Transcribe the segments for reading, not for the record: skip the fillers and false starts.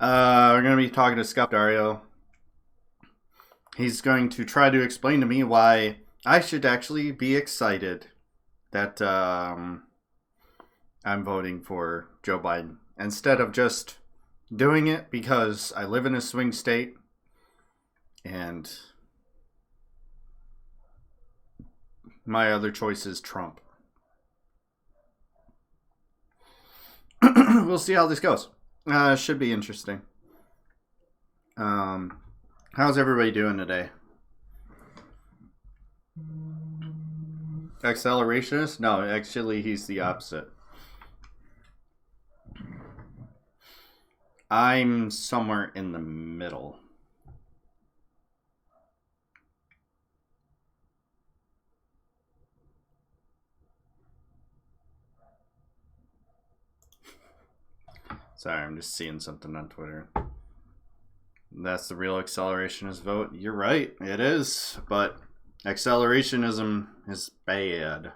We're going to be talking to ScuffedDario. He's going to try to explain to me why I should actually be excited that I'm voting for Joe Biden instead of just doing it because I live in a swing state and my other choice is Trump. We'll see how this goes. Should be interesting. How's everybody doing today? Accelerationist? No, actually, he's the opposite. I'm somewhere in the middle. Sorry, I'm just seeing something on Twitter. That's the real accelerationist vote. You're right, it is. But accelerationism is bad.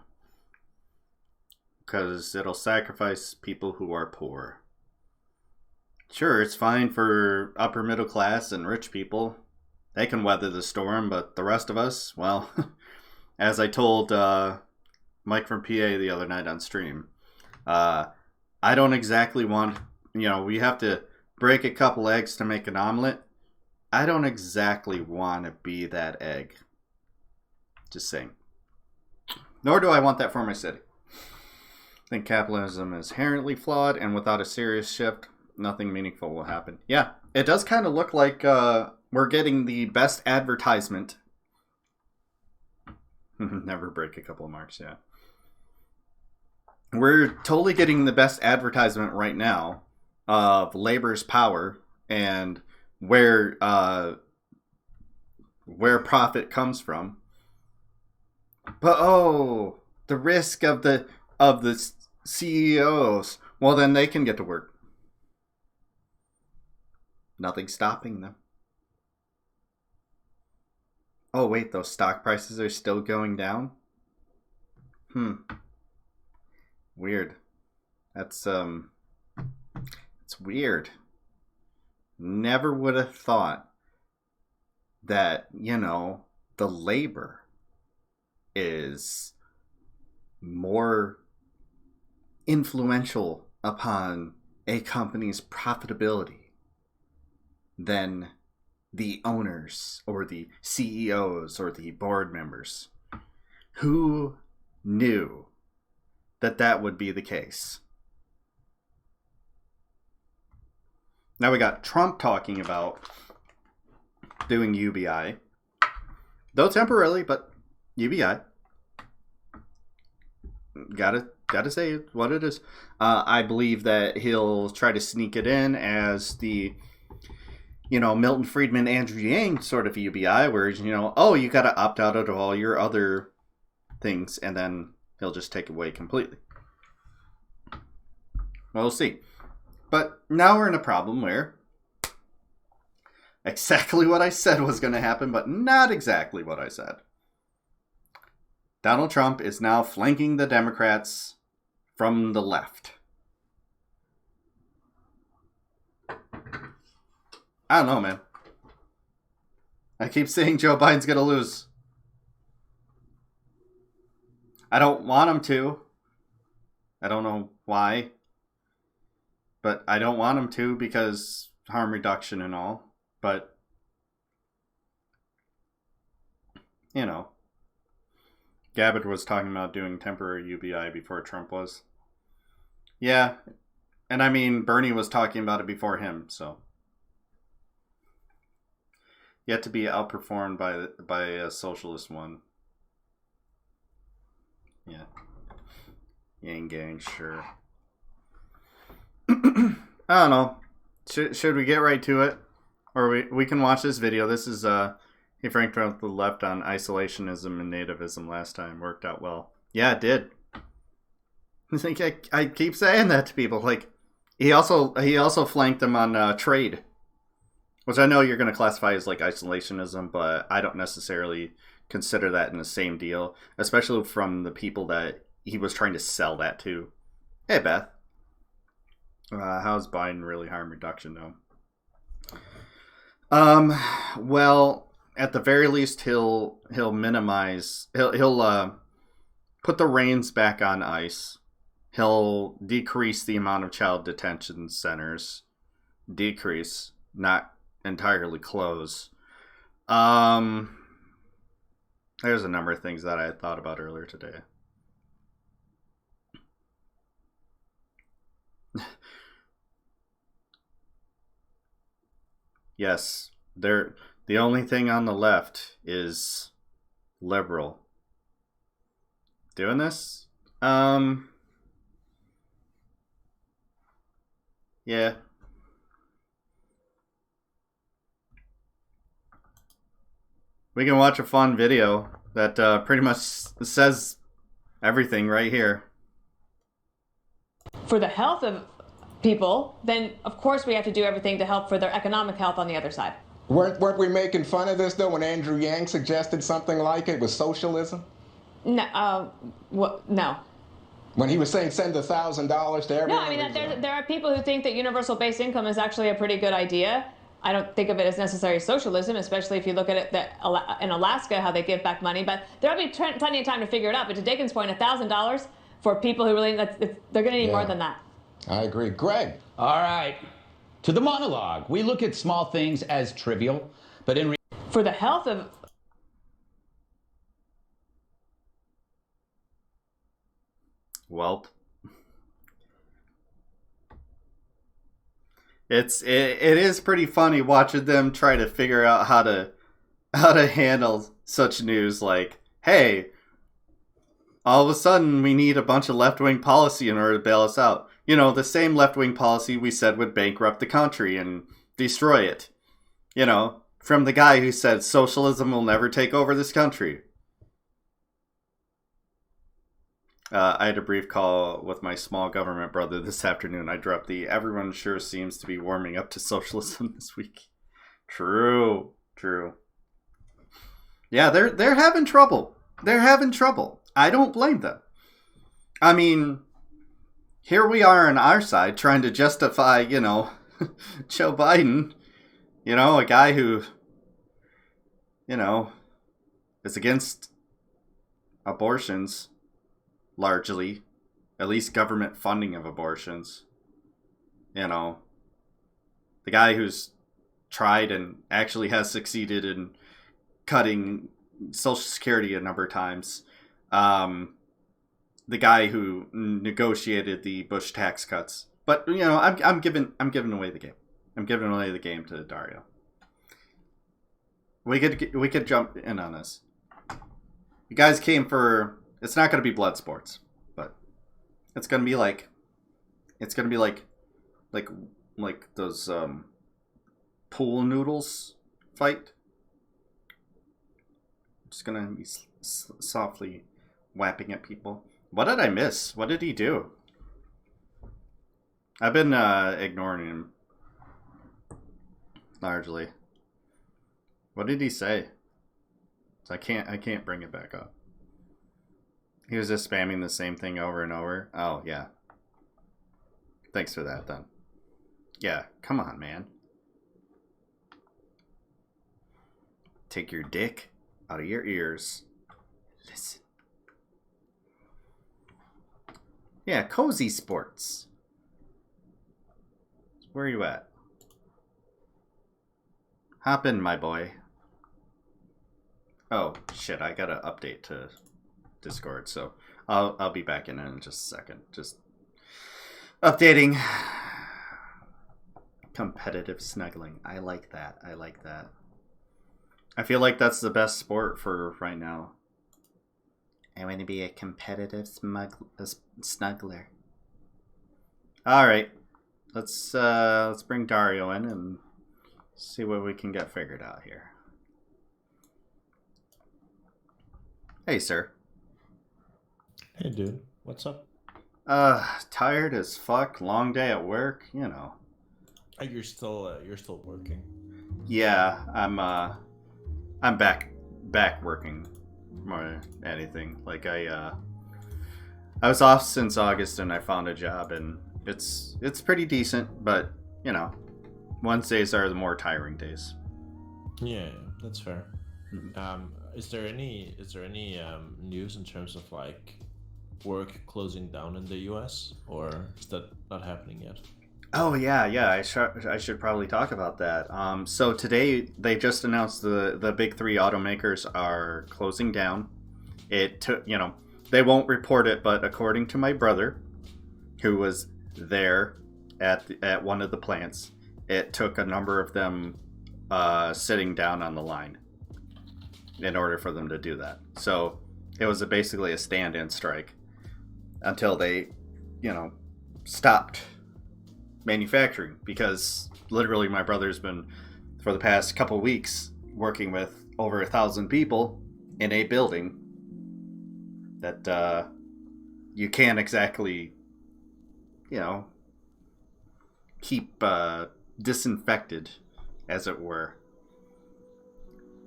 Because it'll sacrifice people who are poor. Sure, it's fine for upper middle class and rich people. They can weather the storm, but the rest of us, well, as I told Mike from PA the other night on stream, I don't exactly want, we have to break a couple eggs to make an omelet. I don't exactly want to be that egg. Just saying. Nor do I want that for my city. I think capitalism is inherently flawed, and without a serious shift, nothing meaningful will happen. Yeah, it does kind of look like we're getting the best advertisement. Never break a couple of marks, yeah. We're totally getting the best advertisement right now of labor's power and where profit comes from. But the risk of the CEOs. Well, then they can get to work. Nothing's stopping them. Oh wait, those stock prices are still going down? Weird. That's it's weird. Never would have thought that, the labor is more influential upon a company's profitability than the owners or the CEOs or the board members. Who knew that would be the case? Now we got Trump talking about doing UBI. Though temporarily, but UBI. Gotta say what it is. I believe that he'll try to sneak it in as the Milton Friedman, Andrew Yang sort of UBI, where, you got to opt out of all your other things, and then he'll just take it away completely. We'll see. But now we're in a problem where exactly what I said was going to happen, but not exactly what I said. Donald Trump is now flanking the Democrats from the left. I don't know, man. I keep saying Joe Biden's going to lose. I don't want him to. I don't know why. But I don't want him to because harm reduction and all. But, Gabbard was talking about doing temporary UBI before Trump was. Yeah. And I mean, Bernie was talking about it before him, so. Yet to be outperformed by a socialist one. Yeah. Yang gang, sure. I don't know. Should we get right to it? Or we can watch this video. This is, he franked out the left on isolationism and nativism last time. Worked out well. Yeah, it did. I keep saying that to people. Like, he also flanked them on trade. Which I know you're going to classify as like isolationism, but I don't necessarily consider that in the same deal, especially from the people that he was trying to sell that to. Hey, Beth. How's Biden really harm reduction, though? Well, at the very least, he'll minimize. He'll put the reins back on ICE. He'll decrease the amount of child detention centers. Decrease, not entirely close. There's a number of things that I had thought about earlier today. Yes, the only thing on the left is liberal. Doing this? Yeah. We can watch a fun video that pretty much says everything right here. For the health of people, then of course we have to do everything to help for their economic health on the other side. Weren't we making fun of this, though, when Andrew Yang suggested something like it was socialism? No, no. When he was saying send $1,000 to everyone? No, I mean, there are people who think that universal basic income is actually a pretty good idea. I don't think of it as necessary socialism, especially if you look at it in Alaska, how they give back money. But there'll be plenty of time to figure it out. But to Dickens' point, $1,000 for people who really, they're going to need more than that. I agree. Greg. All right. To the monologue. We look at small things as trivial, but in for the health of... Welp. It is pretty funny watching them try to figure out how to handle such news like, hey, all of a sudden we need a bunch of left-wing policy in order to bail us out. You know, the same left-wing policy we said would bankrupt the country and destroy it. You know, from the guy who said socialism will never take over this country. I had a brief call with my small government brother this afternoon. I dropped the everyone sure seems to be warming up to socialism this week. True. Yeah, they're having trouble. They're having trouble. I don't blame them. I mean, here we are on our side trying to justify, you know, Joe Biden, you know, a guy who, you know, is against abortions. Largely, at least government funding of abortions. You know, the guy who's tried and actually has succeeded in cutting Social Security a number of times. The guy who negotiated the Bush tax cuts. But you know, I'm giving away the game. I'm giving away the game to Dario. We could jump in on this. You guys came for. It's not going to be blood sports, but it's going to be like those pool noodles fight. I'm just going to be softly whapping at people. What did I miss? What did he do? I've been ignoring him largely. What did he say? I can't bring it back up. He was just spamming the same thing over and over. Oh, yeah. Thanks for that, then. Yeah, come on, man. Take your dick out of your ears. Listen. Yeah, Cozy Sports. Where are you at? Hop in, my boy. Oh, shit, I gotta update to Discord, so I'll be back in just a second. Just updating. Competitive snuggling. I like that. I feel like that's the best sport for right now. I want to be a competitive snuggler. All right, let's bring Dario in and see what we can get figured out here. Hey, sir. Hey, dude. What's up? Tired as fuck. Long day at work. You know. You're still working. Yeah, I'm back working more than anything. Like I was off since August and I found a job and it's pretty decent, but you know, Wednesdays are the more tiring days. Yeah, that's fair. Mhm. Is there any news in terms of like work closing down in the U.S. or is that not happening yet? Oh yeah, yeah. I should probably talk about that. So today they just announced the big three automakers are closing down. It took, they won't report it, but according to my brother, who was there at one of the plants, it took a number of them sitting down on the line in order for them to do that. So it was basically a stand-in strike until they, stopped manufacturing, because literally my brother's been for the past couple weeks working with over 1,000 people in a building that you can't exactly, keep disinfected, as it were.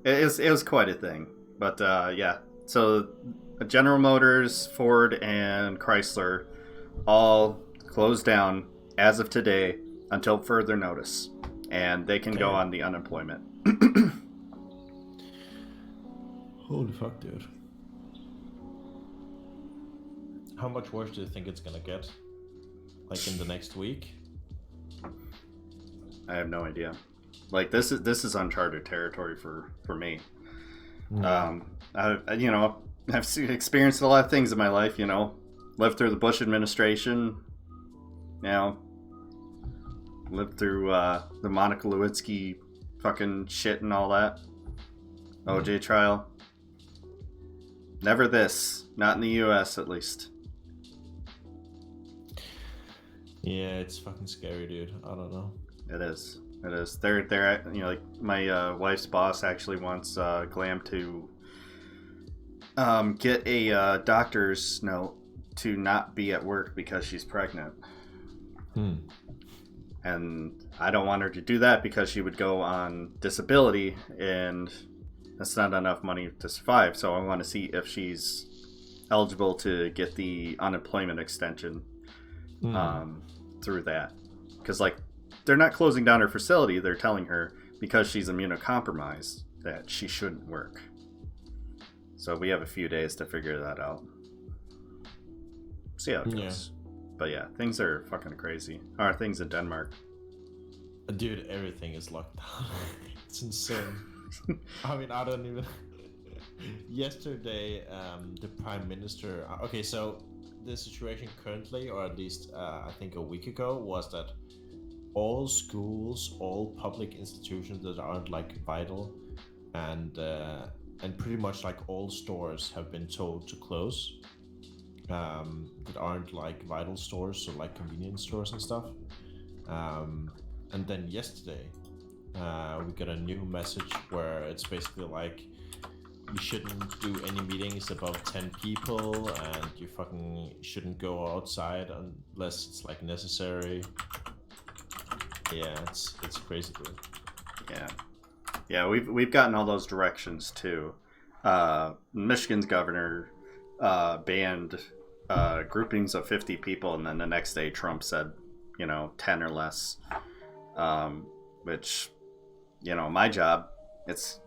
It was quite a thing. But yeah, so General Motors, Ford, and Chrysler all closed down as of today until further notice, and they can go Damn. on the unemployment. Holy fuck, dude. How much worse do you think it's gonna get? Like in the next week? I have no idea. Like this is uncharted territory for me. I've experienced a lot of things in my life. Lived through the Bush administration. Lived through the Monica Lewinsky fucking shit and all that. OJ trial. Never this. Not in the U.S. at least. Yeah, it's fucking scary, dude. I don't know. It is. It is. They're like my wife's boss actually wants Glam to get a doctor's note to not be at work because she's pregnant. And I don't want her to do that because she would go on disability, and that's not enough money to survive. So I want to see if she's eligible to get the unemployment extension through that. Because, like, they're not closing down her facility. They're telling her because she's immunocompromised that she shouldn't work. So we have a few days to figure that out. See how it goes. Yeah. But yeah, things are fucking crazy. How are things in Denmark? Dude, everything is locked down. It's insane. I mean, I don't even... Yesterday, the Prime Minister... Okay, so the situation currently, or at least I think a week ago, was that all schools, all public institutions that aren't like vital, and pretty much like all stores have been told to close. That aren't like vital stores, so like convenience stores and stuff. And then yesterday, we got a new message where it's basically like you shouldn't do any meetings above 10 people, and you fucking shouldn't go outside unless it's like necessary. Yeah, it's crazy, dude. Yeah, we've gotten all those directions too. Michigan's governor banned groupings of 50 people, and then the next day Trump said 10 or less, which my job, it's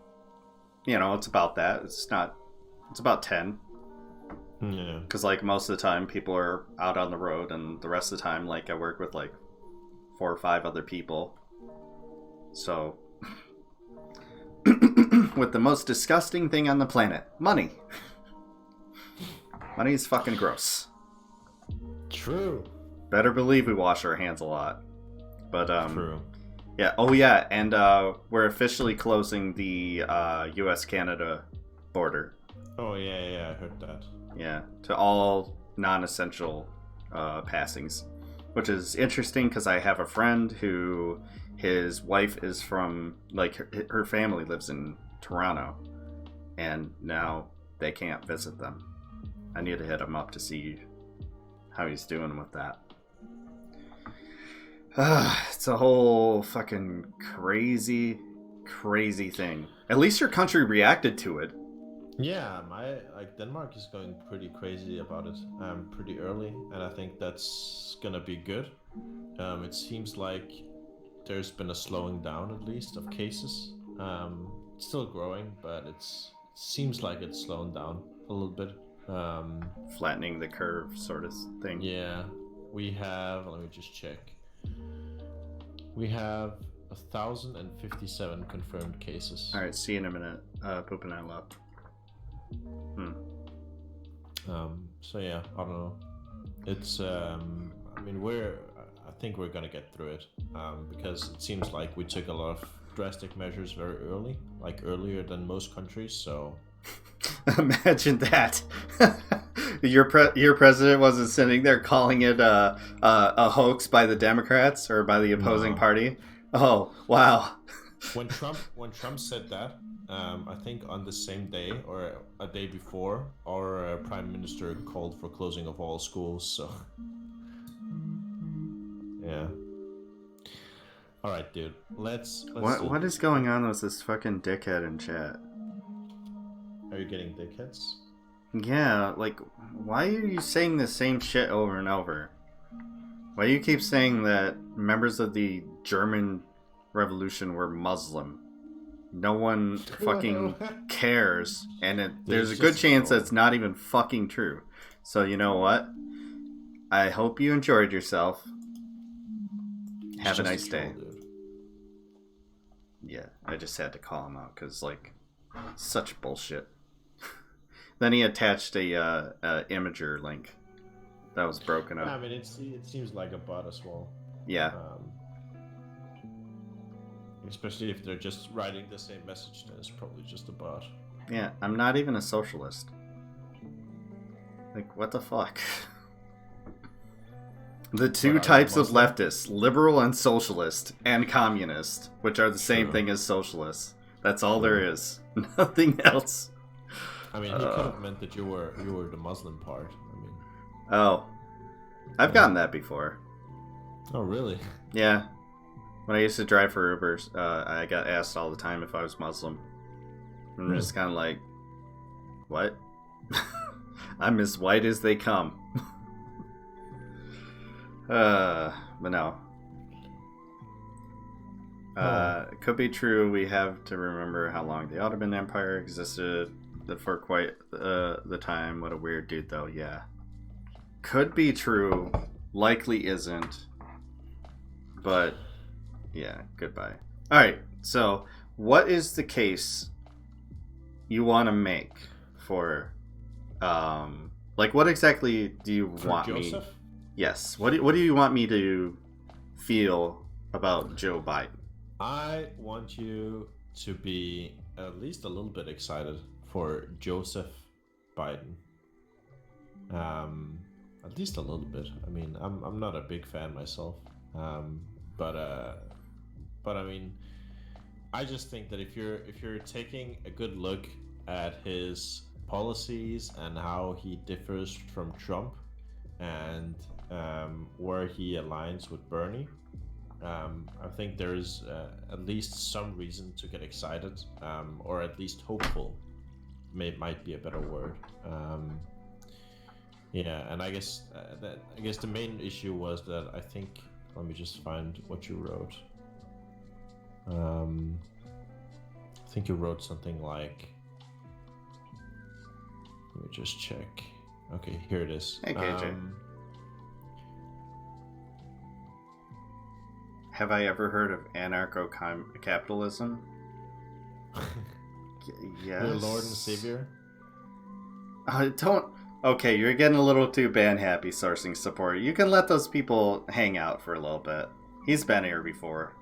it's about that. It's about 10. Yeah, because like most of the time people are out on the road, and the rest of the time like I work with like 4 or 5 other people. So with the most disgusting thing on the planet, money. Money is fucking gross. true. Better believe we wash our hands a lot. But True. yeah. Oh yeah, and we're officially closing the US-Canada border. Oh yeah, I heard that. Yeah, to all non-essential passings, which is interesting because I have a friend who his wife is from, like, her family lives in Toronto, and now they can't visit them. I need to hit him up to see how he's doing with that. It's a whole fucking crazy thing. At least your country reacted to it. Yeah, Denmark is going pretty crazy about it pretty early, and I think that's gonna be good. It seems like there's been a slowing down at least of cases. Still growing, but it seems like it's slowing down a little bit. Flattening the curve sort of thing. Yeah, we have. Let me just check. We have 1,057 confirmed cases. All right, see you in a minute. Pooping out loud. So yeah, I don't know. It's I mean I think we're gonna get through it because it seems like we took a lot of drastic measures very early, like earlier than most countries. So imagine that. Your president wasn't sitting there calling it a hoax by the Democrats or by the opposing party. Oh wow! When Trump said that, I think on the same day or a day before, our prime minister called for closing of all schools. So yeah. All right, dude. Let's what is going on with this fucking dickhead in chat? Are you getting dickheads? Yeah, like, why are you saying the same shit over and over? Why do you keep saying that members of the German Revolution were Muslim? No one fucking cares, and there's a good chance that's not even fucking true. So you know what? I hope you enjoyed yourself. Have a nice day. Yeah, I just had to call him out because, like, such bullshit. Then he attached a Imager link that was broken up. I mean, it seems like a bot as well. Yeah. Especially if they're just writing the same message, then it's probably just a bot. Yeah, I'm not even a socialist. Like, what the fuck? The two types of leftists, liberal and socialist, and communist, which are the same thing as socialist. That's all there is. Nothing else. I mean, he could have meant that you were the Muslim part. I mean. Oh, I've gotten that before. Oh, really? Yeah. When I used to drive for Ubers, I got asked all the time if I was Muslim. And I'm just kind of like, what? I'm as white as they come. But no. It could be true. We have to remember how long the Ottoman Empire existed for quite the time. What a weird dude, though. Yeah. Could be true. Likely isn't. But, yeah, goodbye. Alright, so what is the case you want to make for, like, what exactly do you want Joseph? me... Yes. What do you want me to feel about Joe Biden? I want you to be at least a little bit excited for Joseph Biden. At least a little bit. I mean, I'm not a big fan myself. But I mean, I just think that if you're taking a good look at his policies and how he differs from Trump and where he aligns with Bernie, I think there's at least some reason to get excited, or at least hopeful. Might be a better word. Yeah, and I guess the main issue was that I think. Let me just find what you wrote. I think you wrote something like. Let me just check. Okay, here it is. Hey, KJ. Have I ever heard of anarcho-capitalism? Yes. Your Lord and Savior? Don't... Okay, you're getting a little too band-happy sourcing support. You can let those people hang out for a little bit. He's been here before.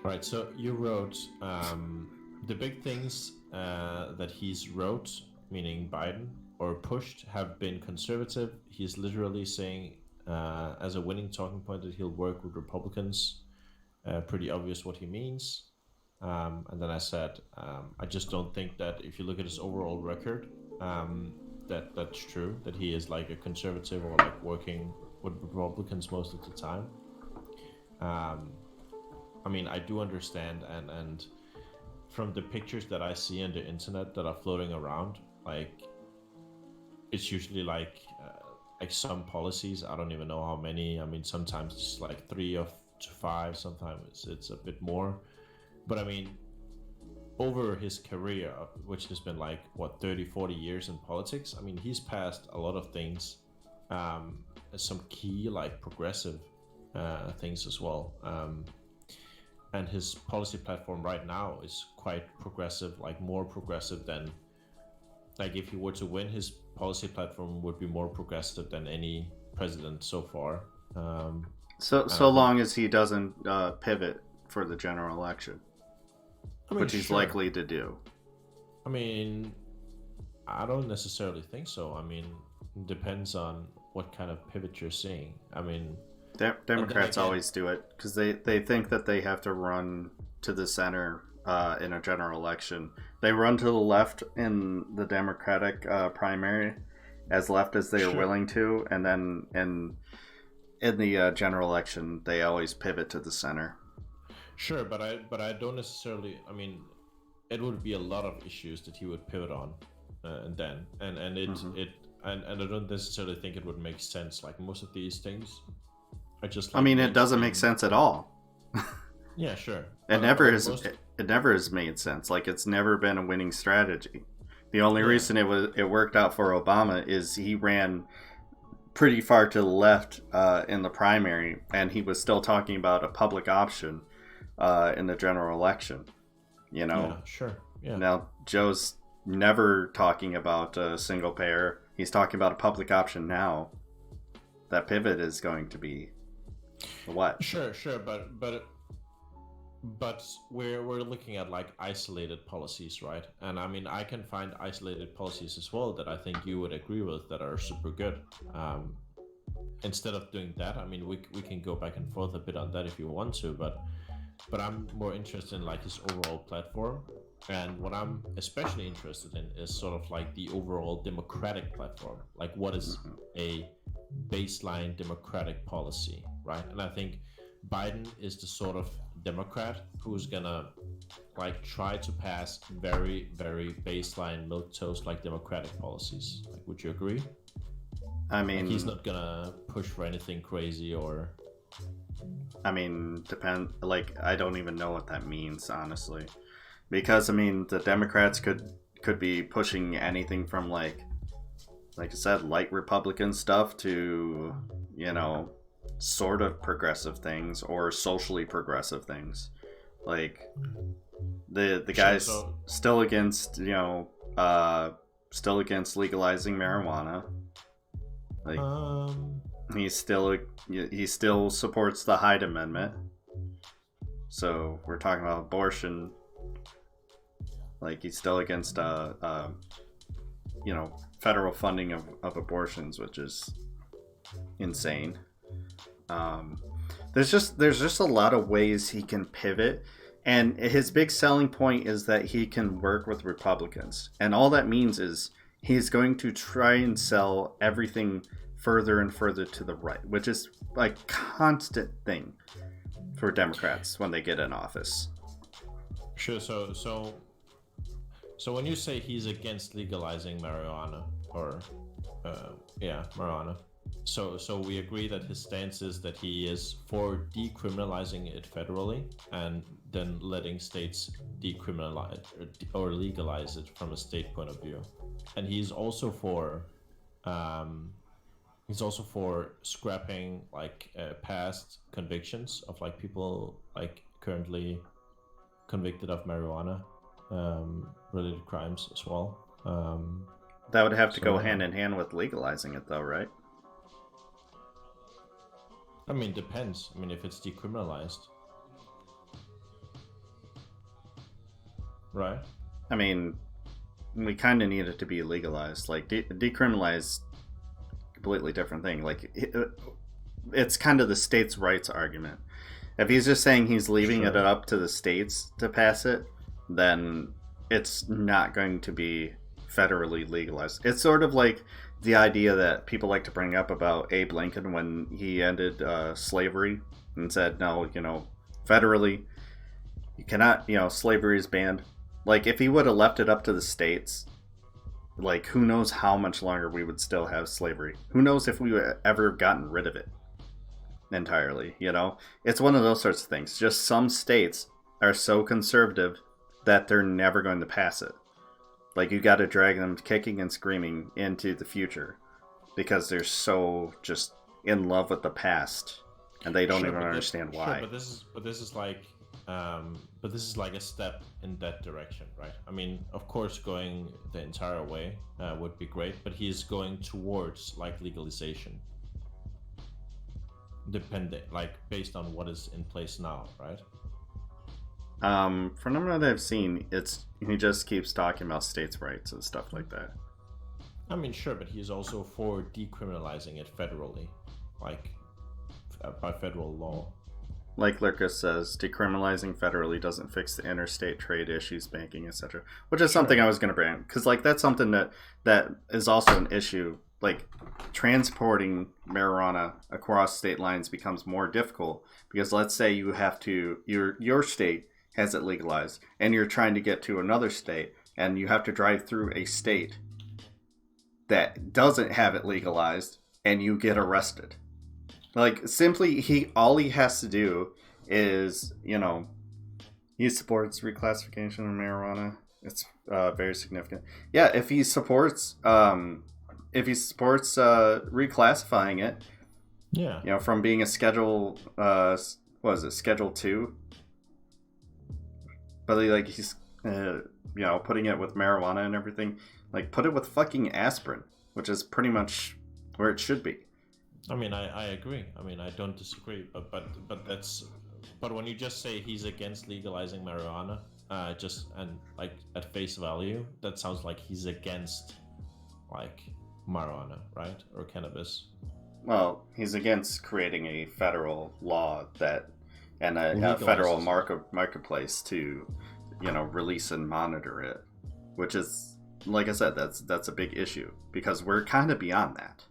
Alright, so you wrote the big things that he's wrote, meaning Biden, or pushed, have been conservative. He's literally saying as a winning talking point that he'll work with Republicans. Pretty obvious what he means. And then I said, I just don't think that if you look at his overall record, that's true, that he is like a conservative or like working with Republicans most of the time. I mean, I do understand, and from the pictures that I see on the internet that are floating around, like it's usually like some policies, I don't even know how many. I mean, sometimes it's like 3 of to 5. Sometimes it's a bit more. But I mean, over his career, which has been like, what, 30, 40 years in politics, I mean, he's passed a lot of things, some key, like, progressive things as well. And his policy platform right now is quite progressive, like more progressive than, like, if he were to win, his policy platform would be more progressive than any president so far. So long as he doesn't pivot for the general election, which he's likely to do. I mean, I don't necessarily think so. I mean, it depends on what kind of pivot you're seeing. I mean, Democrats always do it because they think that they have to run to the center in a general election. They run to the left in the Democratic primary, as left as they are willing to, and then in the general election they always pivot to the center. Sure, but I don't necessarily. I mean, it would be a lot of issues that he would pivot on, and I don't necessarily think it would make sense. Like, most of these things are just. Like, I mean, it doesn't make sense at all. Yeah, sure. It never has made sense. Like, it's never been a winning strategy. The only reason it worked out for Obama is he ran pretty far to the left in the primary, and he was still talking about a public option in the general election. You know. Yeah, sure. Yeah. Now Joe's never talking about a single payer. He's talking about a public option now. That pivot is going to be what? Sure, but we're looking at, like, isolated policies, right? And I mean, I can find isolated policies as well that I think you would agree with that are super good. Instead of doing that, I mean, we can go back and forth a bit on that if you want to, but I'm more interested in, like, his overall platform. And what I'm especially interested in is sort of like the overall democratic platform. Like, what is a baseline democratic policy, right? And I think Biden is the sort of Democrat who's gonna, like, try to pass very, very baseline milquetoast, like, democratic policies. Like, would you agree? I mean, like, he's not gonna push for anything crazy or. I mean, like, I don't even know what that means, honestly, because I mean, the Democrats could be pushing anything from, like I said, light Republican stuff to, you know, sort of progressive things or socially progressive things. Like, the guy's still against, you know, still against legalizing marijuana. Like, he still supports the Hyde Amendment. So we're talking about abortion. Like, he's still against you know, federal funding of abortions, which is insane. There's just a lot of ways he can pivot, and his big selling point is that he can work with Republicans, and all that means is he's going to try and sell everything further and further to the right, which is a constant thing for Democrats when they get in office. Sure. So when you say he's against legalizing marijuana, or marijuana, so we agree that his stance is that he is for decriminalizing it federally and then letting states decriminalize or legalize it from a state point of view, and he's also for scrapping, like, past convictions of, like, people, like, currently convicted of marijuana related crimes as well. That would have to go hand in hand with legalizing it, though, right? I mean, depends. I mean, if it's decriminalized, right? I mean, we kind of need it to be legalized. Like, decriminalized, completely different thing. Like, it's kind of the states' rights argument. If he's just saying he's leaving it up to the states to pass it, then it's not going to be federally legalized. It's sort of like the idea that people like to bring up about Abe Lincoln when he ended slavery and said, no, you know, federally, you cannot, you know, slavery is banned. Like, if he would have left it up to the states, like, who knows how much longer we would still have slavery? Who knows if we would ever gotten rid of it? entirely. You know, it's one of those sorts of things. Just some states are so conservative that they're never going to pass it. Like, you got to drag them kicking and screaming into the future because they're so just in love with the past, and they don't even understand why. Sure, but this is like a step in that direction, right? I mean, of course, going the entire way would be great, but he's going towards like legalization, based on what is in place now, right? From what I've seen, he just keeps talking about states' rights and stuff like that. I mean, sure, but he's also for decriminalizing it federally, like by federal law. Like Lurka says, decriminalizing federally doesn't fix the interstate trade issues, banking, etc. Which is something I was going to bring, because like that's something that is also an issue. Like, transporting marijuana across state lines becomes more difficult because let's say you have to your state has it legalized and you're trying to get to another state and you have to drive through a state that doesn't have it legalized and you get arrested. Like, simply all he has to do is, you know, he supports reclassification of marijuana. It's very significant. Yeah, if he supports reclassifying it, yeah, you know, from being a Schedule Schedule 2, but like he's you know, putting it with marijuana and everything, like put it with fucking aspirin, which is pretty much where it should be. I mean, I agree. I mean, I don't disagree, but when you just say he's against legalizing marijuana, like at face value, that sounds like he's against like marijuana, right? Or cannabis. Well, he's against creating a federal law and a federal marketplace to, you know, release and monitor it, which is, like I said, that's a big issue because we're kind of beyond that.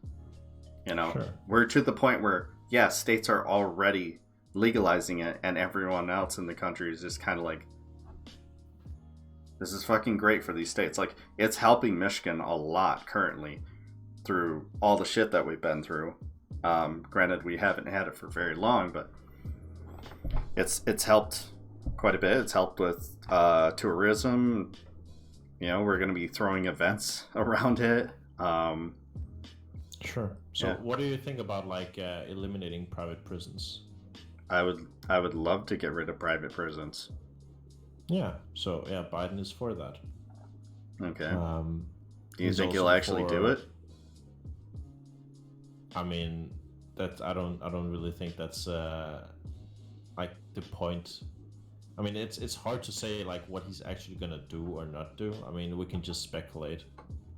You know, sure. We're to the point where, yeah, states are already legalizing it, and everyone else in the country is just kind of like, this is fucking great for these states. Like, it's helping Michigan a lot currently through all the shit that we've been through. Granted, we haven't had it for very long, but it's helped quite a bit. It's helped with tourism. You know, we're going to be throwing events around it. Sure. So, what do you think about like eliminating private prisons? I would love to get rid of private prisons. Yeah. So yeah, Biden is for that. Okay. Do you think he'll actually do it? I mean, I don't really think that's like the point. I mean, it's hard to say like what he's actually gonna do or not do. I mean, we can just speculate.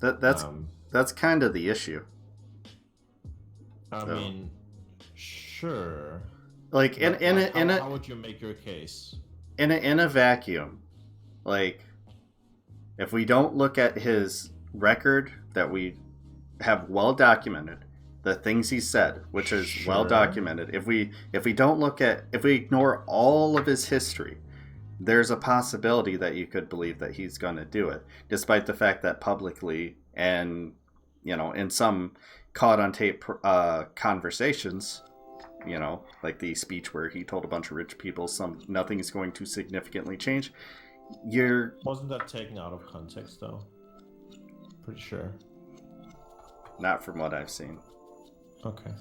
That's kind of the issue. I mean, sure. Like how would you make your case? In a vacuum, like, if we don't look at his record that we have well documented, the things he said, which is well documented, if we ignore all of his history, there's a possibility that you could believe that he's going to do it, despite the fact that publicly and, you know, in some caught on tape conversations, you know, like the speech where he told a bunch of rich people nothing is going to significantly change. Wasn't that taken out of context though? Pretty sure. Not from what I've seen. Okay.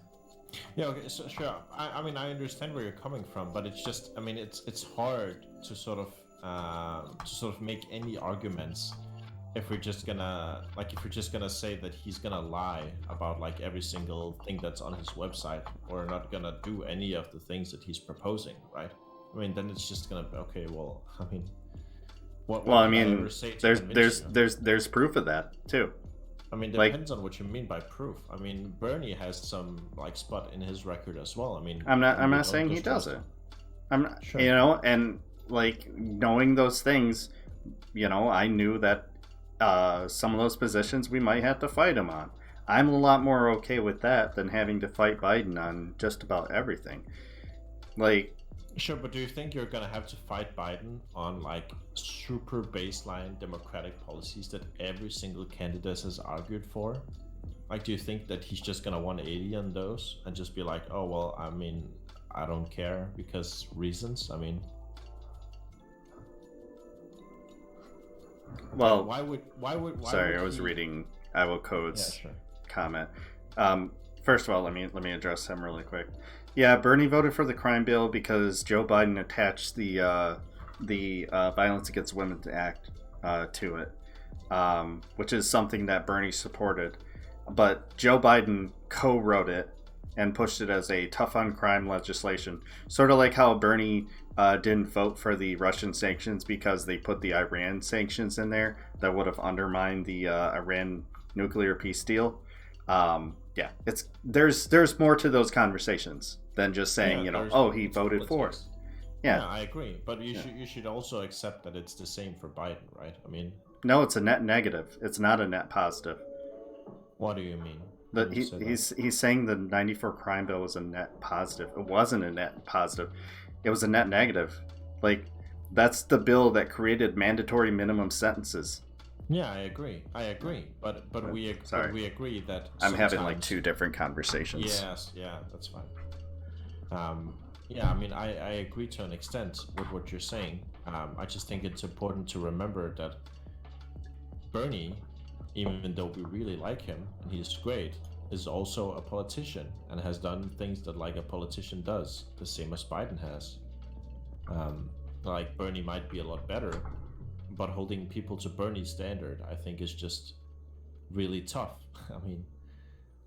Yeah. Okay. So sure. I mean, I understand where you're coming from, but it's just, I mean, it's hard to sort of make any arguments if we're just gonna say that he's gonna lie about like every single thing that's on his website, or not gonna do any of the things that he's proposing, right? I mean, then it's just gonna be okay. Well, I mean, what I mean, there's proof of that too. I mean, depends on what you mean by proof. I mean, Bernie has some like spot in his record as well. I mean, I'm not saying he doesn't. I'm not, sure. You know, and like knowing those things, you know, I knew that some of those positions we might have to fight him on. I'm a lot more okay with that than having to fight Biden on just about everything. Like, sure, but do you think you're gonna have to fight Biden on like super baseline democratic policies that every single candidate has argued for? Like, do you think that he's just gonna 180 on those and just be like, oh well, I mean, I don't care because reasons? I mean, well, why would sorry, I was reading Iowa Code's comment. First of all, let me address him really quick. Yeah, Bernie voted for the crime bill because Joe Biden attached the Violence Against Women Act to it, which is something that Bernie supported. But Joe Biden co-wrote it and pushed it as a tough on crime legislation. Sort of like how Bernie didn't vote for the Russian sanctions because they put the Iran sanctions in there that would have undermined the Iran nuclear peace deal. Yeah, there's more to those conversations than just saying, he voted for it. Yeah, I agree. But you should also accept that it's the same for Biden, right? I mean, no, it's a net negative. It's not a net positive. What do you mean? He's saying the 94 crime bill was a net positive. It wasn't a net positive. It was a net negative. Like, that's the bill that created mandatory minimum sentences. Yeah, I agree. But we agree that I'm having like two different conversations. Yes, yeah, that's fine. Yeah, I mean, I agree to an extent with what you're saying. I just think it's important to remember that Bernie, even though we really like him and he's great, is also a politician and has done things that like a politician does, the same as Biden has. Like, Bernie might be a lot better, but holding people to Bernie's standard, I think, is just really tough. I mean,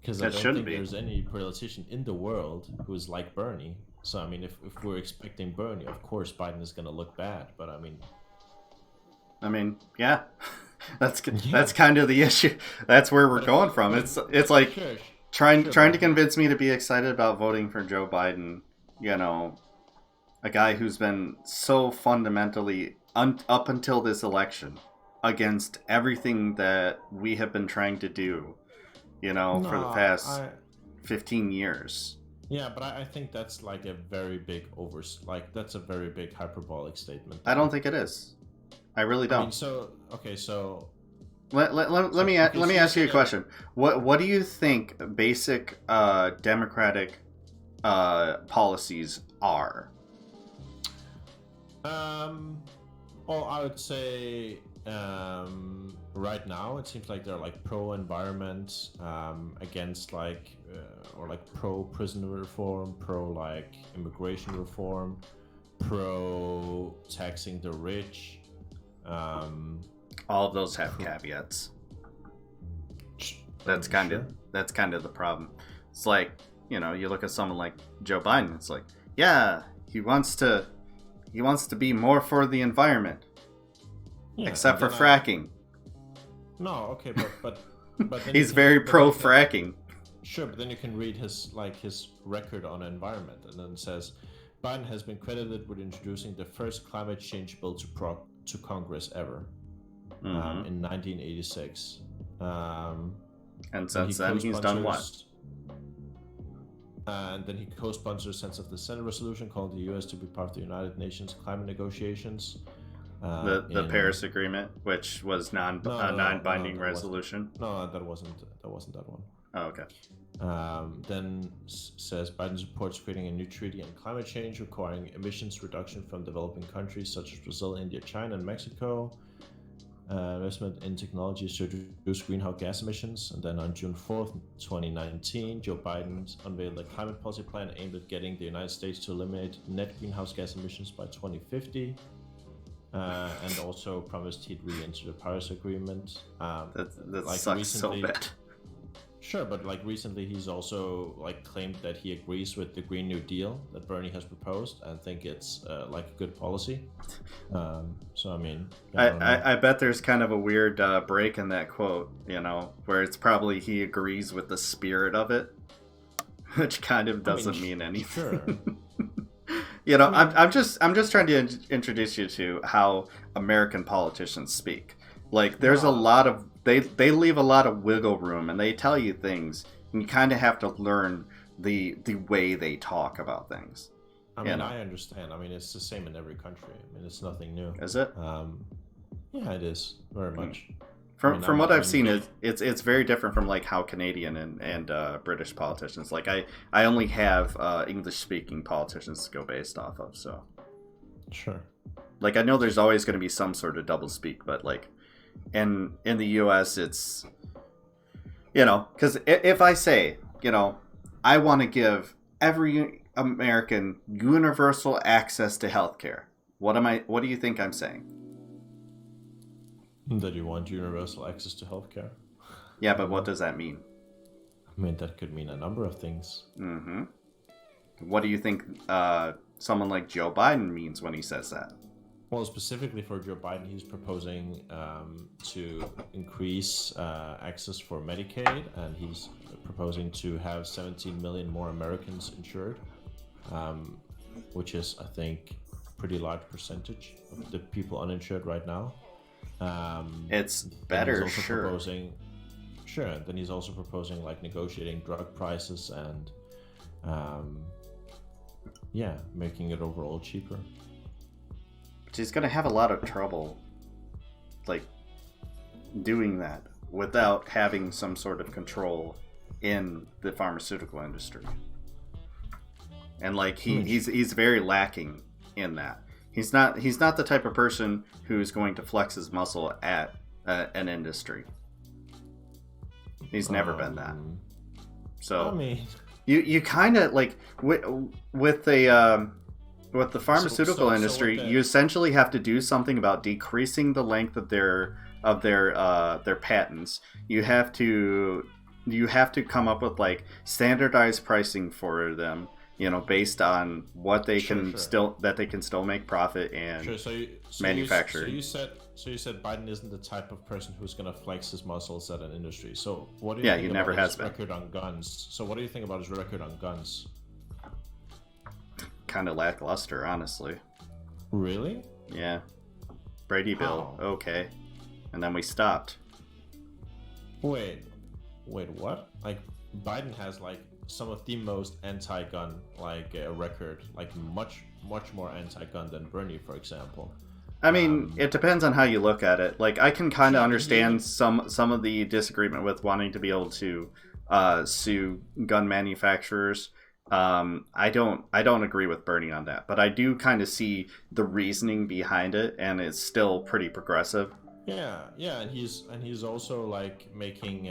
because I don't think there's any politician in the world who is like Bernie. So, I mean, if we're expecting Bernie, of course Biden is going to look bad. But I mean, yeah. That's kind of the issue. That's where we're going from. It's like trying to convince me to be excited about voting for Joe Biden. A guy who's been so fundamentally up until this election against everything that we have been trying to do, for the past 15 years. Yeah, but I think that's like a very big that's a very big hyperbolic statement. I don't think it is. I really don't. I mean, so let me ask you a question. What do you think basic democratic policies are? Well, I would say right now it seems like they're like pro-environment, against or pro-prisoner reform, pro immigration reform, pro-taxing the rich. All of those have caveats. That's kind of the problem. It's like, you look at someone like Joe Biden, it's like, yeah, he wants to be more for the environment. Yeah, except for fracking. Okay, but he's very pro fracking. Sure, but then you can read his record on environment, and then it says Biden has been credited with introducing the first climate change bill to Congress ever, in 1986. And since then, he's done what? And then he co-sponsors Sense of the Senate resolution calling the U.S. to be part of the United Nations climate negotiations. The Paris Agreement, which was non-binding resolution. No, that wasn't that one. Oh, okay. Then says Biden supports creating a new treaty on climate change requiring emissions reduction from developing countries such as Brazil, India, China, and Mexico. Investment in technologies to reduce greenhouse gas emissions. And then on June 4th, 2019, Joe Biden unveiled a climate policy plan aimed at getting the United States to eliminate net greenhouse gas emissions by 2050. And also promised he'd re-enter the Paris Agreement. That sucks so bad. Sure, but recently he's also claimed that he agrees with the Green New Deal that Bernie has proposed and think it's a good policy. So I mean, I bet there's kind of a weird break in that quote, where it's probably he agrees with the spirit of it, which kind of doesn't mean anything. Sure. I'm just trying to introduce you to how American politicians speak. There's a lot of they leave a lot of wiggle room, and they tell you things, and you kind of have to learn the way they talk about things. I mean, I understand. I mean, it's the same in every country. I mean, it's nothing new. Is it? Yeah, it is very much. From what I've seen, it's very different from like how Canadian and British politicians. Like I only have English speaking politicians to go based off of. So Sure. like I know there's always going to be some sort of double speak, but like in the U.S. it's because if I say I want to give every American universal access to healthcare, what do you think I'm saying? That you want universal access to healthcare. Yeah, but what does that mean? I mean, that could mean a number of things. Mm-hmm. What do you think someone like Joe Biden means when he says that? Well, specifically for Joe Biden, he's proposing to increase access for Medicaid, and he's proposing to have 17 million more Americans insured, which is, I think, a pretty large percentage of the people uninsured right now. It's better, sure. Then he's also proposing like negotiating drug prices and making it overall cheaper. But he's gonna have a lot of trouble like doing that without having some sort of control in the pharmaceutical industry. And like he's very lacking in that. He's not the type of person who's going to flex his muscle at an industry. He's never been that. So I mean, you kind of like with the pharmaceutical industry, you essentially have to do something about decreasing the length of their patents. You have to come up with like standardized pricing for them. Based on what they can still make profit and manufacture. So you said Biden isn't the type of person who's going to flex his muscles at an industry. So what do you think about his record on guns? So what do you think about his record on guns? Kind of lackluster, honestly. Really? Yeah. Brady bill, okay, and then we stopped. Wait, what? Like Biden has like some of the most anti-gun record, like much more anti-gun than Bernie, for example. I mean, it depends on how you look at it. Like, I can kind of understand some of the disagreement with wanting to be able to sue gun manufacturers. I don't agree with Bernie on that, but I do kind of see the reasoning behind it, and it's still pretty progressive. Yeah, and he's also like making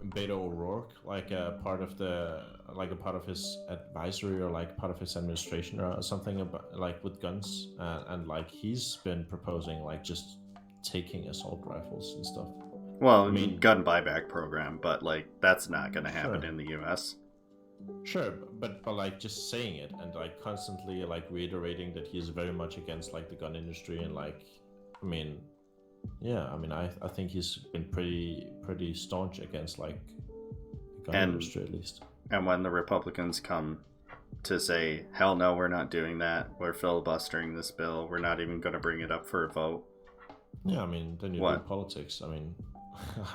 Beto O'Rourke like a part of his advisory or like part of his administration or something about like with guns, and like he's been proposing like just taking assault rifles and stuff. Well, I mean, gun buyback program, but like that's not going to happen in the U.S. Sure, but like just saying it and like constantly like reiterating that he's very much against like the gun industry and like, I mean. Yeah, I mean, I think he's been pretty staunch against like the gun industry at least. And when the Republicans come to say, "Hell no, we're not doing that. We're filibustering this bill. We're not even going to bring it up for a vote." Yeah, I mean, then you do politics. I mean,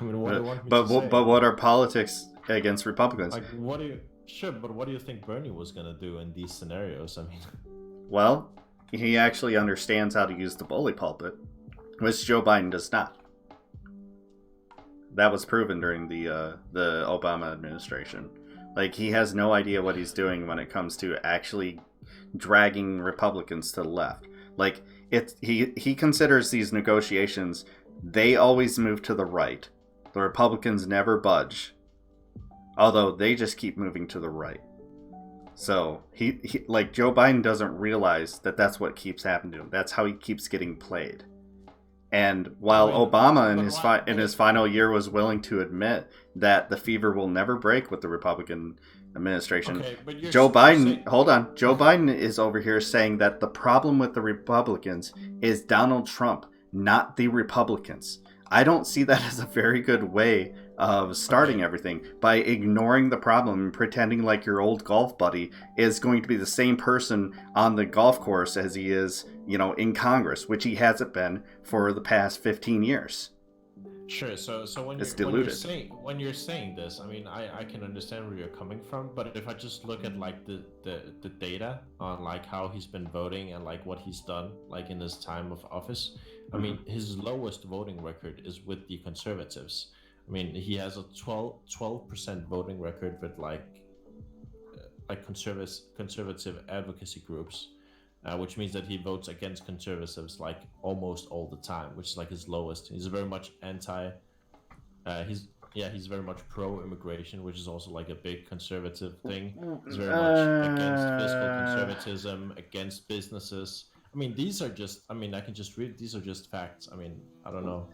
what do you want me to say? But what are politics against Republicans? Like, what do you think Bernie was going to do in these scenarios? I mean, well, he actually understands how to use the bully pulpit. Which Joe Biden does not. That was proven during the Obama administration. Like, he has no idea what he's doing when it comes to actually dragging Republicans to the left. Like, he considers these negotiations, they always move to the right. The Republicans never budge. Although they just keep moving to the right. So, he like, Joe Biden doesn't realize that that's what keeps happening to him. That's how he keeps getting played. And while Obama in his final year was willing to admit that the fever will never break with the Republican administration, Joe Biden is over here saying that the problem with the Republicans is Donald Trump, not the Republicans. I don't see that as a very good way of starting everything, by ignoring the problem and pretending like your old golf buddy is going to be the same person on the golf course as he is, in Congress, which he hasn't been for the past 15 years. Sure. So It's when you're diluted. saying this, I mean, I can understand where you're coming from, but if I just look at like the data on like how he's been voting and like what he's done like in his time of office, I mean, his lowest voting record is with the Conservatives. I mean, he has a 12% voting record with like conservative advocacy groups, which means that he votes against conservatives like almost all the time, which is like his lowest. He's very much he's very much pro-immigration, which is also like a big conservative thing. He's very much against fiscal conservatism, against businesses. I mean, these are just. I mean, I can just read. These are just facts. I mean, I don't know.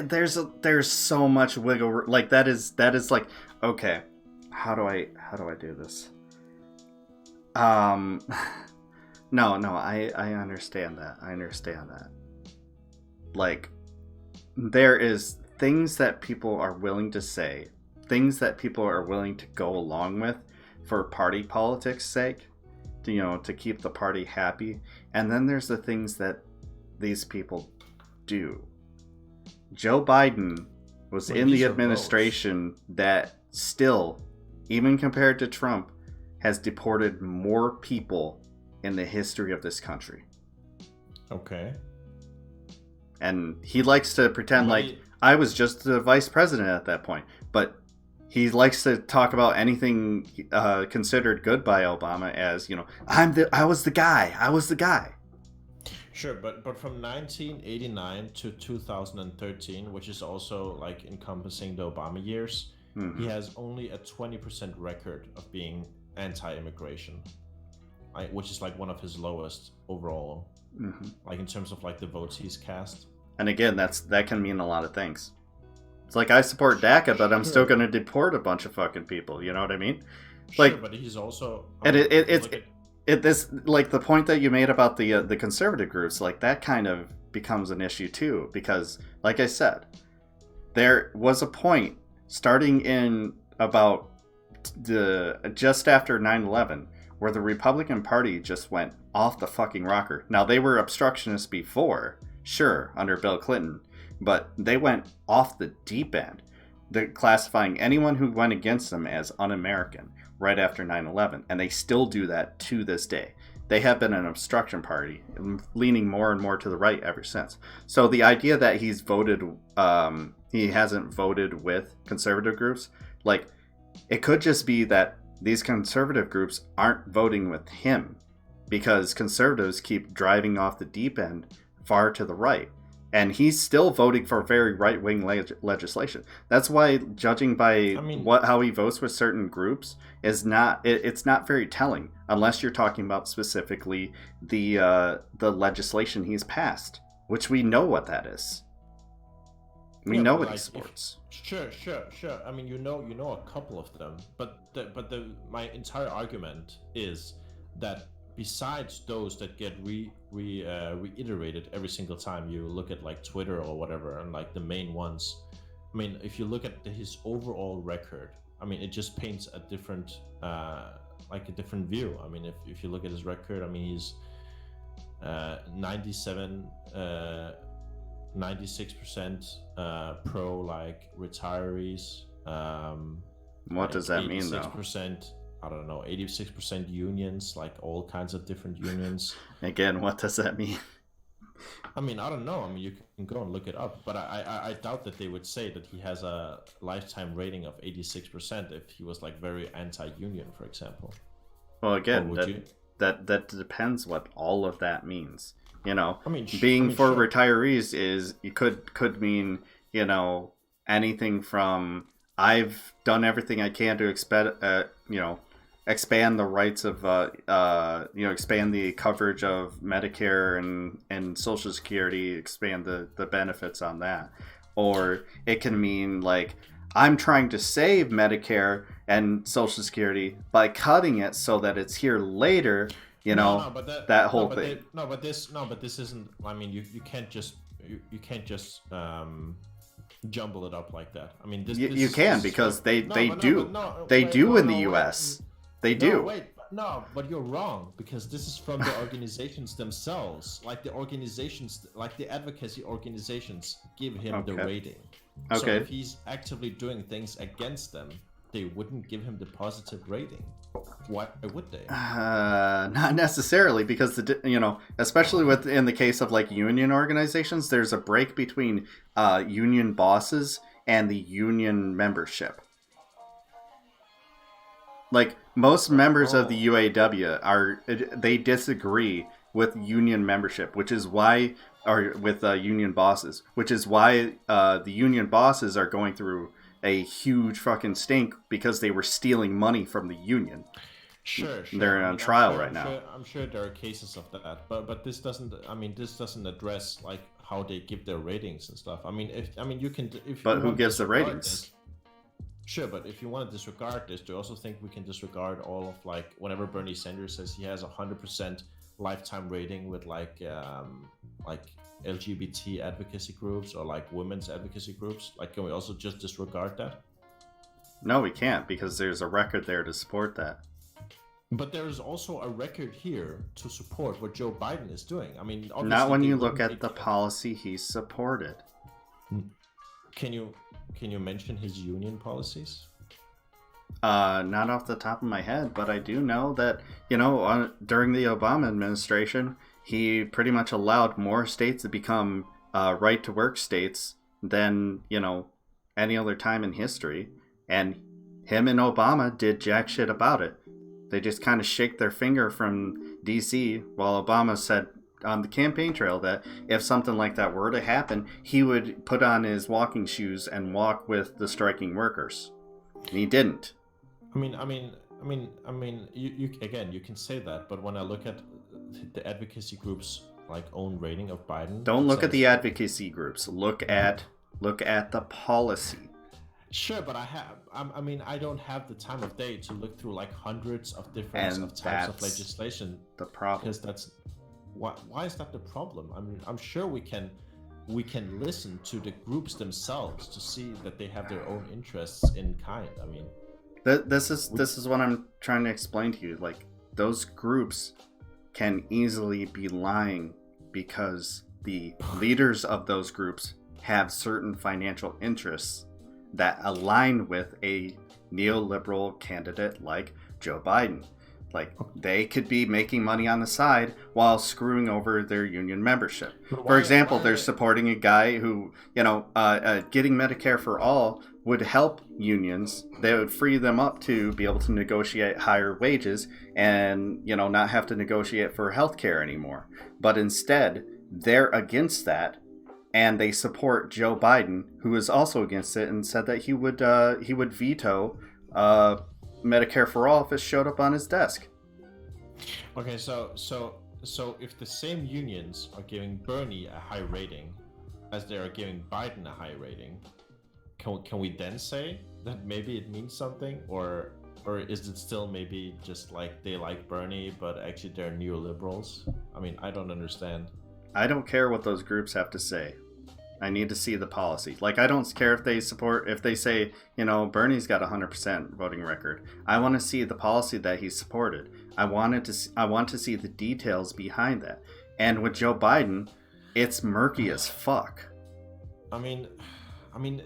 There's so much wiggle room. Like that is like, okay, how do I do this? No, I understand that. I understand that. Like, there is things that people are willing to say, things that people are willing to go along with for party politics' sake, to keep the party happy. And then there's the things that these people do. Joe Biden was in the administration that still, even compared to Trump, has deported more people in the history of this country. Okay. And he likes to pretend like I was just the vice president at that point. But he likes to talk about anything considered good by Obama as, I was the guy. Sure, but from 1989 to 2013, which is also like encompassing the Obama years, he has only a 20% record of being anti-immigration, which is like one of his lowest overall, like in terms of like the votes he's cast. And again, that can mean a lot of things. It's like I support DACA, but I'm still going to deport a bunch of fucking people. You know what I mean? Like, sure, but he's also and this like the point that you made about the conservative groups, like that kind of becomes an issue too, because like I said, there was a point starting in about just after 9/11 where the Republican Party just went off the fucking rocker. Now they were obstructionists before, sure, under Bill Clinton, but they went off the deep end. They're classifying anyone who went against them as un-American right after 9/11, and they still do that to this day. They have been an obstruction party, leaning more and more to the right ever since. So the idea that he hasn't voted with conservative groups, like, it could just be that these conservative groups aren't voting with him because conservatives keep driving off the deep end far to the right. And he's still voting for very right-wing legislation. That's why, judging by how he votes with certain groups, it's not very telling, unless you're talking about specifically the legislation he's passed, which we know what that is. We know what he supports. Sure. I mean, you know a couple of them, but my entire argument is that besides those that get reiterated every single time you look at like Twitter or whatever, and like the main ones, I mean, if you look at his overall record, I mean, it just paints a different view. I mean, if you look at his record, I mean, he's 96% pro like retirees. What does that mean though? 86%, I don't know, 86% unions, like all kinds of different unions. Again, what does that mean? I mean, I don't know. I mean, you can go and look it up, but I doubt that they would say that he has a lifetime rating of 86% if he was like very anti-union, for example. Well, again, that depends what all of that means. For retirees is you could mean, anything from I've done everything I can to expand the rights of expand the coverage of Medicare and Social Security, expand the benefits on that. Or it can mean like I'm trying to save Medicare and Social Security by cutting it so that it's here later. That whole thing. But this isn't. I mean, you can't just jumble it up like that. I mean, they do in the U.S. They do. no, but you're wrong, because this is from the organizations themselves. Like the organizations, like the advocacy organizations, give him the rating. So Okay. if he's actively doing things against them, they wouldn't give him the positive rating. Why would they? Not necessarily, because especially in the case of like union organizations, there's a break between union bosses and the union membership. Like most members of the UAW they disagree with union membership, which is why, or with union bosses, which is why the union bosses are going through a huge fucking stink because they were stealing money from the union. Sure. They're on trial right now. I'm sure there are cases of that, but this doesn't. I mean, this doesn't address like how they give their ratings and stuff. I mean, you can. But who gives the ratings? This, sure, but if you want to disregard this, do you also think we can disregard all of like whenever Bernie Sanders says he has 100% lifetime rating with like LGBT advocacy groups or like women's advocacy groups? Like, can we also just disregard that? No, we can't, because there's a record there to support that. But there is also a record here to support what Joe Biden is doing. I mean, not when you look at the policy he supported. Can you mention his union policies? Not off the top of my head, but I do know that, during the Obama administration, he pretty much allowed more states to become right-to-work states than, any other time in history. And him and Obama did jack shit about it. They just kind of shake their finger from D.C. while Obama said on the campaign trail that if something like that were to happen, he would put on his walking shoes and walk with the striking workers. And he didn't. I mean, you again, you can say that, but when I look at the advocacy groups' like own rating of Biden, don't look at the advocacy groups. Look at the policy. Sure, but I don't have the time of day to look through like hundreds of different types of legislation. The problem. Because that's why is that the problem? I mean, I'm sure we can listen to the groups themselves to see that they have their own interests in kind. I mean, this is what I'm trying to explain to you. Like, those groups can easily be lying because the leaders of those groups have certain financial interests that align with a neoliberal candidate like Joe Biden. Like, they could be making money on the side while screwing over their union membership. For example, they're supporting a guy who, getting Medicare for all would help unions. They would free them up to be able to negotiate higher wages and, not have to negotiate for healthcare anymore. But instead, they're against that. And they support Joe Biden, who is also against it, and said that he would veto Medicare for all if it showed up on his desk. Okay, so if the same unions are giving Bernie a high rating as they are giving Biden a high rating, can we then say that maybe it means something, or is it still maybe just like they like Bernie but actually they're neoliberals? I mean, I don't understand. I don't care what those groups have to say. I need to see the policy. Like, I don't care if they say, Bernie's got a 100% voting record. I want to see the policy that he supported. I want to see the details behind that. And with Joe Biden, it's murky as fuck. I mean,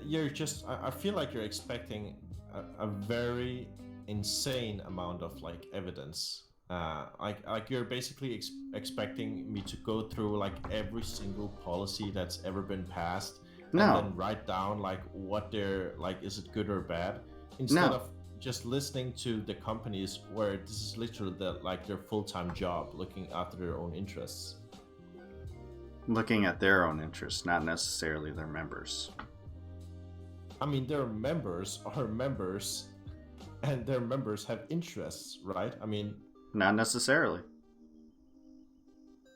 you're just. I feel like you're expecting a very insane amount of like evidence. Like you're basically expecting me to go through like every single policy that's ever been passed and then write down like what they're like, is it good or bad, instead of just listening to the companies where this is literally their full-time job, looking after their own interests. Looking at their own interests, not necessarily their members. I mean, their members are members and their members have interests, right? I mean, not necessarily.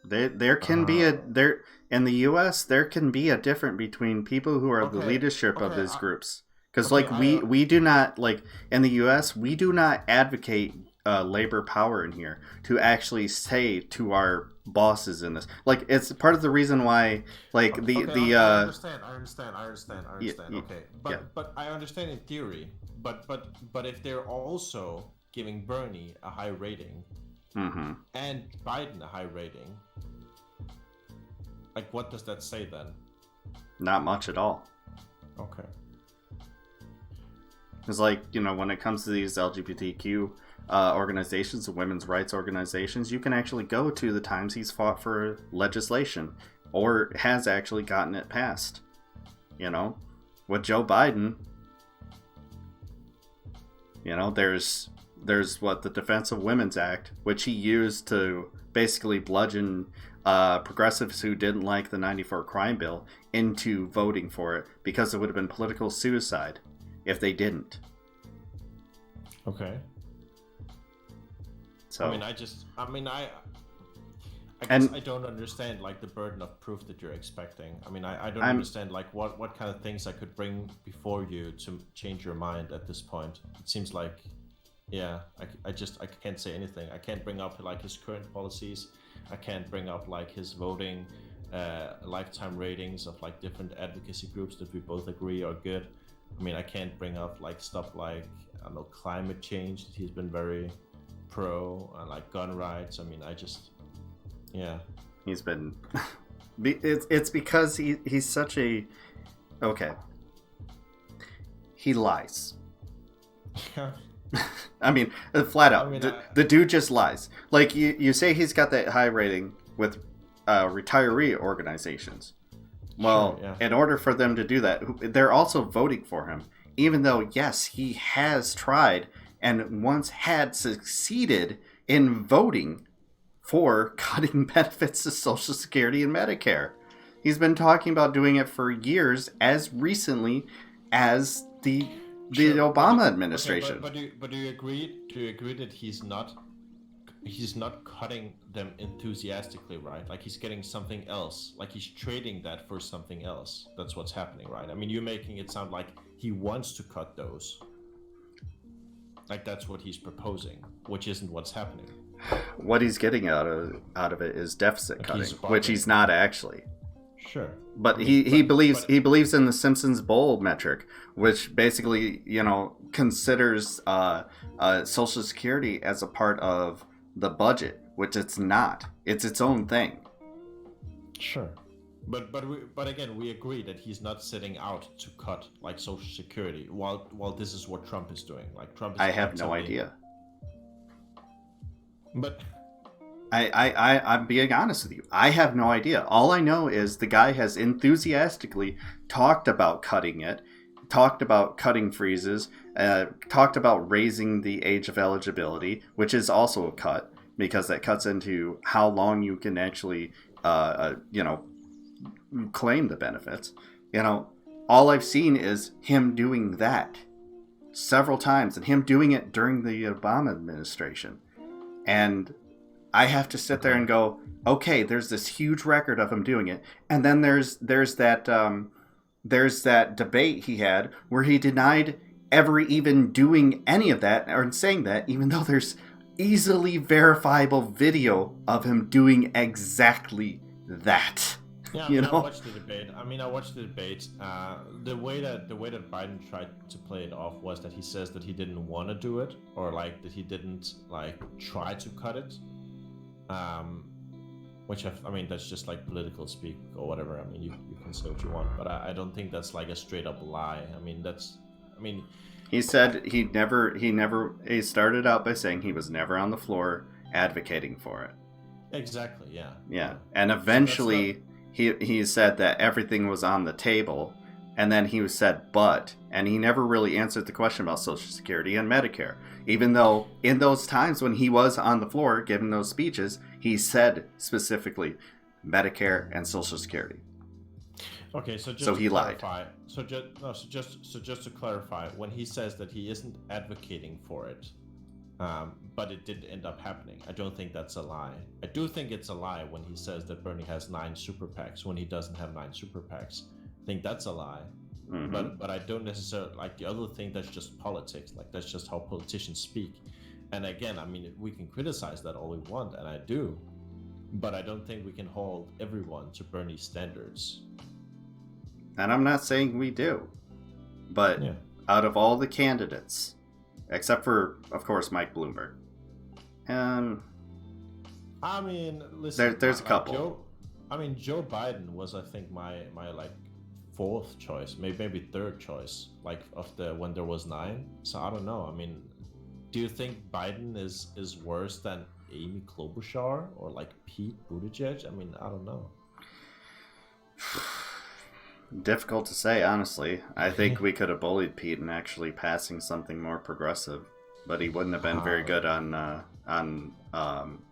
There can be in the U.S. there can be a difference between people who are the leadership of these groups, because we do not, like, in the U.S. we do not advocate labor power in here to actually say to our bosses in this. Like, it's part of the reason why, like, I understand. Okay, but I understand in theory. But if they're also giving Bernie a high rating and Biden a high rating, like what does that say then? Not much at all. Okay. It's like, you know, when it comes to these LGBTQ organizations, women's rights organizations, you can actually go to the times he's fought for legislation or has actually gotten it passed. You know, with Joe Biden, you know, there's what, the Defense of Women's Act, which he used to basically bludgeon progressives who didn't like the 94 crime bill into voting for it, because it would have been political suicide if they didn't. Okay. So I guess I don't understand like the burden of proof that you're expecting. I mean, I don't understand like what kind of things I could bring before you to change your mind at this point. It seems like, yeah, I can't say anything. I can't bring up like his current policies. I can't bring up like his voting lifetime ratings of like different advocacy groups that we both agree are good. I mean, I can't bring up like stuff like, I don't know, climate change that he's been very pro, like gun rights. I mean, yeah. He's been... it's because he's such a... Okay. He lies. I mean, flat out. The dude just lies. Like, you say he's got that high rating with retiree organizations. Well, sure, yeah. In order for them to do that, they're also voting for him. Even though, yes, he has tried and once had succeeded in voting for cutting benefits to Social Security and Medicare. He's been talking about doing it for years, as recently as the Obama administration. Okay, but do you agree? Do you agree that he's not cutting them enthusiastically, right? Like he's getting something else. Like he's trading that for something else. That's what's happening, right? I mean, you're making it sound like he wants to cut those. Like that's what he's proposing, which isn't what's happening. What he's getting out of it is deficit cutting, which he's not actually. Sure. But he believes in the Simpsons Bowl metric, which basically, you know, considers Social Security as a part of the budget, which it's not. It's its own thing. Sure. But again, we agree that he's not setting out to cut like Social Security while this is what Trump is doing. Like Trump is I have no idea. But I'm being honest with you. I have no idea. All I know is the guy has enthusiastically talked about cutting it, talked about cutting freezes, talked about raising the age of eligibility, which is also a cut, because that cuts into how long you can actually, claim the benefits. You know, all I've seen is him doing that several times, and him doing it during the Obama administration. And I have to sit there and go, okay, there's this huge record of him doing it, and then there's that debate he had where he denied ever even doing any of that or saying that, even though there's easily verifiable video of him doing exactly that. Yeah, I watched the debate. The way that Biden tried to play it off was that he says that he didn't want to do it, or like that he didn't like try to cut it. Which that's just like political speak or whatever. I mean, you can say what you want, but I don't think that's like a straight up lie. He said he started out by saying he was never on the floor advocating for it. Exactly. Yeah. Yeah. And eventually he said that everything was on the table, and then he said and he never really answered the question about Social Security and Medicare, even though in those times when he was on the floor giving those speeches, he said specifically Medicare and Social Security. Okay, so he lied. Just to clarify, when he says that he isn't advocating for it, but it did end up happening, I don't think that's a lie. I do think it's a lie when he says that Bernie has 9 super PACs when he doesn't have 9 super PACs. I think that's a lie. Mm-hmm. But I don't necessarily like the other thing. That's just politics. Like that's just how politicians speak. And again, we can criticize that all we want, and I do, but I don't think we can hold everyone to Bernie's standards. And I'm not saying we do, but out of all the candidates, except for, of course, Mike Bloomberg. I mean, listen, there's a like couple. Joe Biden was, I think, my like fourth choice, maybe third choice, like of the when there was 9. So I don't know. I mean, do you think Biden is worse than Amy Klobuchar or like Pete Buttigieg? I mean, I don't know. Difficult to say, honestly. I think we could have bullied Pete in actually passing something more progressive, but he wouldn't have been very good on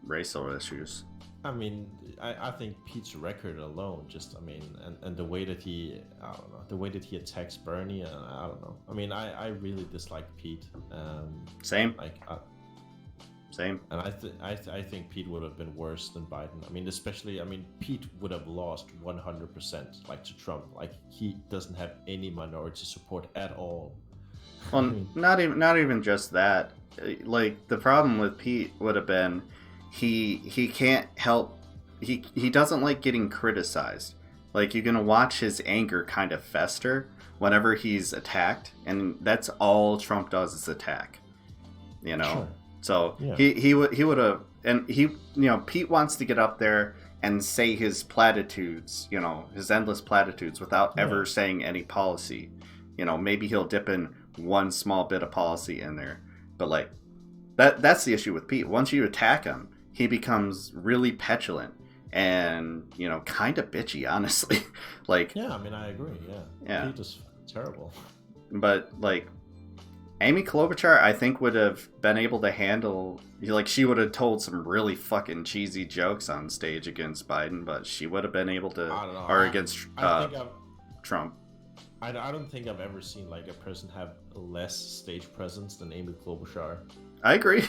racial issues. I mean, I think Pete's record alone, just I mean, and the way that he, I don't know, the way that he attacks Bernie, I don't know. I mean, I really dislike Pete. Same. Same. And I think Pete would have been worse than Biden. I mean, especially, I mean, Pete would have lost 100%, like to Trump. Like he doesn't have any minority support at all. Well, not even just that. Like the problem with Pete would have been he can't help. He doesn't like getting criticized. Like you're gonna watch his anger kind of fester whenever he's attacked, and that's all Trump does is attack. You know. Sure. So Yeah. he would have, and Pete wants to get up there and say his platitudes, his endless platitudes without ever saying any policy. Maybe he'll dip in one small bit of policy in there, but like that's the issue with Pete. Once you attack him, he becomes really petulant and kind of bitchy, honestly. Like yeah, I mean, I agree. Yeah. Pete is terrible. But like Amy Klobuchar, I think, would have been able to handle, like, she would have told some really fucking cheesy jokes on stage against Biden, but she would have been able to, I don't know. or against Trump. I don't think I've ever seen like a person have less stage presence than Amy Klobuchar. I agree.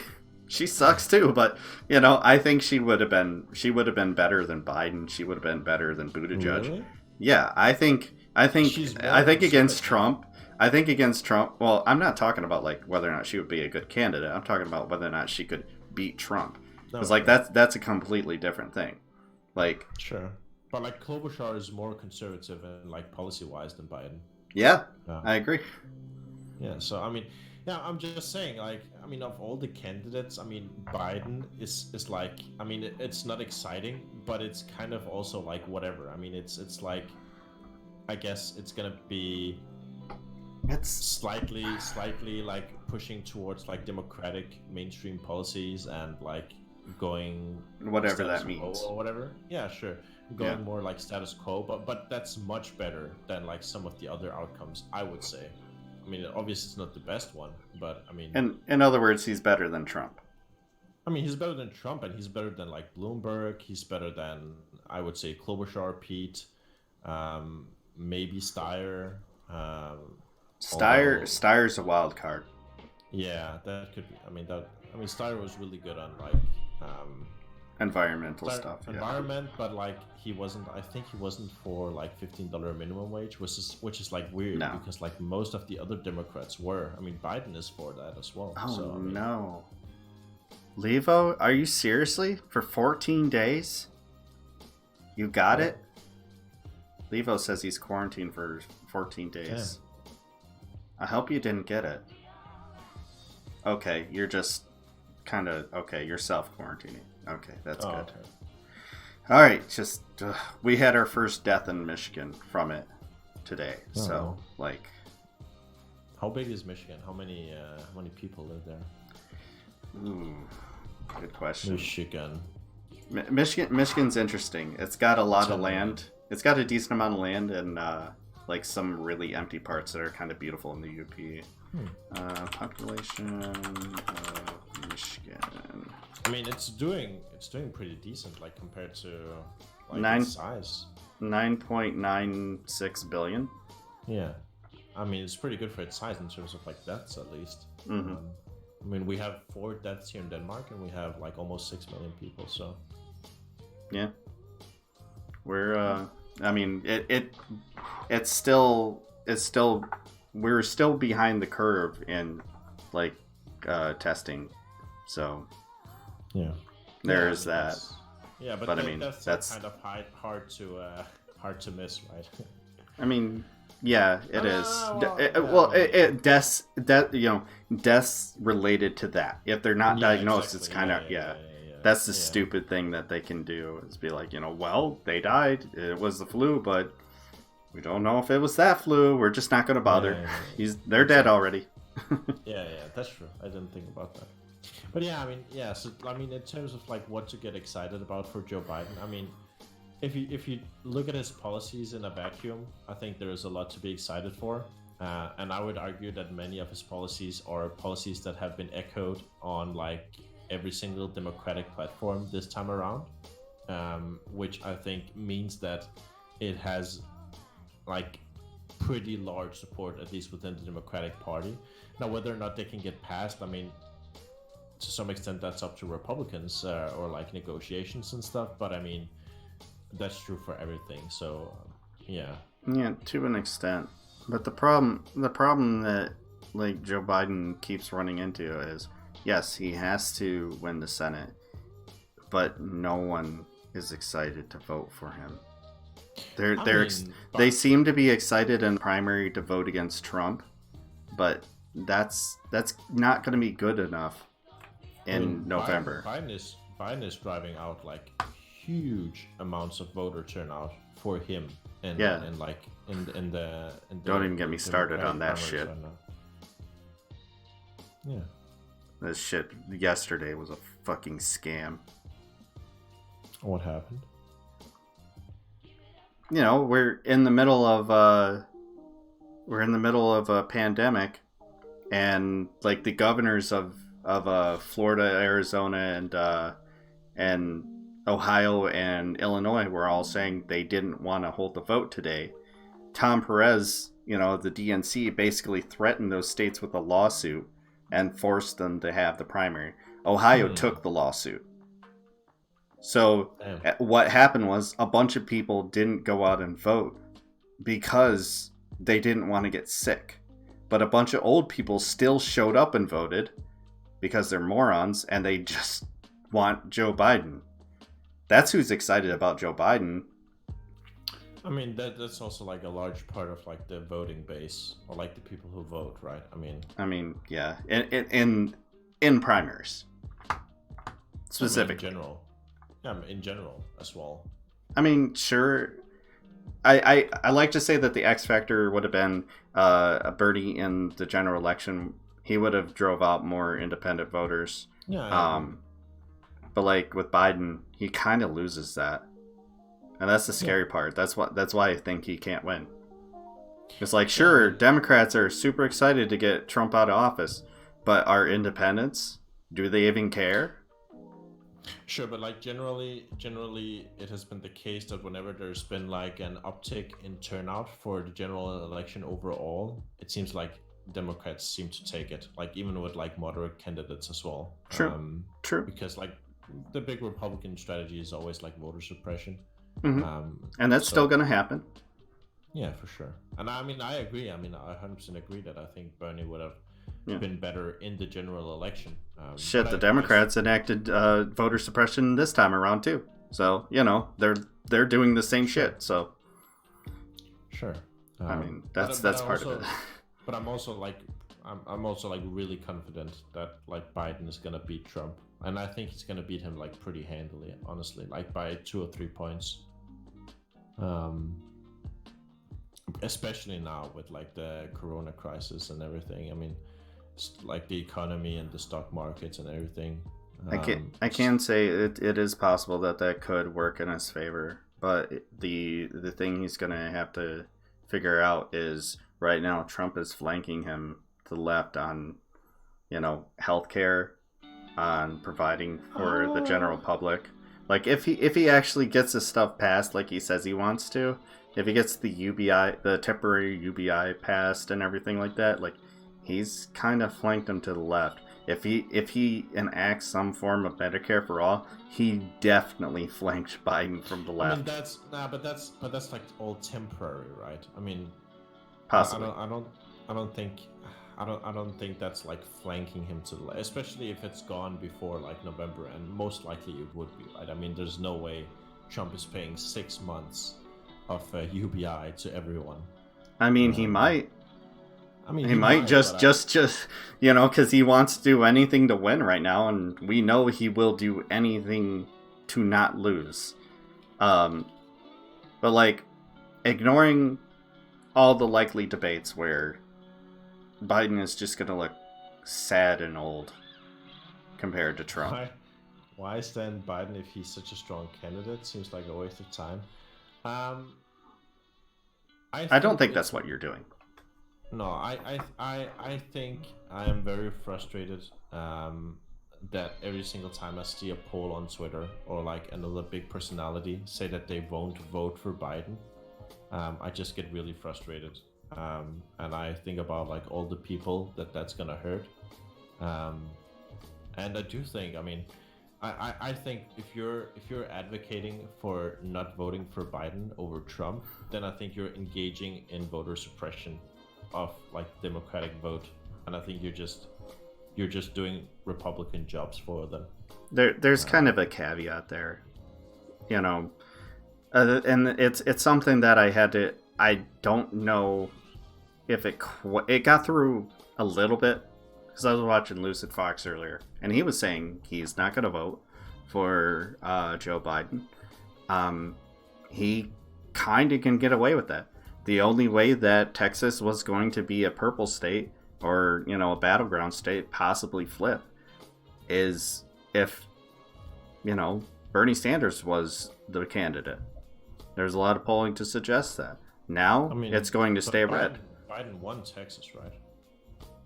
She sucks too, but I think she would have been better than Biden. She would have been better than Buttigieg. Really? Yeah, I think against Trump. I think against Trump, well, I'm not talking about like whether or not she would be a good candidate. I'm talking about whether or not she could beat Trump. Because like that's a completely different thing. Like sure, but like Klobuchar is more conservative and like policy wise than Biden. Yeah, I agree. Yeah, so I mean, yeah, I'm just saying, like, I mean, of all the candidates, I mean, Biden is like, I mean, it's not exciting, but it's kind of also like whatever. I mean, it's like, I guess it's gonna be. It's slightly like pushing towards like democratic mainstream policies and like going whatever that means or whatever. Yeah, sure. Going more like status quo, but that's much better than like some of the other outcomes, I would say. I mean, obviously it's not the best one, but I mean, and in other words, he's better than Trump. I mean, he's better than Trump, and he's better than like Bloomberg. He's better than, I would say, Klobuchar, Pete, maybe Steyer. Steyer's a wild card. Yeah, that could be. I mean, Steyer was really good on like environmental stuff. Environment, but like he wasn't. I think he wasn't for like $15 minimum wage, which is like weird because like most of the other Democrats were. I mean, Biden is for that as well. Oh so, I mean, no, Levo, are you seriously for 14 days? You got it. Levo says he's quarantined for 14 days. Yeah. I hope you didn't get it. Okay, you're just kind of you're self-quarantining. Okay, that's good. Okay. All right, just we had our first death in Michigan from it today. So, like, how big is Michigan? How many people live there? Ooh, good question. Michigan's interesting. It's got a lot of land. It's got a decent amount of land and like some really empty parts that are kind of beautiful in the UP. Population of Michigan. I mean, it's doing pretty decent, like compared to like its size. 9.96 billion. Yeah, I mean, it's pretty good for its size in terms of like deaths, at least. Mm-hmm. I mean, we have 4 deaths here in Denmark, and we have like almost 6 million people. So yeah, we're. I mean, it's still we're still behind the curve in like testing, so yeah, there's that. Yeah, but I mean that's kind of hard to miss, right? I mean, yeah, it is. Deaths related to that. If they're not diagnosed, exactly. it's kind of That's the stupid thing that they can do is be like, well, they died. It was the flu, but we don't know if it was that flu. We're just not going to bother. They're dead already. yeah, that's true. I didn't think about that. But so in terms of like what to get excited about for Joe Biden, I mean, if you look at his policies in a vacuum, I think there is a lot to be excited for. And I would argue that many of his policies are policies that have been echoed on like every single Democratic platform this time around, which I think means that it has like pretty large support, at least within the Democratic Party. Now, whether or not they can get passed, I mean, to some extent that's up to Republicans or like negotiations and stuff, but I mean, that's true for everything. So yeah, to an extent. But the problem that like Joe Biden keeps running into is, yes, he has to win the Senate, but no one is excited to vote for him. They seem to be excited in the primary to vote against Trump, but that's not going to be good enough in November. Biden is driving out like huge amounts of voter turnout for him, and like in the don't even get me started on that shit. Yeah, this shit yesterday was a fucking scam. What happened? We're in the middle of a pandemic, and like the governors of Florida, Arizona, and Ohio and Illinois were all saying they didn't want to hold the vote today. Tom Perez, the DNC, basically threatened those states with a lawsuit and forced them to have the primary. Ohio took the lawsuit. So what happened was a bunch of people didn't go out and vote because they didn't want to get sick. But a bunch of old people still showed up and voted because they're morons and they just want Joe Biden. That's who's excited about Joe Biden. I mean, that's also like a large part of like the voting base or like the people who vote, right? I mean, yeah, in primaries specifically. In general. Yeah, in general as well. I mean, sure. I like to say that the X factor would have been Bernie in the general election. He would have drove out more independent voters. Yeah. But like with Biden, he kind of loses that, and that's the scary part. That's why I think he can't win. It's like, sure, Democrats are super excited to get Trump out of office, but are independents? Do they even care? Sure, but like generally it has been the case that whenever there's been like an uptick in turnout for the general election overall, it seems like Democrats seem to take it, like even with like moderate candidates as well. True. Because like the big Republican strategy is always like voter suppression. Mm-hmm. And that's still going to happen. Yeah, for sure. And I mean, I agree. I mean, I 100% agree that I think Bernie would have been better in the general election. The Democrats enacted voter suppression this time around too. So they're doing the same shit. So sure. I mean, that's part of it. But I'm also like really confident that like Biden is gonna beat Trump, and I think he's gonna beat him like pretty handily, honestly, like by 2 or 3 points. Especially now with like the Corona crisis and everything. I mean, like the economy and the stock markets and everything. I can say it is possible that could work in his favor, but the thing he's gonna have to figure out is right now Trump is flanking him to the left on, healthcare, on providing for the general public. Like if he actually gets his stuff passed like he says he wants to, if he gets the UBI, the temporary UBI passed and everything like that, like he's kind of flanked him to the left. If he enacts some form of Medicare for all, he definitely flanked Biden from the left. I mean, but that's like all temporary, right? I mean, possibly. I don't think that's like flanking him to the left, especially if it's gone before like November, and most likely it would be, right? I mean, there's no way Trump is paying 6 months UBI to everyone. I mean, he might. I mean, He might just, because he wants to do anything to win right now, and we know he will do anything to not lose. But like, ignoring all the likely debates where Biden is just gonna look sad and old compared to Trump. Why stand Biden if he's such a strong candidate? Seems like a waste of time. I don't think that's what you're doing. No, I think I am very frustrated that every single time I see a poll on Twitter or like another big personality say that they won't vote for Biden, I just get really frustrated. And I think about like all the people that's gonna hurt. And I do think, I mean, I think if you're advocating for not voting for Biden over Trump, then I think you're engaging in voter suppression of like Democratic vote, and I think you're just doing Republican jobs for them. There's kind of a caveat there, and it's something that I don't know if it got through a little bit, because I was watching Lucid Fox earlier, and he was saying he's not going to vote for Joe Biden. He kind of can get away with that. The only way that Texas was going to be a purple state, or a battleground state, possibly flip, is if Bernie Sanders was the candidate. There's a lot of polling to suggest that. Now it's going to stay red. Biden won Texas, right?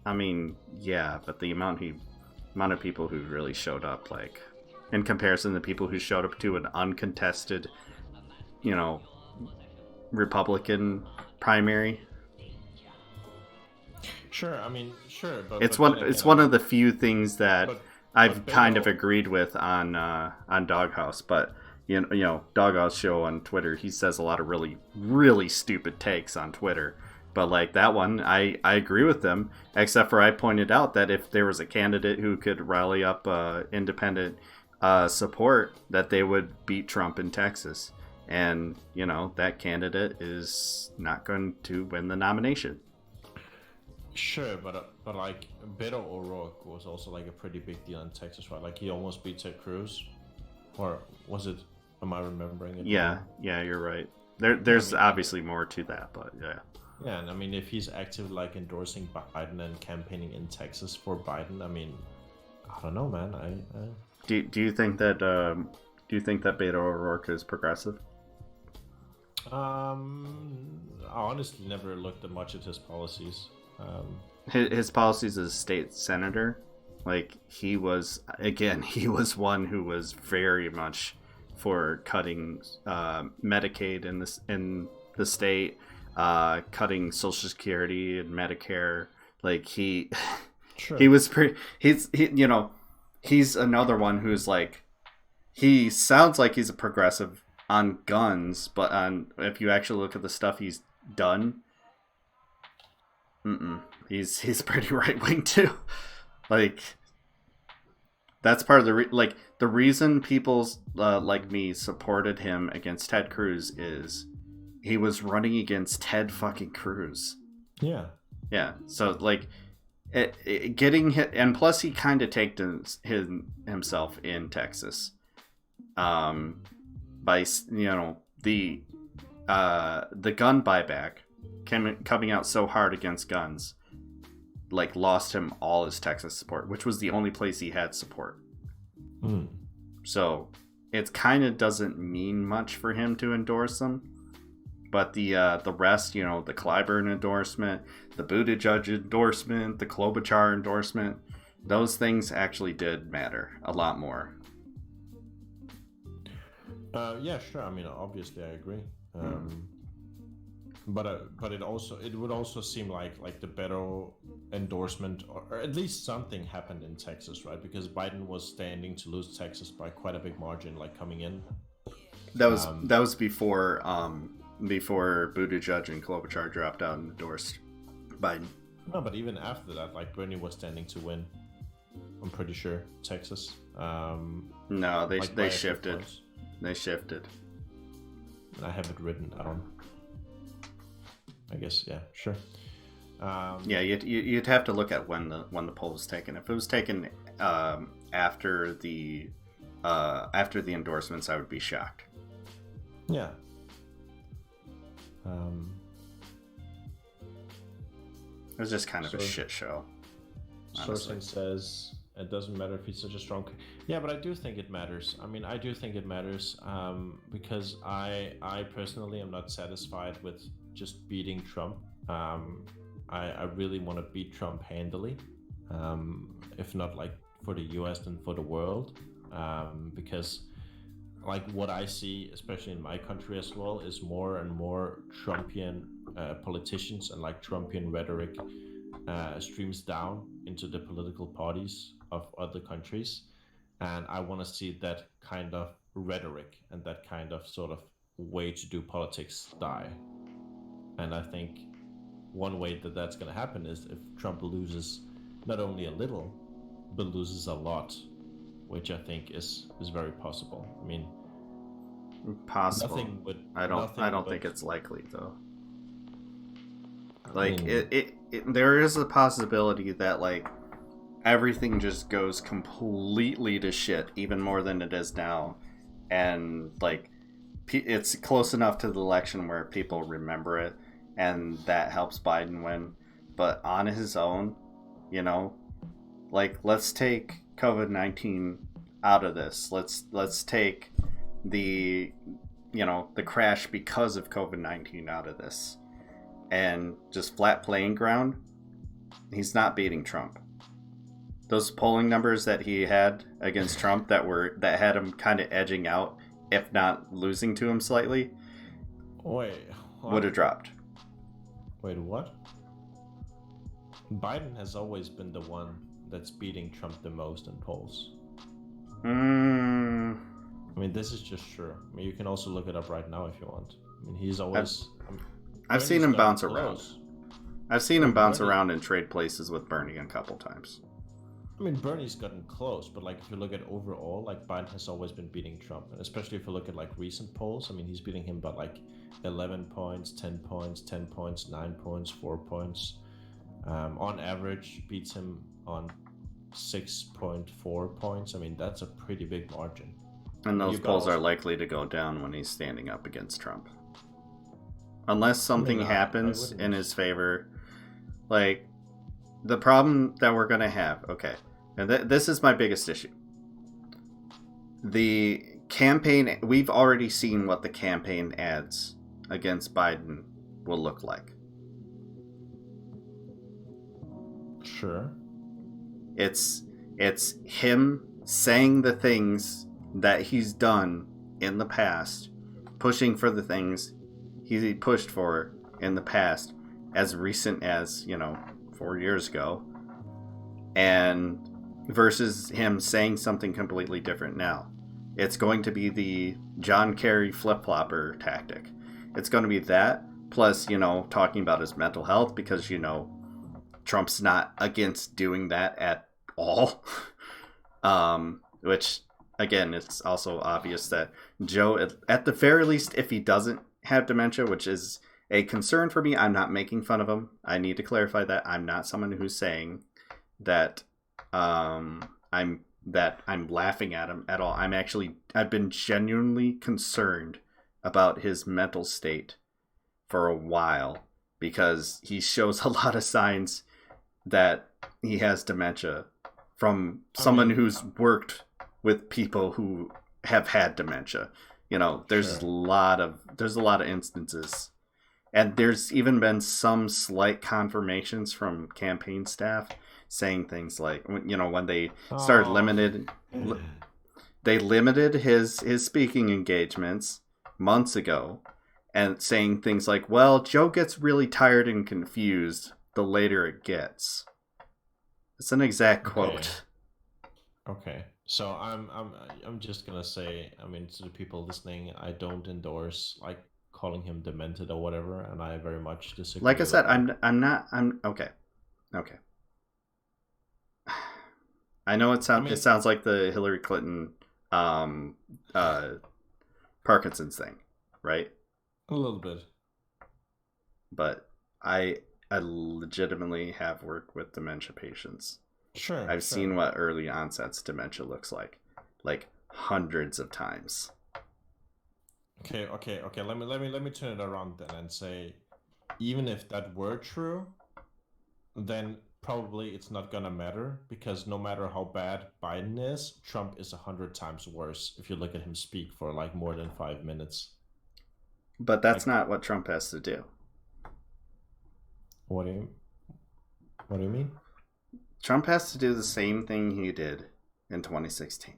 I mean, yeah, but the amount of people who really showed up, like, in comparison to people who showed up to an uncontested, Republican primary. Sure, I mean, sure, but it's one of the few things that I've kind of agreed with on Doghouse, but Doghouse show on Twitter, he says a lot of really, really stupid takes on Twitter. But like that one, I agree with them, except for I pointed out that if there was a candidate who could rally up independent support, that they would beat Trump in Texas. And, that candidate is not going to win the nomination. Sure, but like Beto O'Rourke was also like a pretty big deal in Texas, right? Like he almost beat Ted Cruz, or was it? Am I remembering it? Yeah, you're right. There's obviously more to that, but yeah. Yeah, and I mean, if he's active like endorsing Biden and campaigning in Texas for Biden, I mean, I don't know, man. Do you think that Beto O'Rourke is progressive? I honestly never looked at much at his policies. His policies as a state senator, like he was one who was very much for cutting Medicaid in the state, cutting Social Security and Medicare. Like he was pretty. He's another one who's like, he sounds like he's a progressive on guns, but if you actually look at the stuff he's done, he's pretty right wing too. Like that's part of the reason people like me supported him against Ted Cruz is he was running against Ted fucking Cruz. Yeah. So like, getting hit, and plus he kind of taked himself in Texas, by the gun buyback coming out so hard against guns, like lost him all his Texas support, which was the only place he had support. So it kind of doesn't mean much for him to endorse them. But the rest, the Clyburn endorsement, the Buttigieg endorsement, the Klobuchar endorsement, those things actually did matter a lot more. Yeah, sure. I mean, obviously, I agree. But it would also seem like the better endorsement, or at least something happened in Texas, right? Because Biden was standing to lose Texas by quite a big margin, like coming in. That was before Buttigieg and Klobuchar dropped out and endorsed Biden. No, but even after that, like Bernie was standing to win. I'm pretty sure Texas. No, they shifted. They shifted. I have it written down. I guess, yeah, sure. Yeah, you'd have to look at when the poll was taken. If it was taken after the endorsements, I would be shocked. Yeah. It was just kind of a shit show. Sourcing says it doesn't matter if he's such a strong. Yeah, but I do think it matters. I mean, I do think it matters because I personally am not satisfied with just beating Trump. I really want to beat Trump handily, if not like for the U.S. then for the world, because like what I see, especially in my country as well, is more and more Trumpian politicians and like Trumpian rhetoric streams down into the political parties of other countries, and I want to see that kind of rhetoric and that kind of sort of way to do politics die. And I think one way that that's going to happen is if Trump loses not only a little, but loses a lot, which I think is very possible. I mean, possible. I don't think it's likely though. Like there is a possibility that like everything just goes completely to shit, even more than it is now, and like it's close enough to the election where people remember it, and that helps Biden win. But on his own, you know, like let's take COVID-19 out of this. Let's take the crash because of COVID-19 out of this, and just flat playing ground. He's not beating Trump. Those polling numbers that he had against Trump that had him kind of edging out, if not losing to him slightly, would have dropped. Wait, what? Biden has always been the one that's beating Trump the most in polls. I mean, this is just true. I mean, you can also look it up right now if you want. I mean, he's always... I've seen him bounce around. I've seen him bounce around and trade places with Bernie a couple times. I mean, Bernie's gotten close, but like if you look at overall, like Biden has always been beating Trump, and especially if you look at like recent polls, I mean, he's beating him by like 11 points, 10 points, 10 points, 9 points, 4 points. On average, beats him on 6.4 points. I mean, that's a pretty big margin. And those polls are likely to go down when he's standing up against Trump. Unless something happens in his favor. Like, the problem that we're going to have, okay, and this is my biggest issue. The campaign, we've already seen what the campaign ads against Biden will look like. Sure. It's him saying the things that he's done in the past, pushing for the things he pushed for in the past, as recent as, 4 years ago, and versus him saying something completely different now. It's going to be the John Kerry flip-flopper tactic. It's going to be that, plus, talking about his mental health, because, Trump's not against doing that at all. Which, again, it's also obvious that Joe, at the very least, if he doesn't have dementia, which is a concern for me, I'm not making fun of him. I need to clarify that I'm not someone who's saying that I'm laughing at him at all. I've been genuinely concerned about his mental state for a while, because he shows a lot of signs that he has dementia from someone who's worked with people who have had dementia. There's a lot of instances. And there's even been some slight confirmations from campaign staff saying things like, when they started they limited his speaking engagements months ago, and saying things like, well, Joe gets really tired and confused the later it gets. It's an exact quote. Okay. So I'm just gonna say, I mean, to the people listening, I don't endorse like calling him demented or whatever, and I very much disagree. Like I said, I'm okay. I know it sounds like the Hillary Clinton Parkinson's thing, right? A little bit. But I legitimately have worked with dementia patients. Sure. I've seen what early onset's dementia looks like hundreds of times. Okay. Let me turn it around then and say, even if that were true, then probably it's not gonna matter, because no matter how bad Biden is, Trump is 100 times worse if you look at him speak for like more than 5 minutes. But that's not what Trump has to do. What do you mean? Trump has to do the same thing he did in 2016.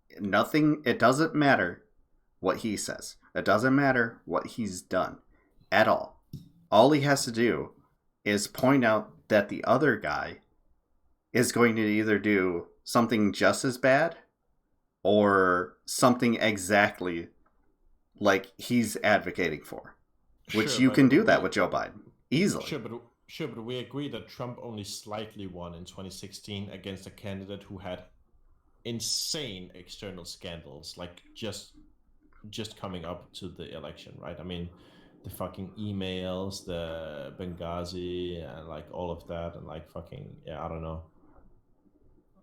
It doesn't matter what he says. It doesn't matter what he's done at all. All he has to do is point out that the other guy is going to either do something just as bad or something exactly like he's advocating for. Which Sure, you but can do that with Joe Biden easily. Sure, but we agree that Trump only slightly won in 2016 against a candidate who had insane external scandals, like just coming up to the election, right? I mean, the fucking emails, the Benghazi, and like all of that, and like fucking, yeah, I don't know.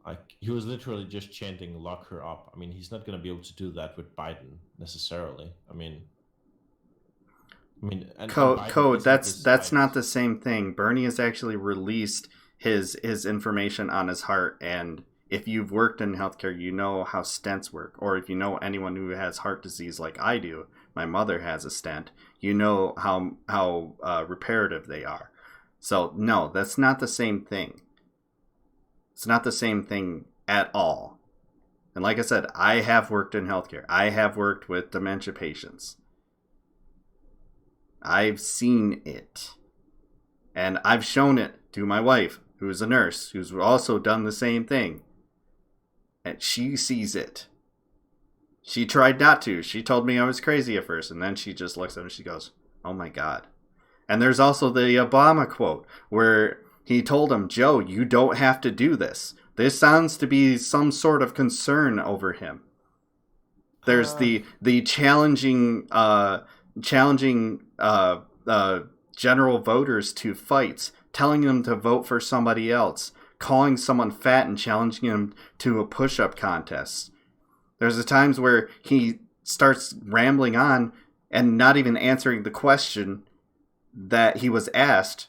Like, he was literally just chanting "lock her up." I mean, he's not gonna be able to do that with Biden necessarily. And Biden Code. isn't That's this, not the same thing. Bernie has actually released his information on his heart, and if you've worked in healthcare, you know how stents work. Or if you know anyone who has heart disease like I do, my mother has a stent. You know how reparative they are. So no, that's not the same thing. It's not the same thing at all. And like I said, I have worked in healthcare. I have worked with dementia patients. I've seen it. And I've shown it to my wife, who is a nurse, who's also done the same thing. And she sees it. She tried not to. She told me I was crazy at first, and then she just looks at me and she goes, "Oh my God." And there's also the Obama quote where he told him, "Joe, you don't have to do this." This sounds to be some sort of concern over him. There's the challenging general voters to fights, telling them to vote for somebody else, calling someone fat and challenging them to a push-up contest. There's the times where he starts rambling on and not even answering the question that he was asked.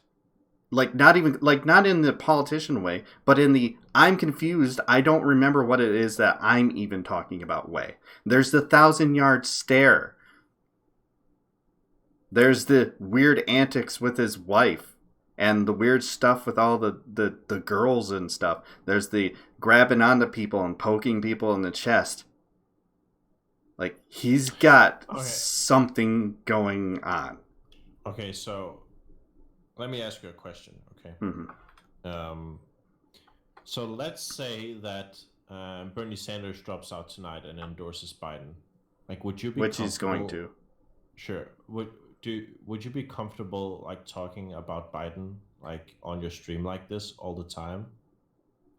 Not in the politician way, but in the "I'm confused, I don't remember what it is that I'm even talking about" way. There's the 1,000-yard stare. There's the weird antics with his wife and the weird stuff with all the girls and stuff. There's the grabbing onto people and poking people in the chest. Like, he's got something going on. Okay, so let me ask you a question, okay? Mm-hmm. So let's say that Bernie Sanders drops out tonight and endorses Biden. Like, would you be Which he's going to. Sure. Would you be comfortable like talking about Biden like on your stream like this all the time,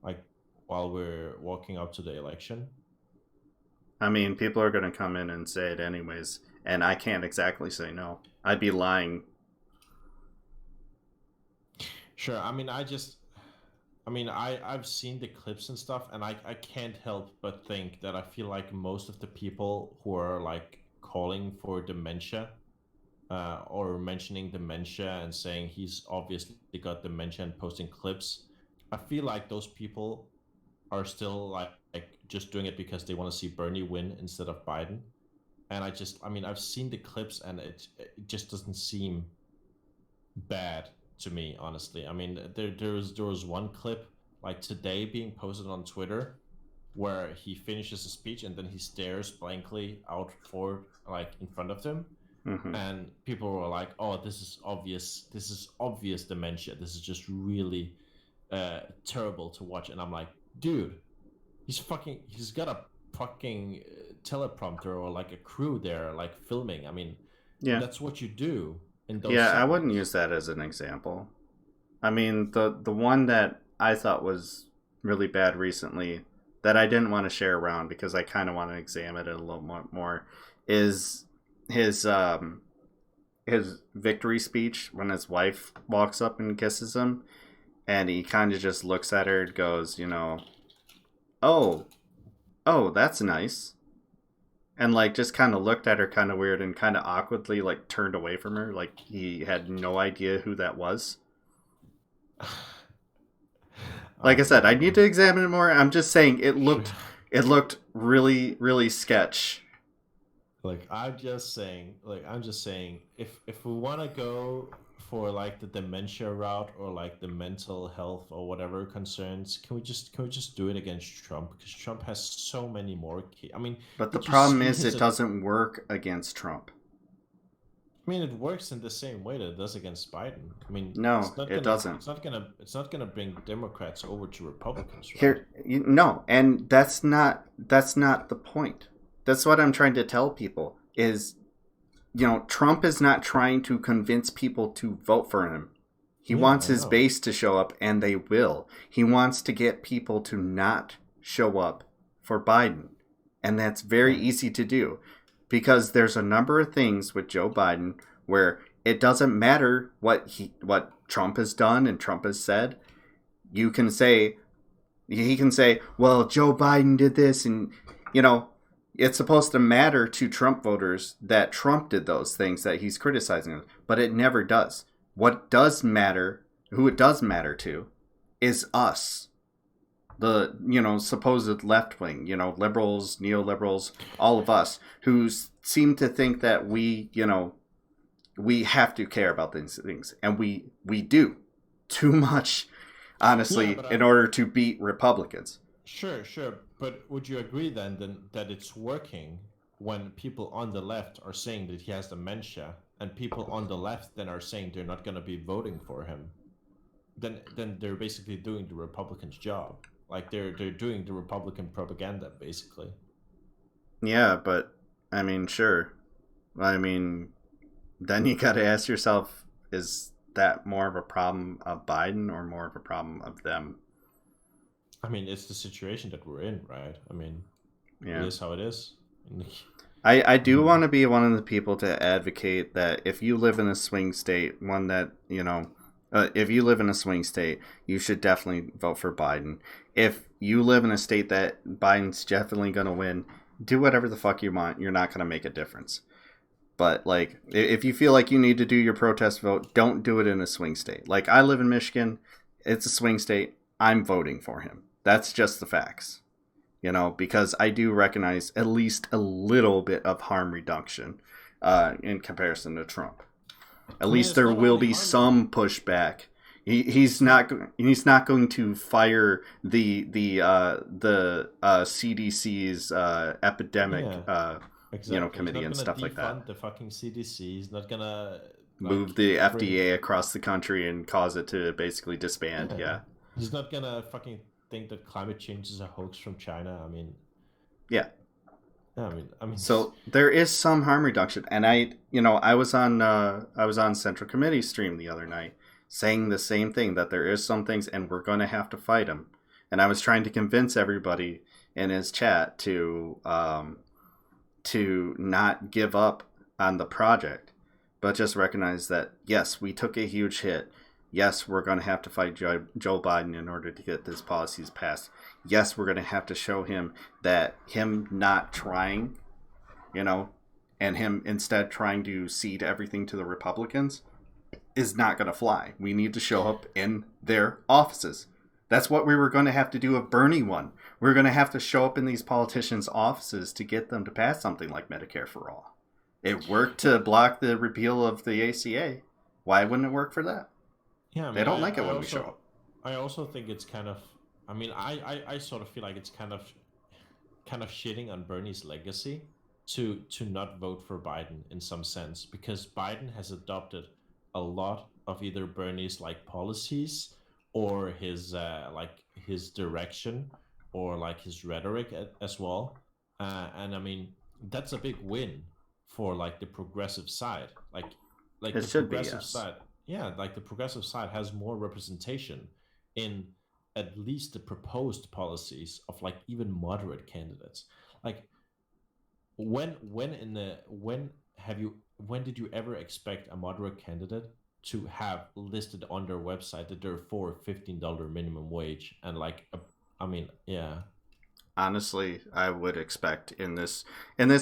like while we're walking up to the election? I mean, people are going to come in and say it anyways, and I can't exactly say no. I'd be lying. Sure. I've seen the clips and stuff, and I can't help but think that I feel like most of the people who are like calling for dementia or mentioning dementia and saying he's obviously got dementia and posting clips, I feel like those people are still like just doing it because they want to see Bernie win instead of Biden. And I've seen the clips and it just doesn't seem bad to me, honestly. I mean, there was one clip like today being posted on Twitter where he finishes a speech and then he stares blankly out forward, like in front of them. Mm-hmm. And people were like, "Oh, this is obvious dementia. This is just really terrible to watch." And I'm like, dude, he's got a fucking teleprompter or like a crew there like filming. I mean, yeah, that's what you do in those yeah, settings. I wouldn't use that as an example. I mean, the one that I thought was really bad recently that I didn't want to share around because I kind of want to examine it a little more is his his victory speech when his wife walks up and kisses him, and he kind of just looks at her and goes, oh, that's nice. And, like, just kind of looked at her kind of weird and kind of awkwardly, like, turned away from her. Like, he had no idea who that was. Like I said, I need to examine it more. I'm just saying it looked really, really sketch. I'm just saying, if we want to go for like the dementia route or like the mental health or whatever concerns, can we just do it against Trump? Because Trump has so many more But the problem is it doesn't work against Trump. I mean, it works in the same way that it does against Biden. I mean, no, it doesn't. It's not gonna bring Democrats over to Republicans, right? Here, no, and that's not the point. That's what I'm trying to tell people is, Trump is not trying to convince people to vote for him. He wants his base to show up, and they will. He wants to get people to not show up for Biden, and that's very easy to do. Because there's a number of things with Joe Biden where it doesn't matter what Trump has done and Trump has said. He can say, well, Joe Biden did this, and it's supposed to matter to Trump voters that Trump did those things that he's criticizing, but it never does. What does matter, who it does matter to, is us. The, supposed left wing, liberals, neoliberals, all of us who seem to think that we have to care about these things. And we do too much, honestly, in order to beat Republicans. Sure. But would you agree then that it's working when people on the left are saying that he has dementia and people on the left then are saying they're not going to be voting for him? Then they're basically doing the Republicans' job. Like they're doing the Republican propaganda, basically. Yeah, but I mean, sure. I mean, then you got to ask yourself: is that more of a problem of Biden or more of a problem of them? I mean, it's the situation that we're in, right? I mean, yeah. It is how it is. I do want to be one of the people to advocate that if you live in a swing state, one that if you live in a swing state, you should definitely vote for Biden. If you live in a state that Biden's definitely going to win, do whatever the fuck you want. You're not going to make a difference. But, like, if you feel like you need to do your protest vote, don't do it in a swing state. Like, I live in Michigan. It's a swing state. I'm voting for him. That's just the facts. Because I do recognize at least a little bit of harm reduction in comparison to Trump. At least there will be some pushback. He's not going to fire the CDC's epidemic committee and stuff like that. The fucking CDC. He's not gonna move the FDA across the country and cause it to basically disband. Yeah. He's not gonna fucking think that climate change is a hoax from China. I mean. Yeah. I mean. So there is some harm reduction, and I was on Central Committee stream the other night saying the same thing, that there is some things, and we're going to have to fight them. And I was trying to convince everybody in his chat to not give up on the project, but just recognize that yes, we took a huge hit. Yes, we're going to have to fight Joe Biden in order to get these policies passed. Yes, we're going to have to show him that him not trying, and him instead trying to cede everything to the Republicans is not going to fly. We need to show up in their offices. That's what we were going to have to do if Bernie won. We're going to have to show up in these politicians' offices to get them to pass something like Medicare for All. It worked to block the repeal of the ACA. Why wouldn't it work for that? Yeah, I mean, they don't like it when we show up. I also think it's kind of, I mean, I sort of feel like it's kind of shitting on Bernie's legacy to not vote for Biden in some sense, because Biden has adopted a lot of either Bernie's like policies or his his direction or like his rhetoric as well, and I mean that's a big win for like the progressive side, like it the progressive side. Yeah, like the progressive side has more representation in at least the proposed policies of like even moderate candidates. Like when have you when did you ever expect a moderate candidate to have listed on their website that they're for $15 minimum wage and like, I mean, yeah. Honestly, I would expect in this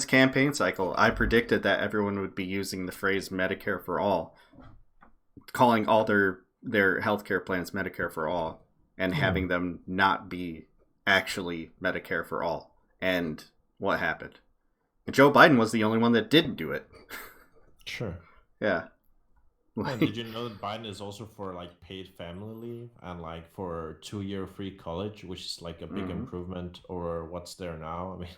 campaign cycle, I predicted that everyone would be using the phrase Medicare for all, calling all their healthcare plans Medicare for all, and having them not be actually Medicare for all. And what happened? Joe Biden was the only one that didn't do it. Sure. Yeah. And did you know that Biden is also for like paid family leave and like for 2-year free college, which is like a big improvement over what's there now? I mean,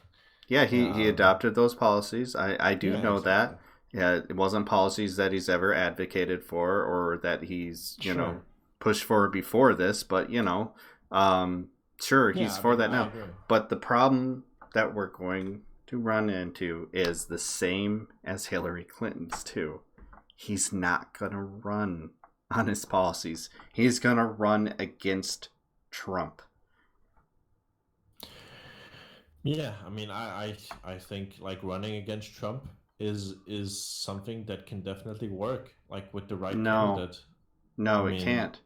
yeah, he adopted those policies. I do know that. Yeah, it wasn't policies that he's ever advocated for or that he's, you know, pushed for before this, but, you know, sure, he's for that now. But the problem that we're going to run into is the same as Hillary Clinton's too. He's not going to run on his policies. He's going to run against Trump. Yeah, I mean, I think like running against Trump is something that can definitely work, like with the right candidate. No, it can't.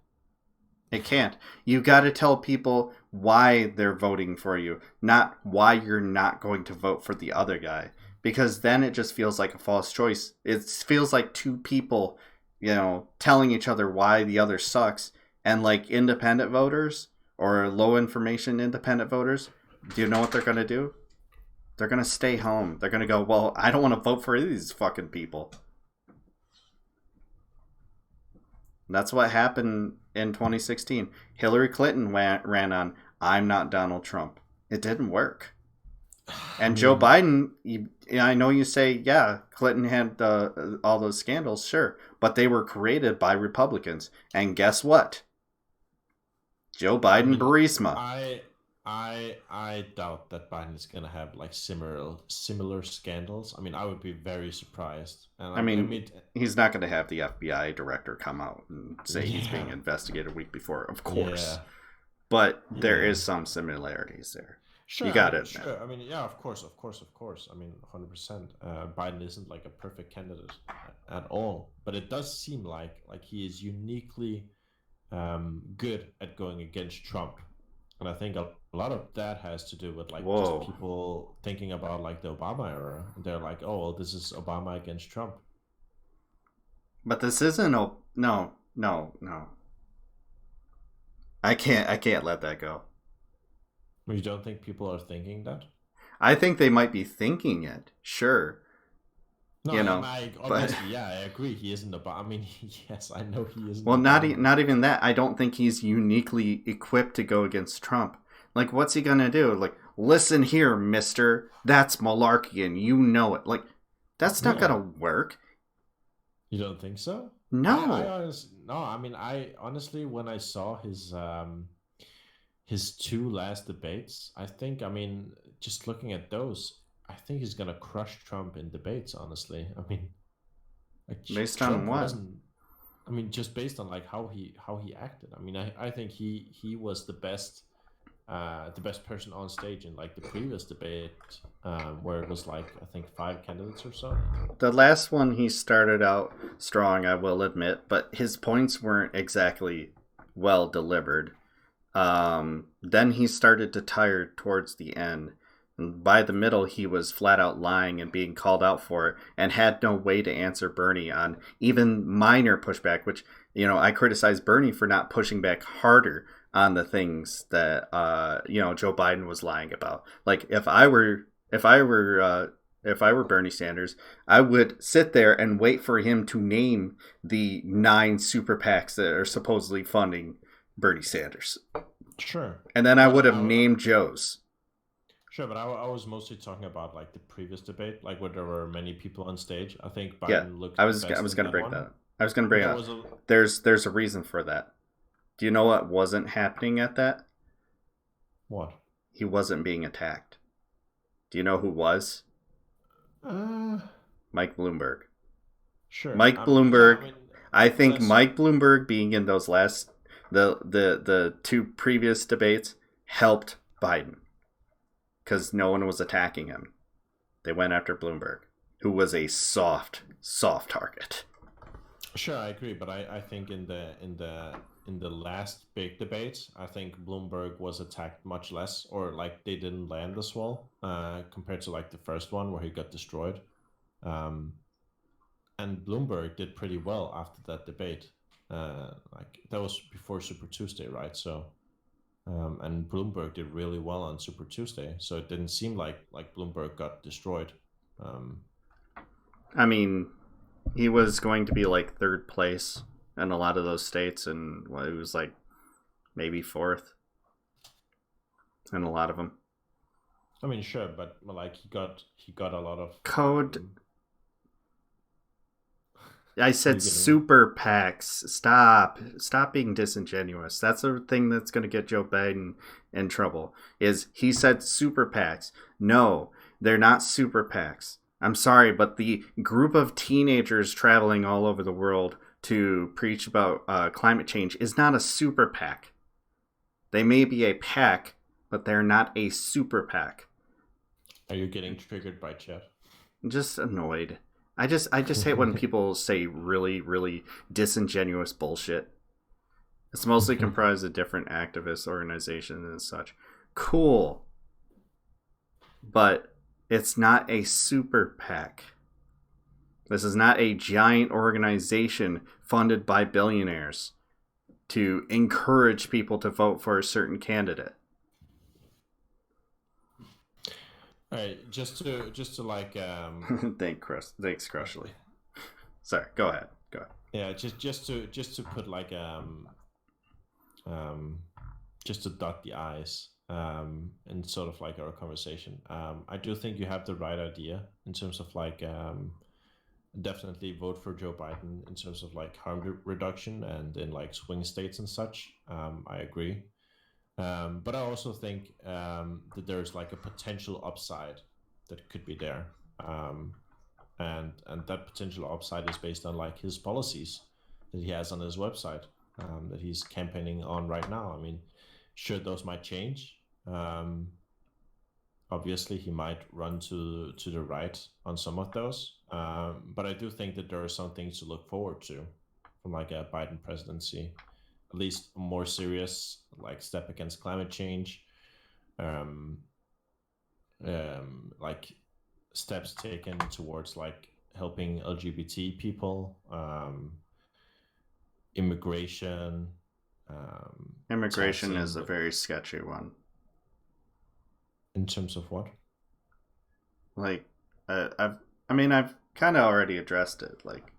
It can't. You got to tell people why they're voting for you, not why you're not going to vote for the other guy. Because then it just feels like a false choice. It feels like two people, you know, telling each other why the other sucks. And like independent voters or low information independent voters, do you know what they're going to do? They're going to stay home. They're going to go, well, I don't want to vote for these fucking people. And that's what happened in 2016. Hillary Clinton ran on, I'm not Donald Trump. It didn't work. And Joe Biden, I know you say, yeah, Clinton had all those scandals, sure. But they were created by Republicans. And guess what? Joe Biden, Burisma. I doubt that Biden is going to have like similar scandals. I mean, I would be very surprised. And I mean, he's not going to have the FBI director come out and say he's being investigated a week before, of course. Yeah. But there is some similarities there. Sure, you got it. Sure. I mean, yeah, of course. I mean, 100%. Biden isn't like a perfect candidate at all, but it does seem like he is uniquely good at going against Trump, and I think a lot of that has to do with like just people thinking about like the Obama era. They're like, oh, well, this is Obama against Trump. But this isn't no. I can't let that go. You don't think people are thinking that? I think they might be thinking it, sure. No, you know, obviously, yeah, I agree. He isn't I mean, yes, I know he isn't. Well, not even that. I don't think he's uniquely equipped to go against Trump. Like, what's he gonna do? Like, listen here, mister, that's malarkey and you know it. Like, that's not gonna work. You don't think so? No. I honestly, when I saw his two last debates, I think, I mean, just looking at those, I think he's gonna crush Trump in debates. Honestly, I mean, like, based Trump on what? I mean, just based on like how he acted. I mean, I think he was the best person on stage in like the previous debate, where it was like I think 5 candidates or so. The last one he started out strong, I will admit, but his points weren't exactly well delivered. Then he started to tire towards the end. And by the middle, he was flat out lying and being called out for it and had no way to answer Bernie on even minor pushback, which, you know, I criticize Bernie for not pushing back harder on the things that, Joe Biden was lying about. Like, if I were Bernie Sanders, I would sit there and wait for him to name the 9 super PACs that are supposedly funding Bernie Sanders. Sure. And then I would have named Joe's. Sure, but I was mostly talking about like the previous debate, like where there were many people on stage. I think Biden looked. I was going to bring that up. I was going to bring it up. There's a reason for that. Do you know what wasn't happening at that? What? He wasn't being attacked. Do you know who was? Mike Bloomberg. Sure. Mike Bloomberg. I think Mike Bloomberg being in those last the 2 previous debates helped Biden because no one was attacking him. They went after Bloomberg. who was a soft target. Sure, I agree, but I think in the last big debate, I think Bloomberg was attacked much less, or like they didn't land as well compared to like the first one where he got destroyed. And Bloomberg did pretty well after that debate. Like that was before Super Tuesday, right? So, and Bloomberg did really well on Super Tuesday, so it didn't seem like Bloomberg got destroyed. I mean, he was going to be like third place in a lot of those states, and well, it was like maybe fourth in a lot of them. I mean, sure, but like he got a lot of code. I said super PACs. Stop being disingenuous. That's the thing that's going to get Joe Biden in trouble. Is he said super PACs? No, they're not super PACs. I'm sorry, but the group of teenagers traveling all over the world to preach about climate change is not a super PAC. They may be a PAC, but they're not a super PAC. Are you getting triggered by chat? I'm just annoyed. I just hate when people say really, really disingenuous bullshit. It's mostly comprised of different activist organizations and such. Cool. But it's not a super PAC. This is not a giant organization funded by billionaires to encourage people to vote for a certain candidate. All right, just to like Thanks, Crushley. Sorry, go ahead. Yeah, just to put like just to dot the i's in sort of like our conversation. I do think you have the right idea in terms of like definitely vote for Joe Biden in terms of like harm reduction and in like swing states and such. I agree. But I also think that there's like a potential upside that could be there. And that potential upside is based on like his policies that he has on his website that he's campaigning on right now. I mean, sure, those might change. Obviously, he might run to the right on some of those. But I do think that there are some things to look forward to from like a Biden presidency. At least a more serious like step against climate change, like steps taken towards like helping LGBT people, immigration. Immigration taxing is a very sketchy one. In terms of what? Like, I've kind of already addressed it. Like,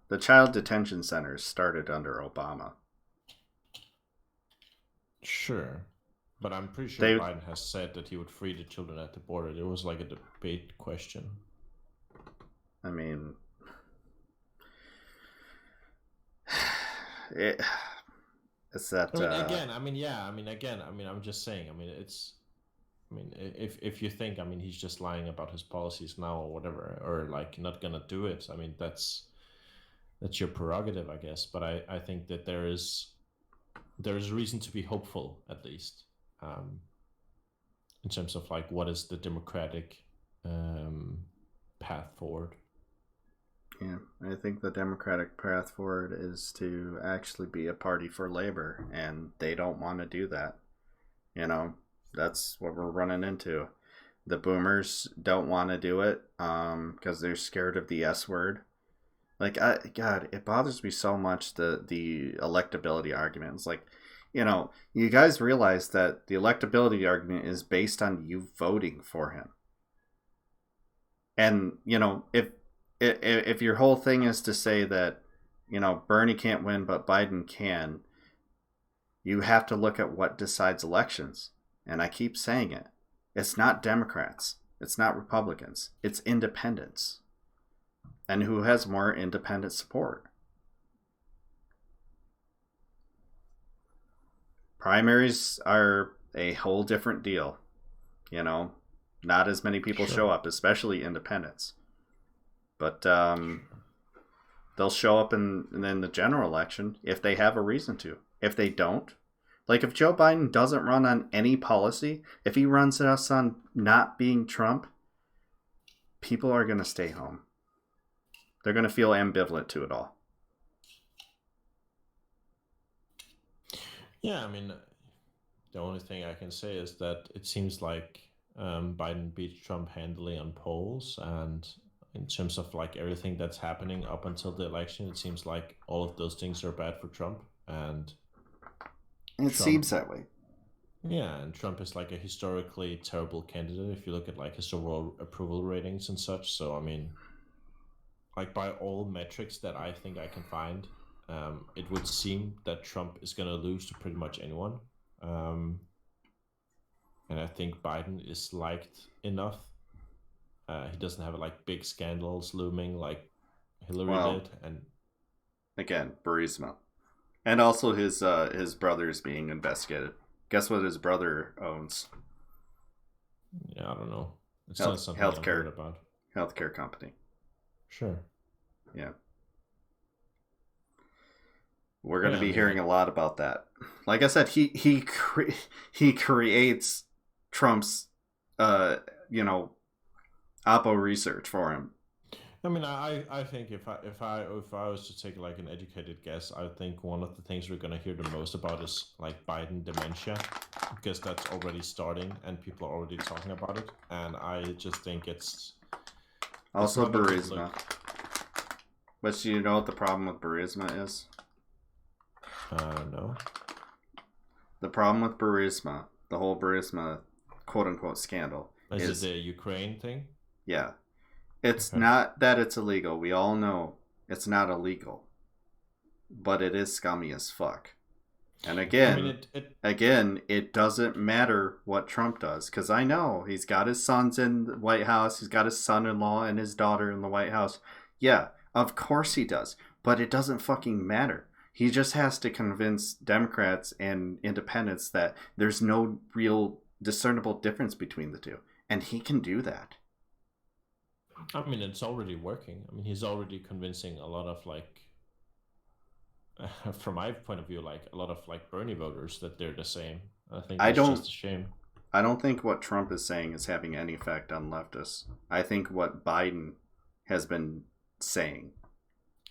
the child detention centers started under Obama. Sure, but I'm pretty sure Biden has said that he would free the children at the border. It was like a debate question. I mean, it's that. I'm just saying. I mean, it's. I mean, if you think, I mean, he's just lying about his policies now or whatever, or like not gonna do it. I mean, that's your prerogative, I guess. But I think that there is reason to be hopeful, at least, in terms of like what is the democratic path forward. Yeah, I think the democratic path forward is to actually be a party for labor, and they don't want to do that. You know, that's what we're running into. The boomers don't want to do it because they're scared of the S word. Like, God, it bothers me so much, the electability argument. It's like, you know, you guys realize that the electability argument is based on you voting for him. And, you know, if your whole thing is to say that, you know, Bernie can't win, but Biden can, you have to look at what decides elections. And I keep saying it. It's not Democrats. It's not Republicans. It's independents. And who has more independent support? Primaries are a whole different deal. You know, not as many people show up, especially independents. But they'll show up in the general election if they have a reason to. If they don't, like if Joe Biden doesn't run on any policy, if he runs us on not being Trump, people are going to stay home. They're going to feel ambivalent to it all. Yeah, I mean, the only thing I can say is that it seems like Biden beat Trump handily on polls, and in terms of like everything that's happening up until the election, it seems like all of those things are bad for Trump, and It seems that way. Yeah, and Trump is like a historically terrible candidate if you look at like his overall approval ratings and such. So I mean, like by all metrics that I think I can find, it would seem that Trump is going to lose to pretty much anyone. And I think Biden is liked enough. He doesn't have like big scandals looming like Hillary did. And again, Burisma. And also his brother's being investigated. Guess what his brother owns? Yeah, I don't know. It's not something I've heard about. Healthcare company. Sure. Yeah. We're going to be hearing a lot about that. Like I said, he creates Trump's Oppo research for him. I mean, I think if I was to take like an educated guess, I think one of the things we're gonna hear the most about is like Biden dementia, because that's already starting and people are already talking about it. And I just think it's also Burisma. But do you know what the problem with Burisma is? No. The problem with Burisma, the whole Burisma quote unquote scandal, is it the Ukraine thing? Yeah. It's not that it's illegal. We all know it's not illegal. But it is scummy as fuck. And again, it doesn't matter what Trump does. Because I know he's got his sons in the White House. He's got his son-in-law and his daughter in the White House. Yeah, of course he does. But it doesn't fucking matter. He just has to convince Democrats and independents that there's no real discernible difference between the two. And he can do that. I mean, it's already working. I mean, he's already convincing a lot of like, from my point of view, like a lot of like Bernie voters that they're the same. I think it's just a shame. I don't think what Trump is saying is having any effect on leftists. I think what Biden has been saying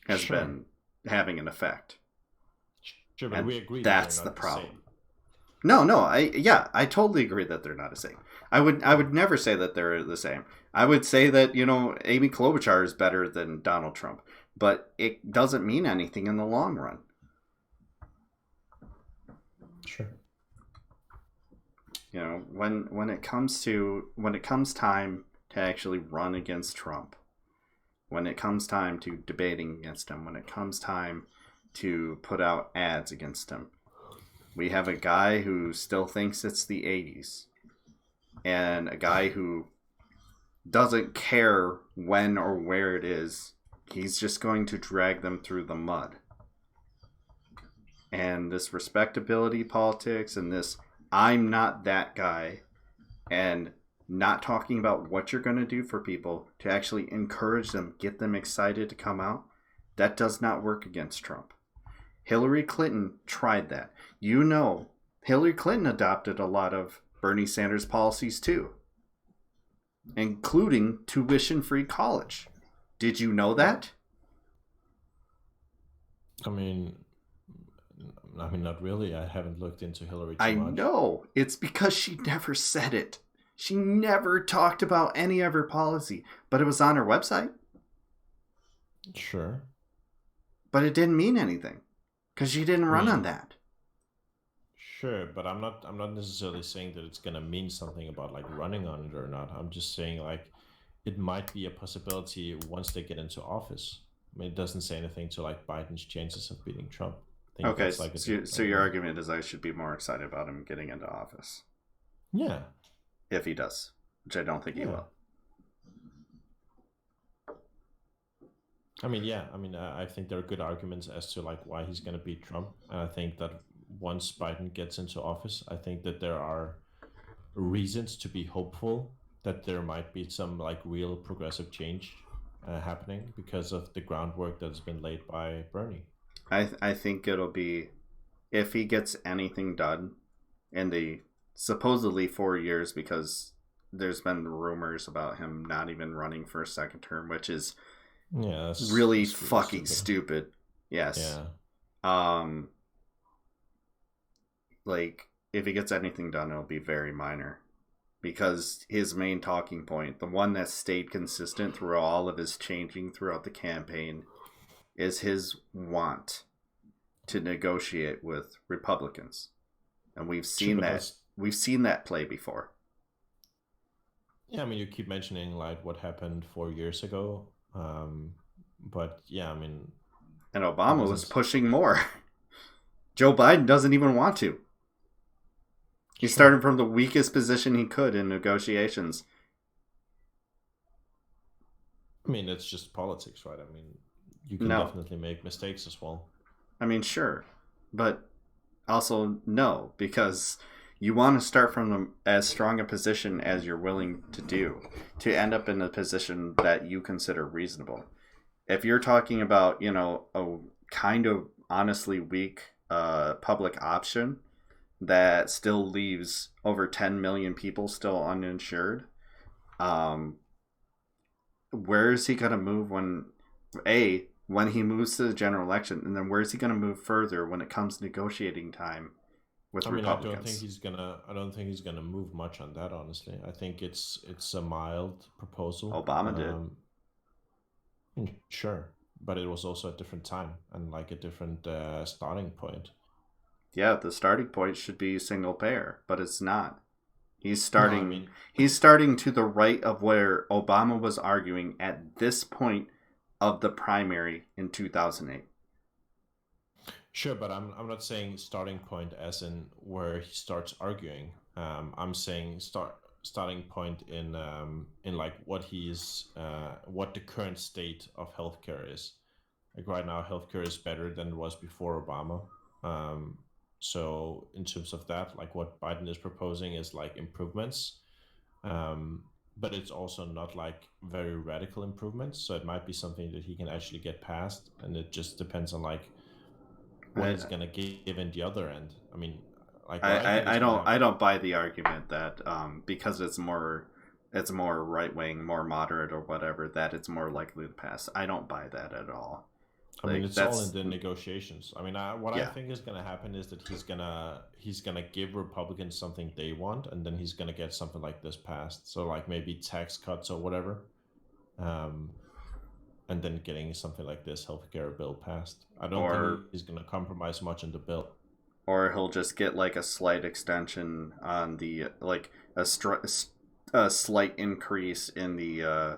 has been having an effect. Sure, but we agree that's the problem. No, I totally agree that they're not the same. I would never say that they're the same. I would say that, Amy Klobuchar is better than Donald Trump, but it doesn't mean anything in the long run. Sure. When it comes time to actually run against Trump, when it comes time to debating against him, when it comes time to put out ads against him, we have a guy who still thinks it's the 80s and a guy who doesn't care when or where it is. He's just going to drag them through the mud. And this respectability politics and this I'm not that guy and not talking about what you're going to do for people to actually encourage them, get them excited to come out, that does not work against Trump. Hillary Clinton tried that. Hillary Clinton adopted a lot of Bernie Sanders policies too, including tuition-free college. Did you know that? I mean, not really. I haven't looked into Hillary too much. I know. It's because she never said it. She never talked about any of her policy, but it was on her website. Sure. But it didn't mean anything because she didn't run on that. Sure, but I'm not necessarily saying that it's gonna mean something about like running on it or not. I'm just saying like it might be a possibility once they get into office. I mean, it doesn't say anything to like Biden's chances of beating Trump. Okay, so your argument is I should be more excited about him getting into office. Yeah. If he does, which I don't think he will. I mean, yeah. I mean, I think there are good arguments as to like why he's going to beat Trump, and I think that once Biden gets into office, I think that there are reasons to be hopeful that there might be some like real progressive change happening because of the groundwork that's been laid by Bernie. I think it'll be, if he gets anything done in the supposedly 4 years, because there's been rumors about him not even running for a second term, which is Yeah, really that's really fucking stupid. Yes. Yeah. Like, if he gets anything done, it'll be very minor. Because his main talking point, the one that stayed consistent through all of his changing throughout the campaign, is his want to negotiate with Republicans. And we've seen that play before. Yeah, I mean, you keep mentioning like what happened 4 years ago, but yeah, I mean, and Obama was pushing more. Joe Biden doesn't even want to. He started from the weakest position he could in negotiations. I mean, it's just politics, right? I mean, you can definitely make mistakes as well. I mean, sure, but also no, because you want to start from as strong a position as you're willing to do to end up in a position that you consider reasonable. If you're talking about, a kind of honestly weak public option that still leaves over 10 million people still uninsured, where is he going to move when he moves to the general election, and then where is he going to move further when it comes negotiating time with Republicans? I don't think he's gonna move much on that. Honestly, I think it's a mild proposal. Obama did. Sure, but it was also a different time and like a different starting point. Yeah, the starting point should be single payer, but it's not. He's starting. He's starting to the right of where Obama was arguing at this point of the primary in 2008. Sure, but I'm not saying starting point as in where he starts arguing. I'm saying starting point in like what what the current state of healthcare is. Like right now, healthcare is better than it was before Obama. So in terms of that, like what Biden is proposing is like improvements, but it's also not like very radical improvements. So it might be something that he can actually get past, and it just depends on like what he's gonna give in the other end. I mean, like I don't buy the argument that because it's more right wing, more moderate or whatever, that it's more likely to pass. I don't buy that at all. I mean, it's all in the negotiations. I mean, I think is going to happen is that he's gonna give Republicans something they want, and then he's gonna get something like this passed. So like maybe tax cuts or whatever, and then getting something like this healthcare bill passed. I don't think he's gonna compromise much in the bill. Or he'll just get like a slight extension on the like a slight increase in the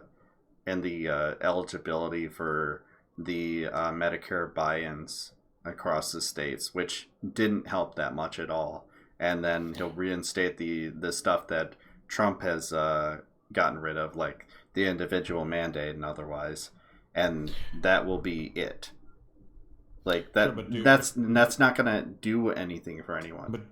eligibility for the Medicare buy-ins across the states, which didn't help that much at all. And then he'll reinstate the stuff that Trump has gotten rid of, like the individual mandate and otherwise, and that will be it. Like that. Sure, that's not gonna do anything for anyone. But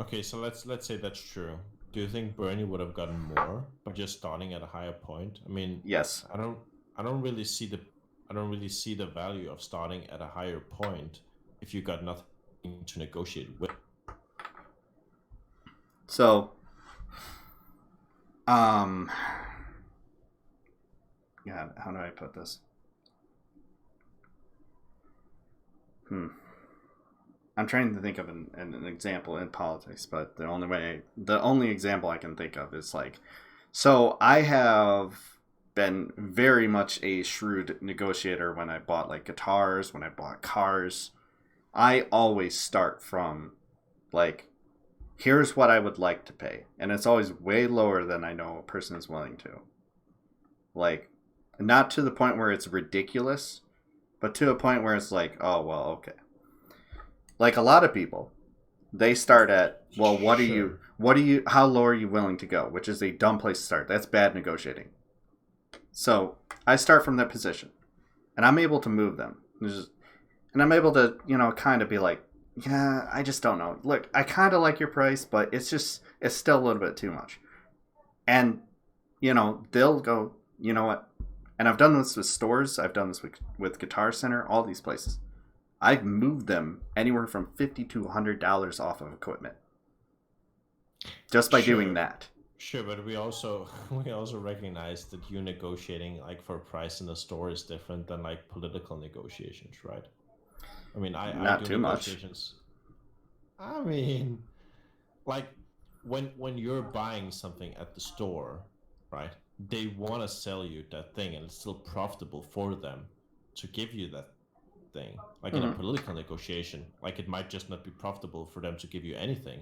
okay, so let's say that's true. Do you think Bernie would have gotten more by just starting at a higher point? I mean, yes. I don't really see the value of starting at a higher point if you got nothing to negotiate with. So, God, how do I put this? I'm trying to think of an example in politics, but the only example I can think of is like, so I have been very much a shrewd negotiator when I bought like guitars, when I bought cars. I always start from like, here's what I would like to pay. And it's always way lower than I know a person is willing to. Like, not to the point where it's ridiculous, but to a point where it's like, oh, well, okay. Like a lot of people, they start at, well, how low are you willing to go? Which is a dumb place to start. That's bad negotiating. So I start from that position, and I'm able to move them. And I'm able to, kind of be like, yeah, I just don't know. Look, I kind of like your price, but it's still a little bit too much. And, they'll go, you know what? And I've done this with stores. I've done this with Guitar Center, all these places. I've moved them anywhere from $50 to $100 off of equipment. Just by doing that. Sure, but we also we also recognize that you negotiating like for a price in the store is different than like political negotiations, right? I mean, I Not do too much. negotiations. I mean, like when you're buying something at the store, right? They want to sell you that thing, and it's still profitable for them to give you that thing. Like in a political negotiation, like it might just not be profitable for them to give you anything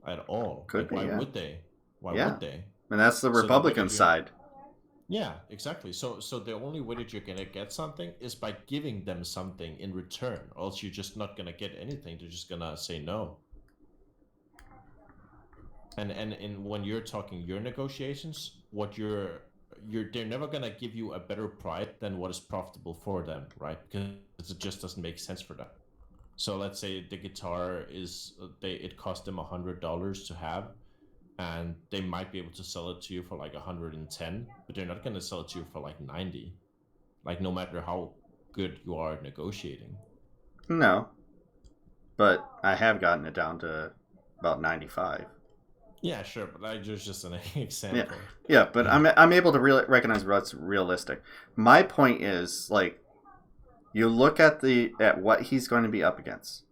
at all. Could Like be, why yeah. would they? Why Yeah. would they? And that's the So the way Republican that you side. Yeah, exactly. So the only way that you're gonna get something is by giving them something in return. Or else you're just not gonna get anything. They're just gonna say no. And when you're talking your negotiations, what they're never gonna give you a better price than what is profitable for them, right? Because it just doesn't make sense for them. So let's say the guitar it cost them $100 to have, and they might be able to sell it to you for like 110, but they're not going to sell it to you for like 90, like no matter how good you are at negotiating. No. But I have gotten it down to about 95. Yeah, sure, but I just an example. Yeah, but I'm able to recognize what's realistic. My point is, like, you look at what he's going to be up against.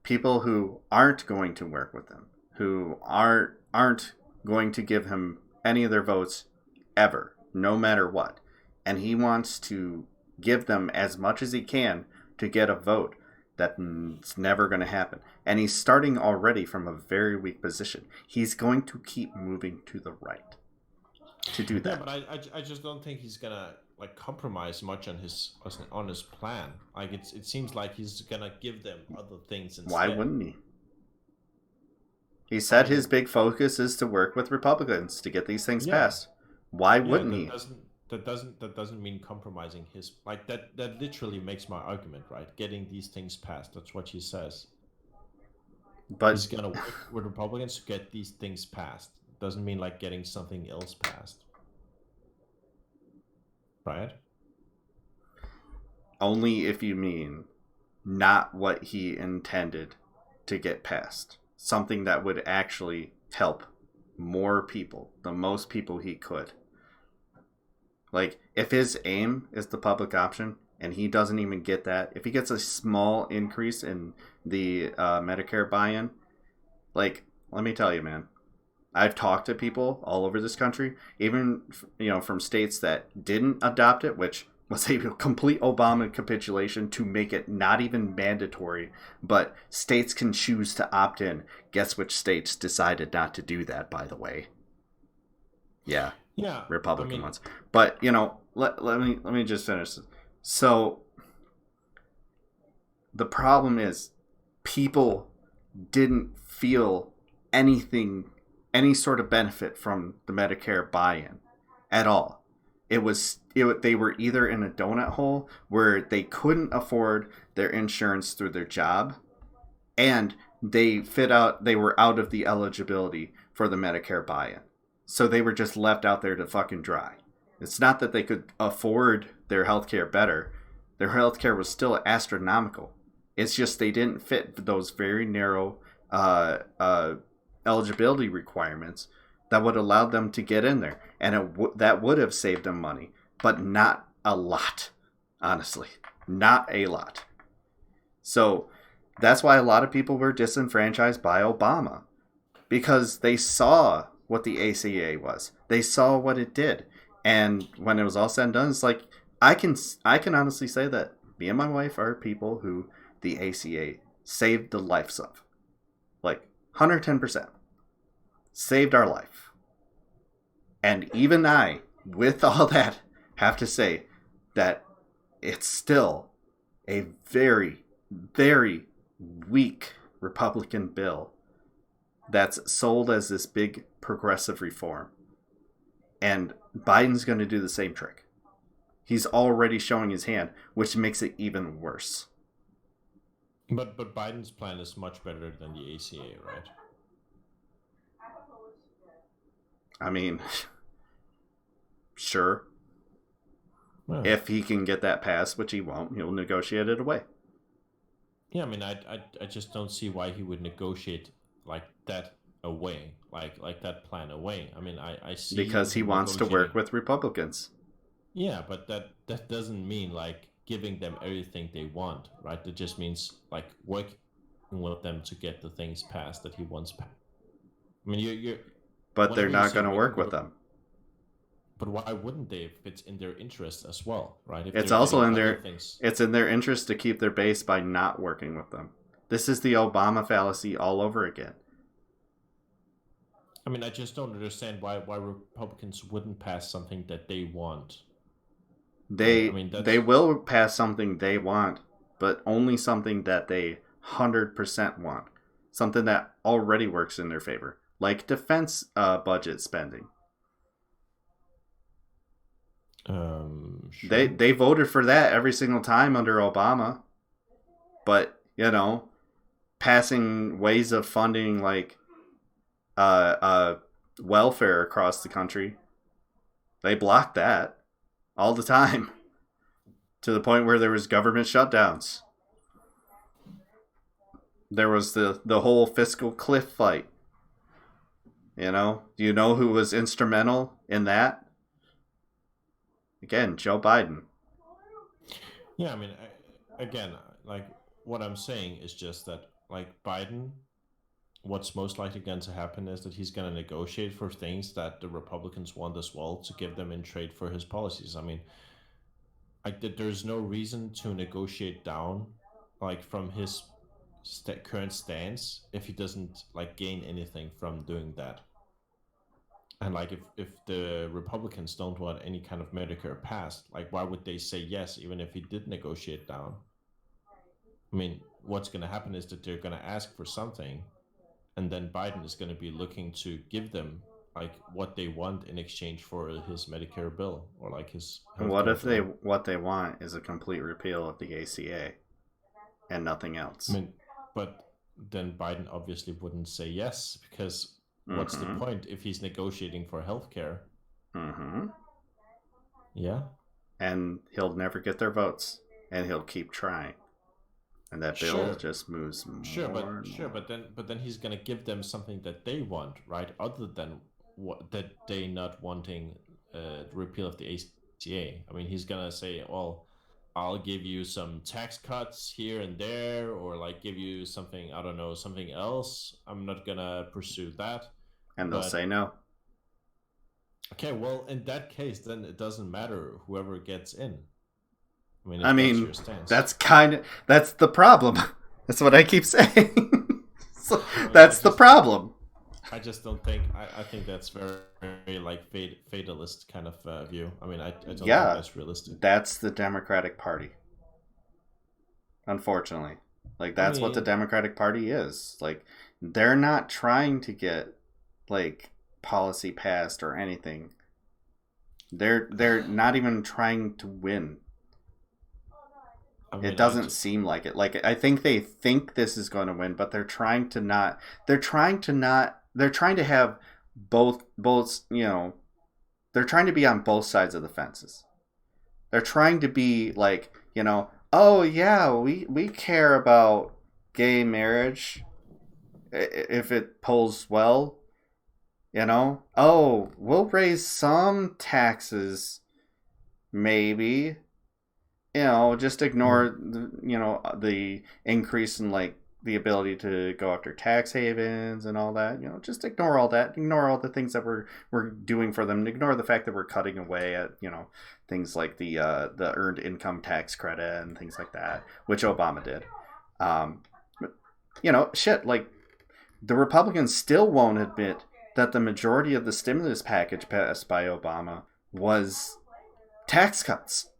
People who aren't going to work with him, who aren't going to give him any of their votes ever, no matter what. And he wants to give them as much as he can to get a vote. That's never going to happen. And he's starting already from a very weak position. He's going to keep moving to the right to do that. Yeah, but I just don't think he's gonna like compromise much on his plan. Like it seems like he's gonna give them other things instead. Why wouldn't he? He said his big focus is to work with Republicans to get these things passed. Why wouldn't he? That doesn't mean compromising his like that literally makes my argument, right? Getting these things passed. That's what he says. But he's gonna work with Republicans to get these things passed. Doesn't mean like getting something else passed. Right? Only if you mean not what he intended to get passed. Something that would actually help more people, the most people he could. Like, if his aim is the public option and he doesn't even get that, if he gets a small increase in the Medicare buy-in, like, let me tell you, man, I've talked to people all over this country, even, from states that didn't adopt it, which was a complete Obama capitulation to make it not even mandatory, but states can choose to opt in. Guess which states decided not to do that, by the way? Yeah, Republican ones. But, let me just finish. So, the problem is people didn't feel any sort of benefit from the Medicare buy-in at all. They were either in a donut hole where they couldn't afford their insurance through their job, and they were out of the eligibility for the Medicare buy-in. So they were just left out there to fucking dry. It's not that they could afford their healthcare better. Their healthcare was still astronomical. It's just they didn't fit those very narrow eligibility requirements that would allow them to get in there. And that would have saved them money, but not a lot, honestly. Not a lot. So that's why a lot of people were disenfranchised by Obama, because they saw what the ACA was. They saw what it did. And when it was all said and done, it's like, I can honestly say that me and my wife are people who the ACA saved the lives of. Like, 110%. Saved our life. And even I, with all that, have to say that it's still a very, very weak Republican bill that's sold as this big progressive reform. And Biden's going to do the same trick. He's already showing his hand, which makes it even worse. But Biden's plan is much better than the ACA, right? I mean, sure. Well, if he can get that passed, which he won't, he'll negotiate it away. Yeah, I mean, I just don't see why he would negotiate like that away, like that plan away. I mean, I see because he him wants to work negotiating- with Republicans. Yeah, but that doesn't mean like giving them everything they want, right? It just means like working with them to get the things passed that he wants passed. I mean, you're But they're whenever you not say going to work working with them. But why wouldn't they if it's in their interest as well, right? If It's they're also getting in other their things. it's in their interest to keep their base by not working with them. This is the Obama fallacy all over again. I mean, I just don't understand why Republicans wouldn't pass something that they want. They I mean, they will pass something they want, but only something that they 100% want. Something that already works in their favor, like defense budget spending. Sure. They voted for that every single time under Obama. But, you know, passing ways of funding like welfare across the country, they blocked that all the time, to the point where there was government shutdowns. There was the whole fiscal cliff fight. You know, do you know who was instrumental in that? Again, Joe Biden. Yeah, I mean, again, like what I'm saying is just that, like Biden, what's most likely going to happen is that he's going to negotiate for things that the Republicans want as well to give them in trade for his policies. I mean, there's no reason to negotiate down, like from his current stance if he doesn't like gain anything from doing that. And like if the Republicans don't want any kind of Medicare passed, like why would they say yes even if he did negotiate down? I mean, what's going to happen is that they're going to ask for something, and then Biden is going to be looking to give them like what they want in exchange for his Medicare bill or like his. What if bill. what they want is a complete repeal of the ACA and nothing else? I mean, but then Biden obviously wouldn't say yes because what's the point if he's negotiating for healthcare? Mm-hmm. Yeah. And he'll never get their votes, and he'll keep trying. And that bill just moves more. But then he's gonna give them something that they want, right? Other than what that they not wanting the repeal of the ACA. I mean, he's gonna say, well, I'll give you some tax cuts here and there, or like give you something, I don't know, something else. I'm not gonna pursue that. And they'll say no. Okay, well, in that case, then it doesn't matter whoever gets in. I mean, that's the problem. That's what I keep saying. So, that's the problem. I just don't think. I think that's very like fatalist kind of view. I mean, I don't think that's realistic. That's the Democratic Party. Unfortunately, like that's what the Democratic Party is. Like, they're not trying to get like policy passed or anything. They're not even trying to win. I mean, it doesn't seem like it. Like, I think they think this is going to win, but they're trying to not. They're trying to have both. You know, they're trying to be on both sides of the fences. They're trying to be like, you know, oh yeah, we care about gay marriage if it polls well. You know, oh, we'll raise some taxes, maybe. You know, just ignore the increase in like the ability to go after tax havens and all that. You know, just ignore all that. Ignore all the things that we're doing for them. Ignore the fact that we're cutting away at, you know, things like the earned income tax credit and things like that, which Obama did. But, you know, shit, like the Republicans still won't admit that the majority of the stimulus package passed by Obama was tax cuts.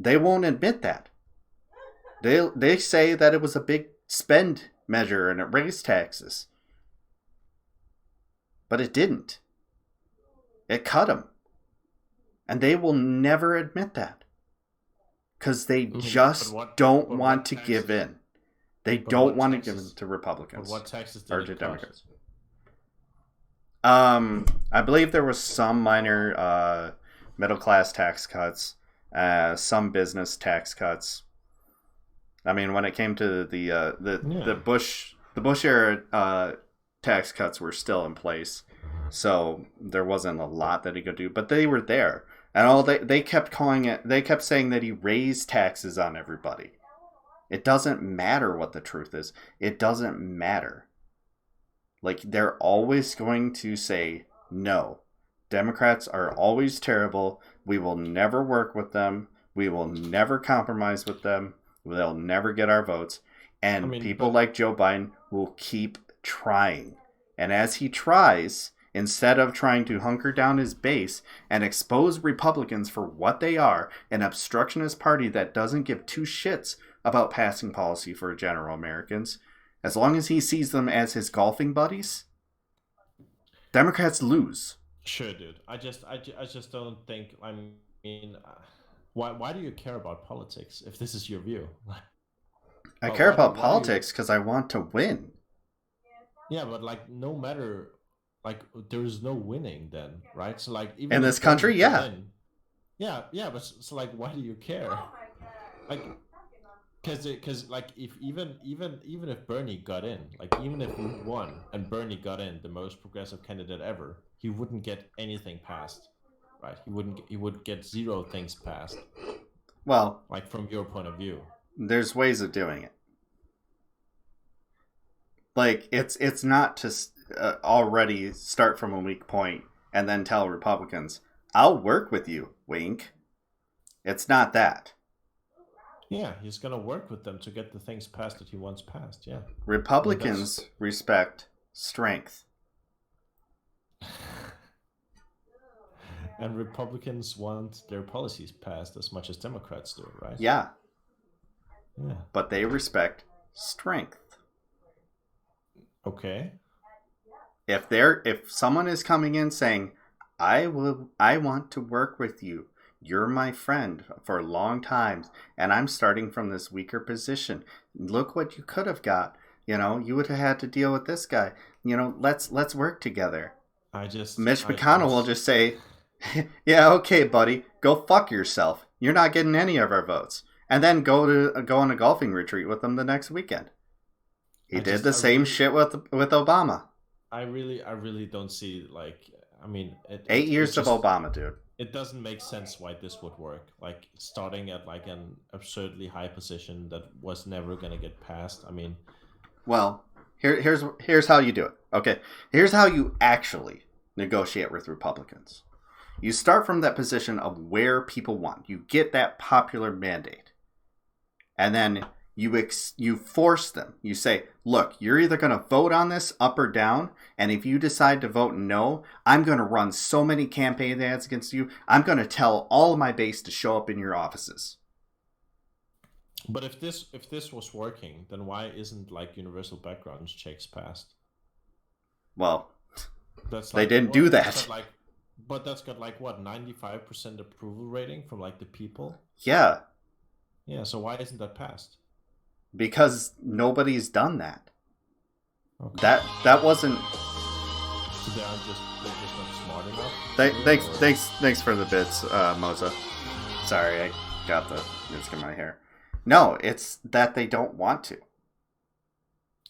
They won't admit that. They say that it was a big spend measure and it raised taxes. But it didn't. It cut them. And they will never admit that. Because they just don't want to give in. They don't want to give in to Republicans. But what taxes did it Democrats. I believe there was some minor middle class tax cuts. Some business tax cuts. I mean, when it came to the Bush era tax cuts were still in place, so there wasn't a lot that he could do. But they were there, and all they kept calling it. They kept saying that he raised taxes on everybody. It doesn't matter what the truth is. It doesn't matter. Like, they're always going to say no. Democrats are always terrible. We will never work with them. We will never compromise with them. They'll never get our votes. And people like Joe Biden will keep trying. And as he tries, instead of trying to hunker down his base and expose Republicans for what they are, an obstructionist party that doesn't give two shits about passing policy for general Americans, as long as he sees them as his golfing buddies, Democrats lose. Sure, dude. I just don't think. I mean, why do you care about politics if this is your view? I care about politics because I want to win. Yeah, but like, no matter, like, there is no winning then, right? So like, even in this country, yeah. But so like, why do you care? Like, because like, if even if Bernie got in, like, even if we won and Bernie got in, the most progressive candidate ever, he wouldn't get anything passed, right? He would get zero things passed. Well, like, from your point of view, there's ways of doing it. Like, it's not to already start from a weak point and then tell Republicans, I'll work with you, wink. It's not that. Yeah, he's going to work with them to get the things passed that he wants passed, yeah. Republicans respect strength. And Republicans want their policies passed as much as Democrats do, right? Yeah. Yeah. But they respect strength. Okay. If someone is coming in saying, I want to work with you, you're my friend for long times, and I'm starting from this weaker position. Look what you could have got. You know, you would have had to deal with this guy. You know, let's work together. Mitch McConnell will just say, yeah, okay, buddy, go fuck yourself. You're not getting any of our votes. And then go on a golfing retreat with them the next weekend. He did the same shit with Obama. I really don't see, like, I mean... 8 years of Obama, dude. It doesn't make sense why this would work. Like, starting at, like, an absurdly high position that was never going to get passed. I mean... Well, here's how you do it. Okay, here's how you actually negotiate with Republicans. You start from that position of where people want. You get that popular mandate. And then you force them. You say, look, you're either going to vote on this up or down, and if you decide to vote no, I'm going to run so many campaign ads against you, I'm going to tell all of my base to show up in your offices. But if this was working, then why isn't, like, universal background checks passed? Well, that's they didn't do that. But that's got, like, what, 95% approval rating from, like, the people? Yeah. Yeah, so why isn't that passed? Because nobody's done that. Okay. That wasn't. So they're just not smart enough. Thanks for the bits, Moza. Sorry, I got the music in my hair. No, it's that they don't want to.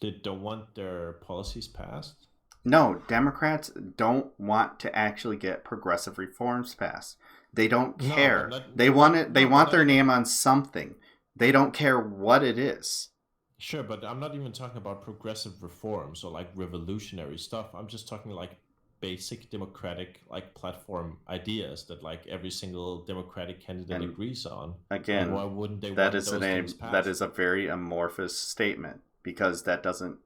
They don't want their policies passed? No, Democrats don't want to actually get progressive reforms passed. They don't care. They want their name on something. They don't care what it is. Sure, but I'm not even talking about progressive reforms or, like, revolutionary stuff. I'm just talking, like, basic democratic, like, platform ideas that, like, every single Democratic candidate agrees on. Again, and why wouldn't they that is a very amorphous statement, because that doesn't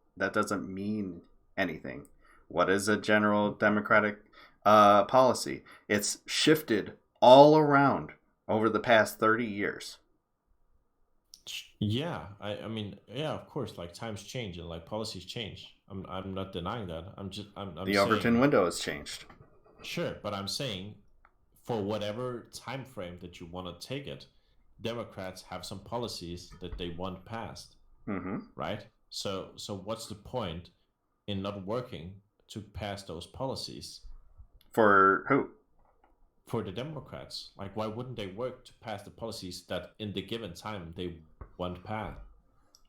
mean anything. What is a general Democratic policy? It's shifted all around over the past 30 years. Yeah, I mean, yeah, of course, like, times change and, like, policies change. I'm not denying that. I'm the Overton window has changed. Sure, but I'm saying, for whatever time frame that you want to take it, Democrats have some policies that they want passed, right? So what's the point in not working to pass those policies? For who? For the Democrats. Like, why wouldn't they work to pass the policies that in the given time they want passed?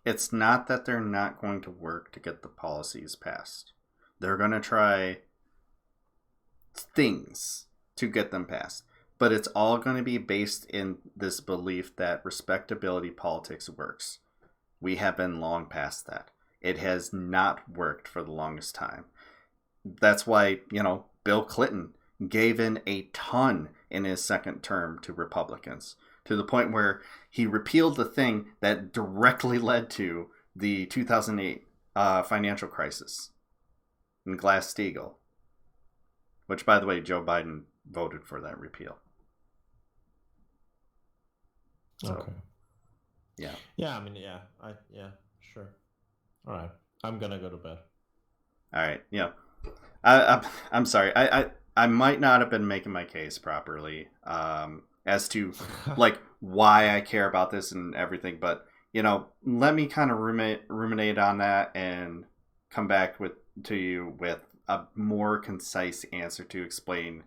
It's not that they're not going to work to get the policies passed. They're going to try things to get them passed. But it's all going to be based in this belief that respectability politics works. We have been long past that. It has not worked for the longest time. That's why, Bill Clinton gave in a ton in his second term to Republicans, to the point where he repealed the thing that directly led to the 2008 financial crisis in Glass-Steagall, which, by the way, Joe Biden voted for that repeal. So, okay. Yeah. Yeah, I mean, sure. All right. I'm gonna go to bed. All right. Yeah. I'm sorry. I might not have been making my case properly as to like why I care about this and everything, but let me kind of ruminate on that and come back to you with a more concise answer to explain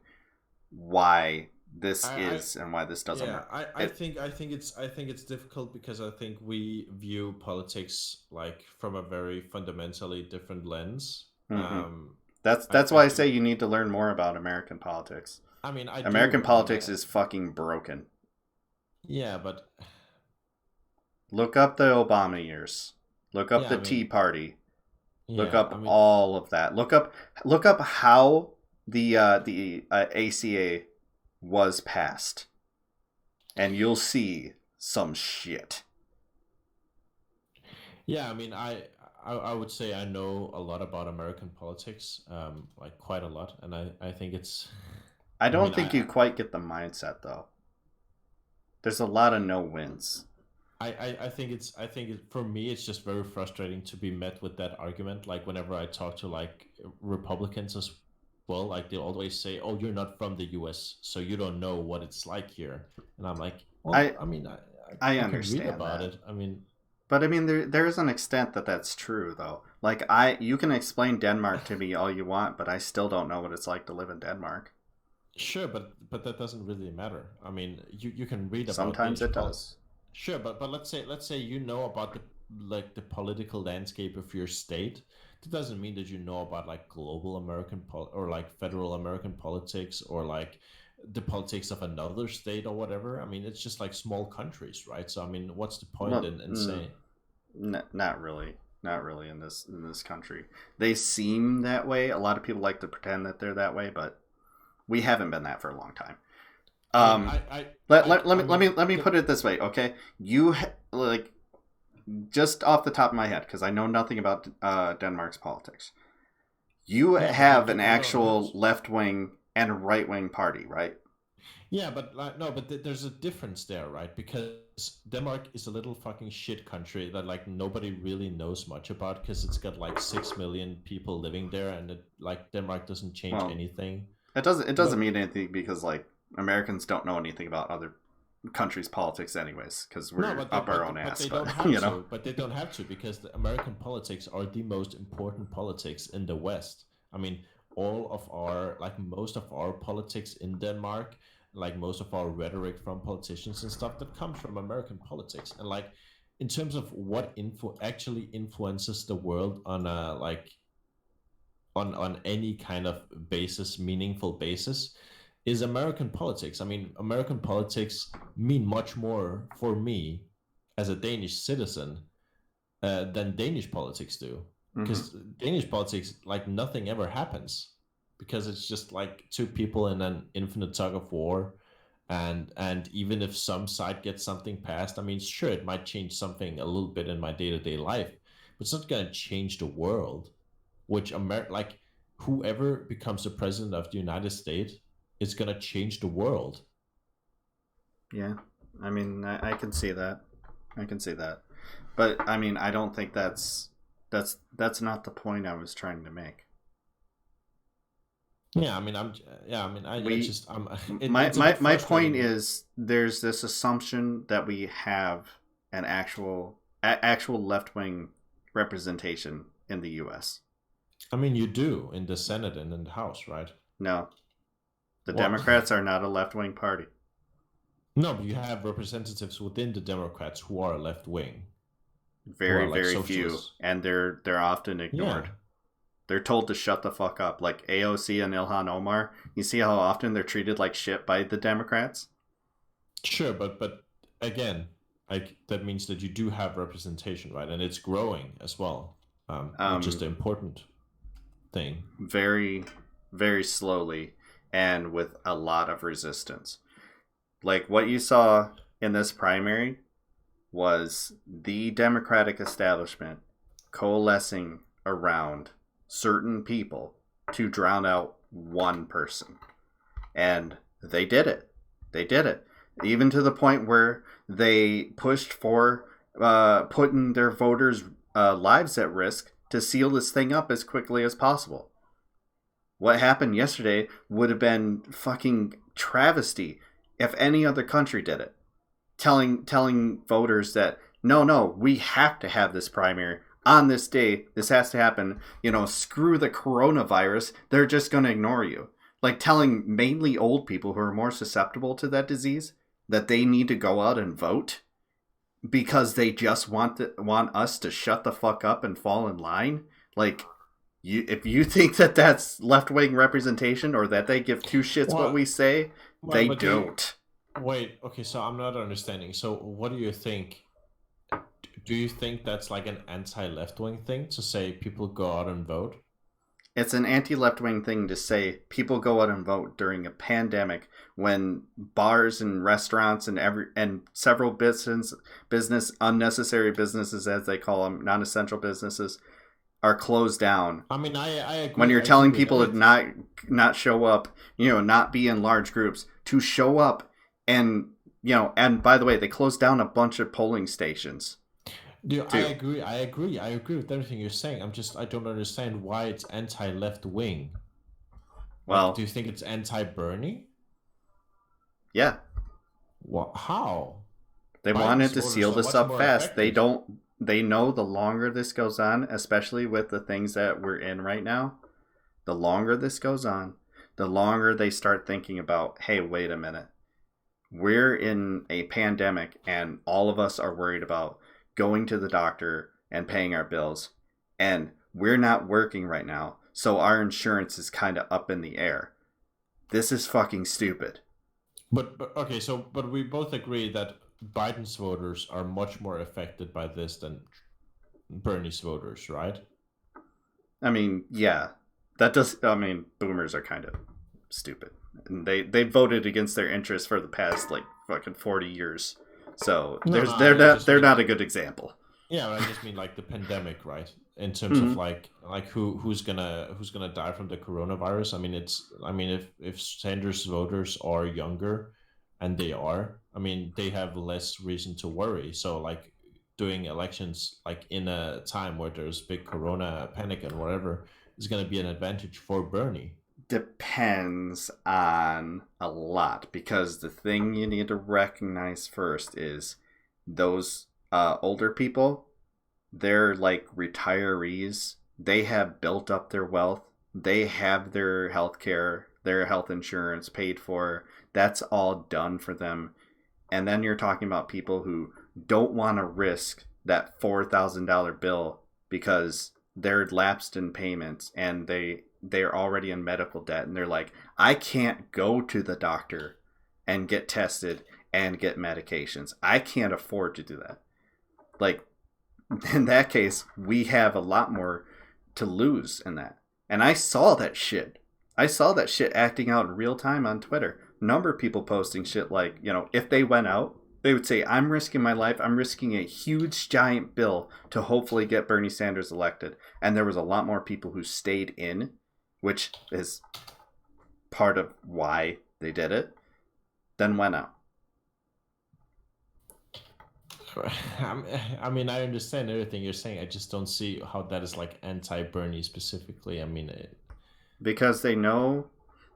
why this is and why this doesn't work. I think it's difficult because I think we view politics like from a very fundamentally different lens. Mm-hmm. That's why I say you need to learn more about American politics. I mean, American politics is fucking broken. Yeah, but look up the Obama years. Look up the Tea Party. Look up all of that. Look up how the ACA was passed, and you'll see some shit. Yeah, I mean, I would say I know a lot about American politics, like quite a lot, and I think it's. I don't think you quite get the mindset though. There's a lot of no wins. I think for me it's just very frustrating to be met with that argument. Like whenever I talk to like Republicans as well, like they always say, "Oh, you're not from the U.S., so you don't know what it's like here." And I'm like, well, I understand can read about that. it. But there is an extent that's true though. Like you can explain Denmark to me all you want, but I still don't know what it's like to live in Denmark. Sure, but that doesn't really matter. I mean, you can read about. Sometimes it does. Sure, but let's say you know about the political landscape of your state. That doesn't mean that you know about like global American or like federal American politics or like the politics of another state or whatever. I mean, it's just like small countries, right? So I mean, what's the point in saying? Not really in this country. They seem that way. A lot of people like to pretend that they're that way, but we haven't been that for a long time. Let me put it this way, okay? You like just off the top of my head, because I know nothing about Denmark's politics. You have an actual left wing and right wing party, right? Yeah, but there's a difference there, right? Because Denmark is a little fucking shit country that like nobody really knows much about because it's got like 6 million people living there, and Denmark doesn't change anything. It doesn't mean anything because like Americans don't know anything about other countries' politics anyways because we're up our own ass. But they don't have to because the American politics are the most important politics in the West. I mean, most of our politics in Denmark, like most of our rhetoric from politicians and stuff that comes from American politics. And like in terms of what actually influences the world on a like on any kind of basis, meaningful basis, is American politics. I mean, American politics mean much more for me as a Danish citizen than Danish politics do. Because Danish politics, like nothing ever happens because it's just like two people in an infinite tug of war. And even if some side gets something passed, I mean, sure, it might change something a little bit in my day-to-day life, but it's not going to change the world. Which like whoever becomes the president of the United States is going to change the world. Yeah, I mean, I can see that. But I mean, I don't think that's not the point I was trying to make. Yeah, I mean, my point is there's this assumption that we have an actual left-wing representation in the U.S. I mean, you do in the Senate and in the House, right? No. The Democrats are not a left-wing party. No, but you have representatives within the Democrats who are left-wing. Very few, and they're often ignored. They're told to shut the fuck up. Like AOC and Ilhan Omar. You see how often they're treated like shit by the Democrats? Sure, but again, like that means that you do have representation, right? And it's growing as well, which is the important thing. Very, very slowly and with a lot of resistance. Like what you saw in this primary was the Democratic establishment coalescing around certain people to drown out one person. And they did it. They did it. Even to the point where they pushed for putting their voters' lives at risk to seal this thing up as quickly as possible. What happened yesterday would have been fucking travesty if any other country did it. Telling voters that, no, we have to have this primary on this day. This has to happen. Screw the coronavirus. They're just going to ignore you. Like telling mainly old people who are more susceptible to that disease that they need to go out and vote because they just want us to shut the fuck up and fall in line. Like, if you think that that's left-wing representation or that they give two shits what we say, they don't. Wait, okay, so I'm not understanding. So what do you think? Do you think that's like an anti-left-wing thing to say people go out and vote? It's an anti-left-wing thing to say people go out and vote during a pandemic when bars and restaurants and several business unnecessary businesses, as they call them, non-essential businesses, are closed down. I mean, I agree. When you're telling people to not show up, not be in large groups, to show up and by the way, they closed down a bunch of polling stations. I agree with everything you're saying. I don't understand why it's anti-left wing. Well, do you think it's anti-Bernie? Yeah. What? How? They wanted to seal this up fast. They know the longer this goes on, especially with the things that we're in right now, the longer this goes on, the longer they start thinking about, hey, wait a minute. We're in a pandemic and all of us are worried about going to the doctor and paying our bills. And we're not working right now, so our insurance is kind of up in the air. This is fucking stupid. But we both agree that Biden's voters are much more affected by this than Bernie's voters, right? I mean, yeah. Boomers are kind of stupid. And they voted against their interests for the past like fucking 40 years. So they're not a good example. Yeah, but I just mean like the pandemic, right? In terms of like who's gonna die from the coronavirus. If Sanders voters are younger, and they are, they have less reason to worry. So like doing elections like in a time where there's big corona panic and whatever is gonna be an advantage for Bernie. Depends on a lot, because the thing you need to recognize first is those older people, they're like retirees. They have built up their wealth. They have their health care, their health insurance paid for. That's all done for them. And then you're talking about people who don't want to risk that $4,000 bill because they're lapsed in payments and they're already in medical debt, and they're like, I can't go to the doctor and get tested and get medications. I can't afford to do that. Like, in that case, we have a lot more to lose in that. And I saw that shit. Acting out in real time on Twitter. Number of people posting shit like, if they went out, they would say, I'm risking my life. I'm risking a huge, giant bill to hopefully get Bernie Sanders elected. And there was a lot more people who stayed in, which is part of why they did it, than went out. I understand everything you're saying. I just don't see how that is like anti-Bernie specifically. Because they know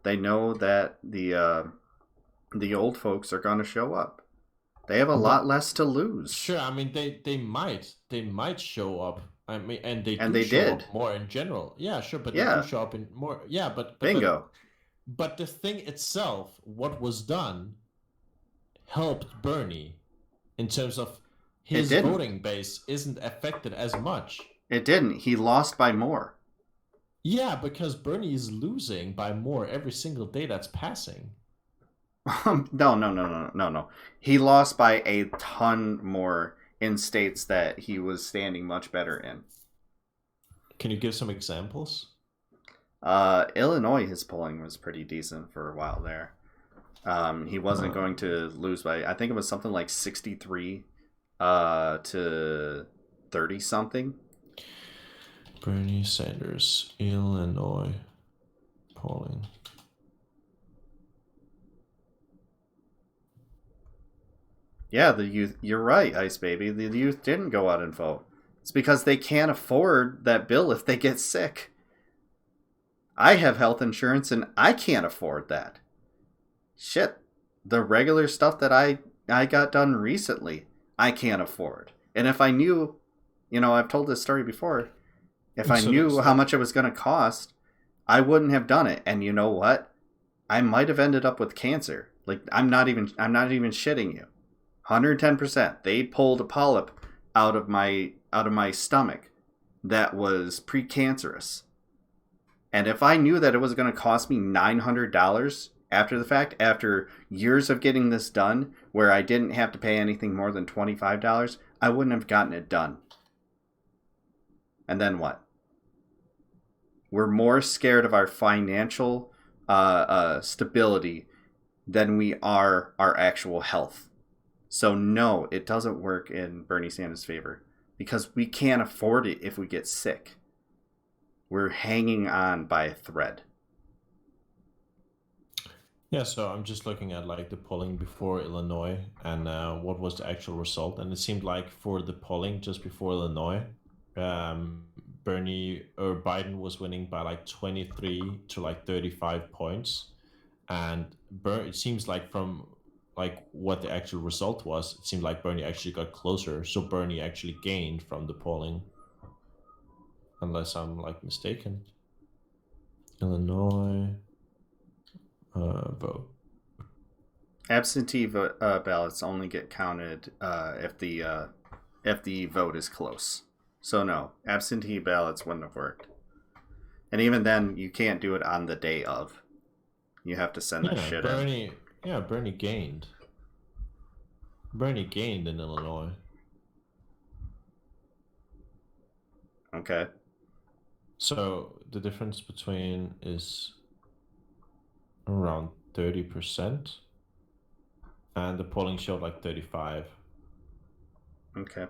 that the old folks are going to show up. They have a lot less to lose. Sure, they might show up. And they did show up more in general. Yeah, sure, but they do show up in more. Yeah, but bingo. But the thing itself, what was done, helped Bernie in terms of his voting base isn't affected as much. It didn't. He lost by more. Yeah, because Bernie is losing by more every single day that's passing. No. He lost by a ton more in states that he was standing much better in. Can you give some examples? Illinois, his polling was pretty decent for a while there. He wasn't going to lose by, I think it was something like 63 to 30 something. Bernie Sanders, Illinois polling. Yeah, the youth. You're right, Ice Baby. The youth didn't go out and vote. It's because they can't afford that bill if they get sick. I have health insurance and I can't afford that. Shit, the regular stuff that I got done recently, I can't afford. And if I knew, I've told this story before. If I knew how much it was going to cost, I wouldn't have done it. And you know what? I might have ended up with cancer. Like I'm not even shitting you. 110%. They pulled a polyp out of my stomach that was precancerous. And if I knew that it was going to cost me $900 after the fact, after years of getting this done, where I didn't have to pay anything more than $25, I wouldn't have gotten it done. And then what? We're more scared of our financial stability than we are our actual health. So no, it doesn't work in Bernie Sanders' favor because we can't afford it if we get sick. We're hanging on by a thread. Yeah, so I'm just looking at like the polling before Illinois and what was the actual result, and it seemed like for the polling just before Illinois, Biden was winning by like 23 to like 35 points, and it seems like from like what the actual result was, it seemed like Bernie actually got closer. So Bernie actually gained from the polling, unless I'm like mistaken. Illinois vote. Absentee ballots only get counted if the vote is close. So no, absentee ballots wouldn't have worked. And even then, you can't do it on the day of. You have to send that shit in. Yeah, Bernie gained. Bernie gained in Illinois. Okay. So the difference between is around 30%, and the polling showed like 35. Okay.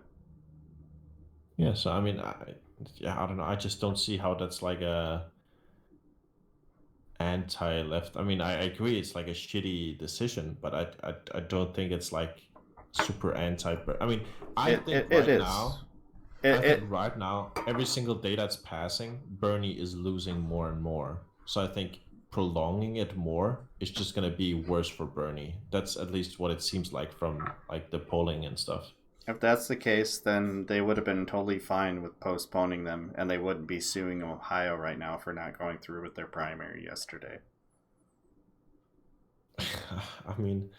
Yeah, so I mean, I don't know. I just don't see how that's like a anti-left. I mean, I agree it's like a shitty decision, but I don't think it's like super anti. I mean, I think right now, every single day that's passing, Bernie is losing more and more. So I think prolonging it more is just gonna be worse for Bernie. That's at least what it seems like from like the polling and stuff. If that's the case, then they would have been totally fine with postponing them, and they wouldn't be suing Ohio right now for not going through with their primary yesterday. I mean,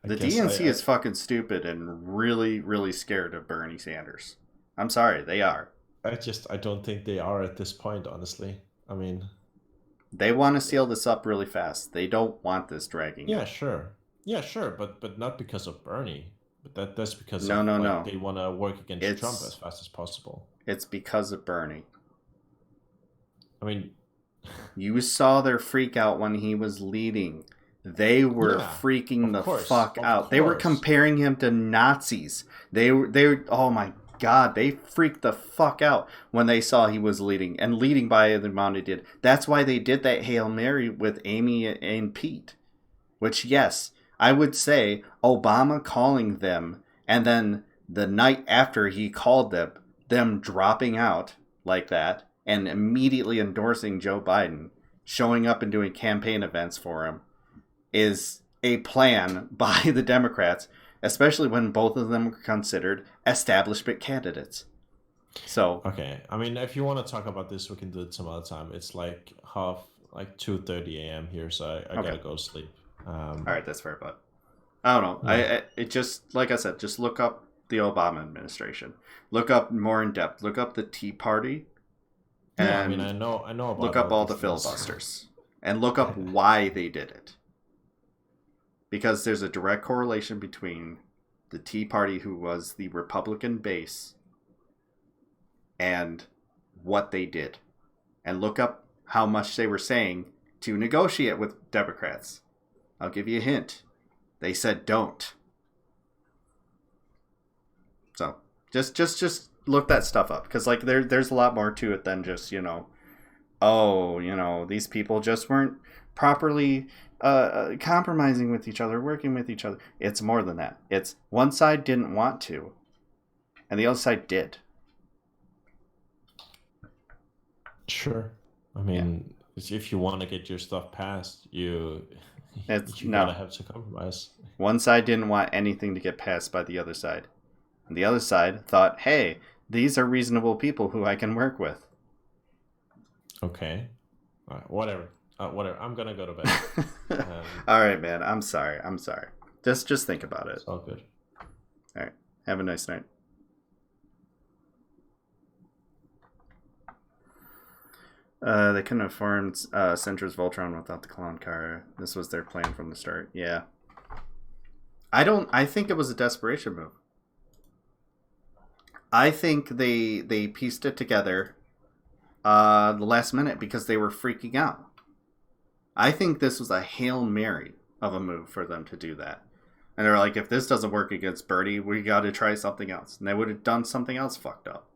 the DNC is fucking stupid and really, really scared of Bernie Sanders. I'm sorry, they are. I don't think they are at this point, honestly. I mean, they want to seal this up really fast. They don't want this dragging. Yeah, sure, but not because of Bernie. But that's because no. They want to work against Trump as fast as possible. It's because of Bernie. I mean, you saw their freak out when he was leading. They were freaking the fuck out. They were comparing him to Nazis. They oh my God, they freaked the fuck out when they saw he was leading and leading by the amount he did. That's why they did that Hail Mary with Amy and Pete, which yes, I would say Obama calling them and then the night after he called them dropping out like that and immediately endorsing Joe Biden, showing up and doing campaign events for him, is a plan by the Democrats, especially when both of them were considered establishment candidates. So okay, I mean, if you want to talk about this, we can do it some other time. It's like 2:30 a.m. here, so I gotta go to sleep. All right, that's fair, but I don't know. Yeah. It just, like I said, just look up the Obama administration. Look up more in depth. Look up the Tea Party. And yeah, I mean, I know about look up all the these things. filibusters and look up why they did it. Because there's a direct correlation between the Tea Party, who was the Republican base, and what they did. And look up how much they were saying to negotiate with Democrats. I'll give you a hint. They said don't. So just look that stuff up, because like there's a lot more to it than just, you know, oh, you know, these people just weren't properly compromising with each other, working with each other. It's more than that. It's one side didn't want to, and the other side did. Sure. I mean, if you want to get your stuff passed, you No. gotta have to compromise. One side didn't want anything to get passed by the other side. And the other side thought, hey, these are reasonable people who I can work with. Okay. Whatever. Whatever. I'm gonna go to bed. All right, man. I'm sorry. Just think about it. It's all good. All right. Have a nice night. They couldn't have formed Centra's Voltron without the clown car. This was their plan from the start. Yeah. I think it was a desperation move. I think they pieced it together the last minute because they were freaking out. I think this was a Hail Mary of a move for them to do that. And they're like, if this doesn't work against Birdie, we got to try something else. And they would have done something else fucked up.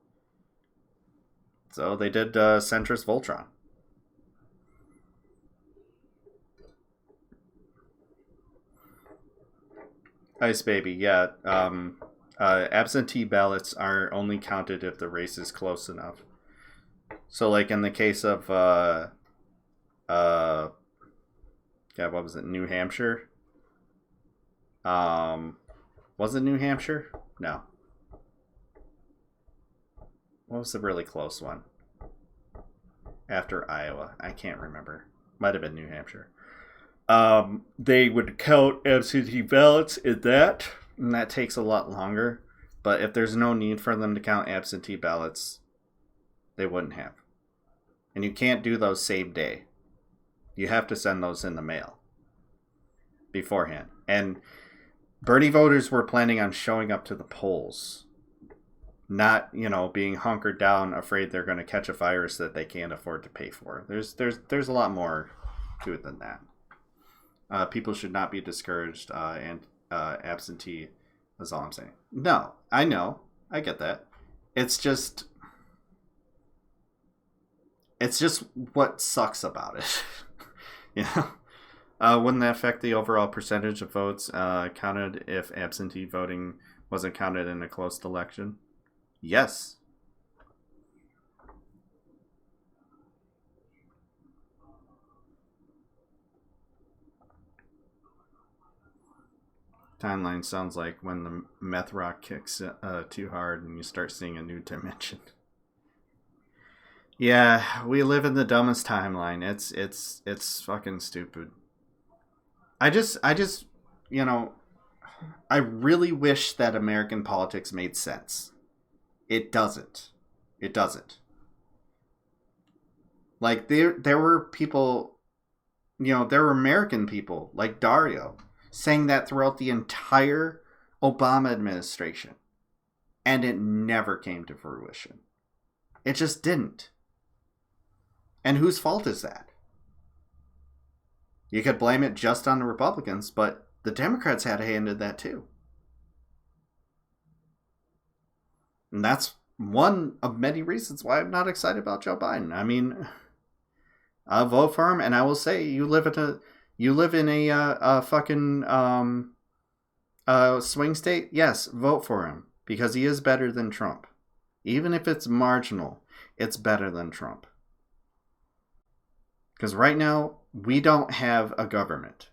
So they did Centris Voltron. Ice Baby, yeah. Absentee ballots are only counted if the race is close enough. So, like in the case of, what was it? New Hampshire? Was it New Hampshire? No. What was the really close one? After Iowa. I can't remember. Might have been New Hampshire. They would count absentee ballots in that, and that takes a lot longer. But if there's no need for them to count absentee ballots, they wouldn't have. And you can't do those same day. You have to send those in the mail beforehand. And Bernie voters were planning on showing up to the polls, not, you know, being hunkered down, afraid they're going to catch a virus that they can't afford to pay for. There's a lot more to it than that. People should not be discouraged and absentee, is all I'm saying. No, I know. I get that. It's just what sucks about it. You know? Wouldn't that affect the overall percentage of votes counted if absentee voting wasn't counted in a close election? Yes. Timeline sounds like when the meth rock kicks too hard and you start seeing a new dimension. Yeah, we live in the dumbest timeline. It's fucking stupid. I just, you know, I really wish that American politics made sense. It doesn't. It doesn't. Like, there were people, you know, there were American people like Dario saying that throughout the entire Obama administration. And it never came to fruition. It just didn't. And whose fault is that? You could blame it just on the Republicans, but the Democrats had a hand in that too. And that's one of many reasons why I'm not excited about Joe Biden. I mean, I'll vote for him, and I will say, you live in a fucking swing state. Yes, vote for him, because he is better than Trump. Even if it's marginal, it's better than Trump. Because right now, we don't have a government.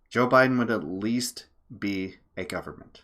Joe Biden would at least be a government.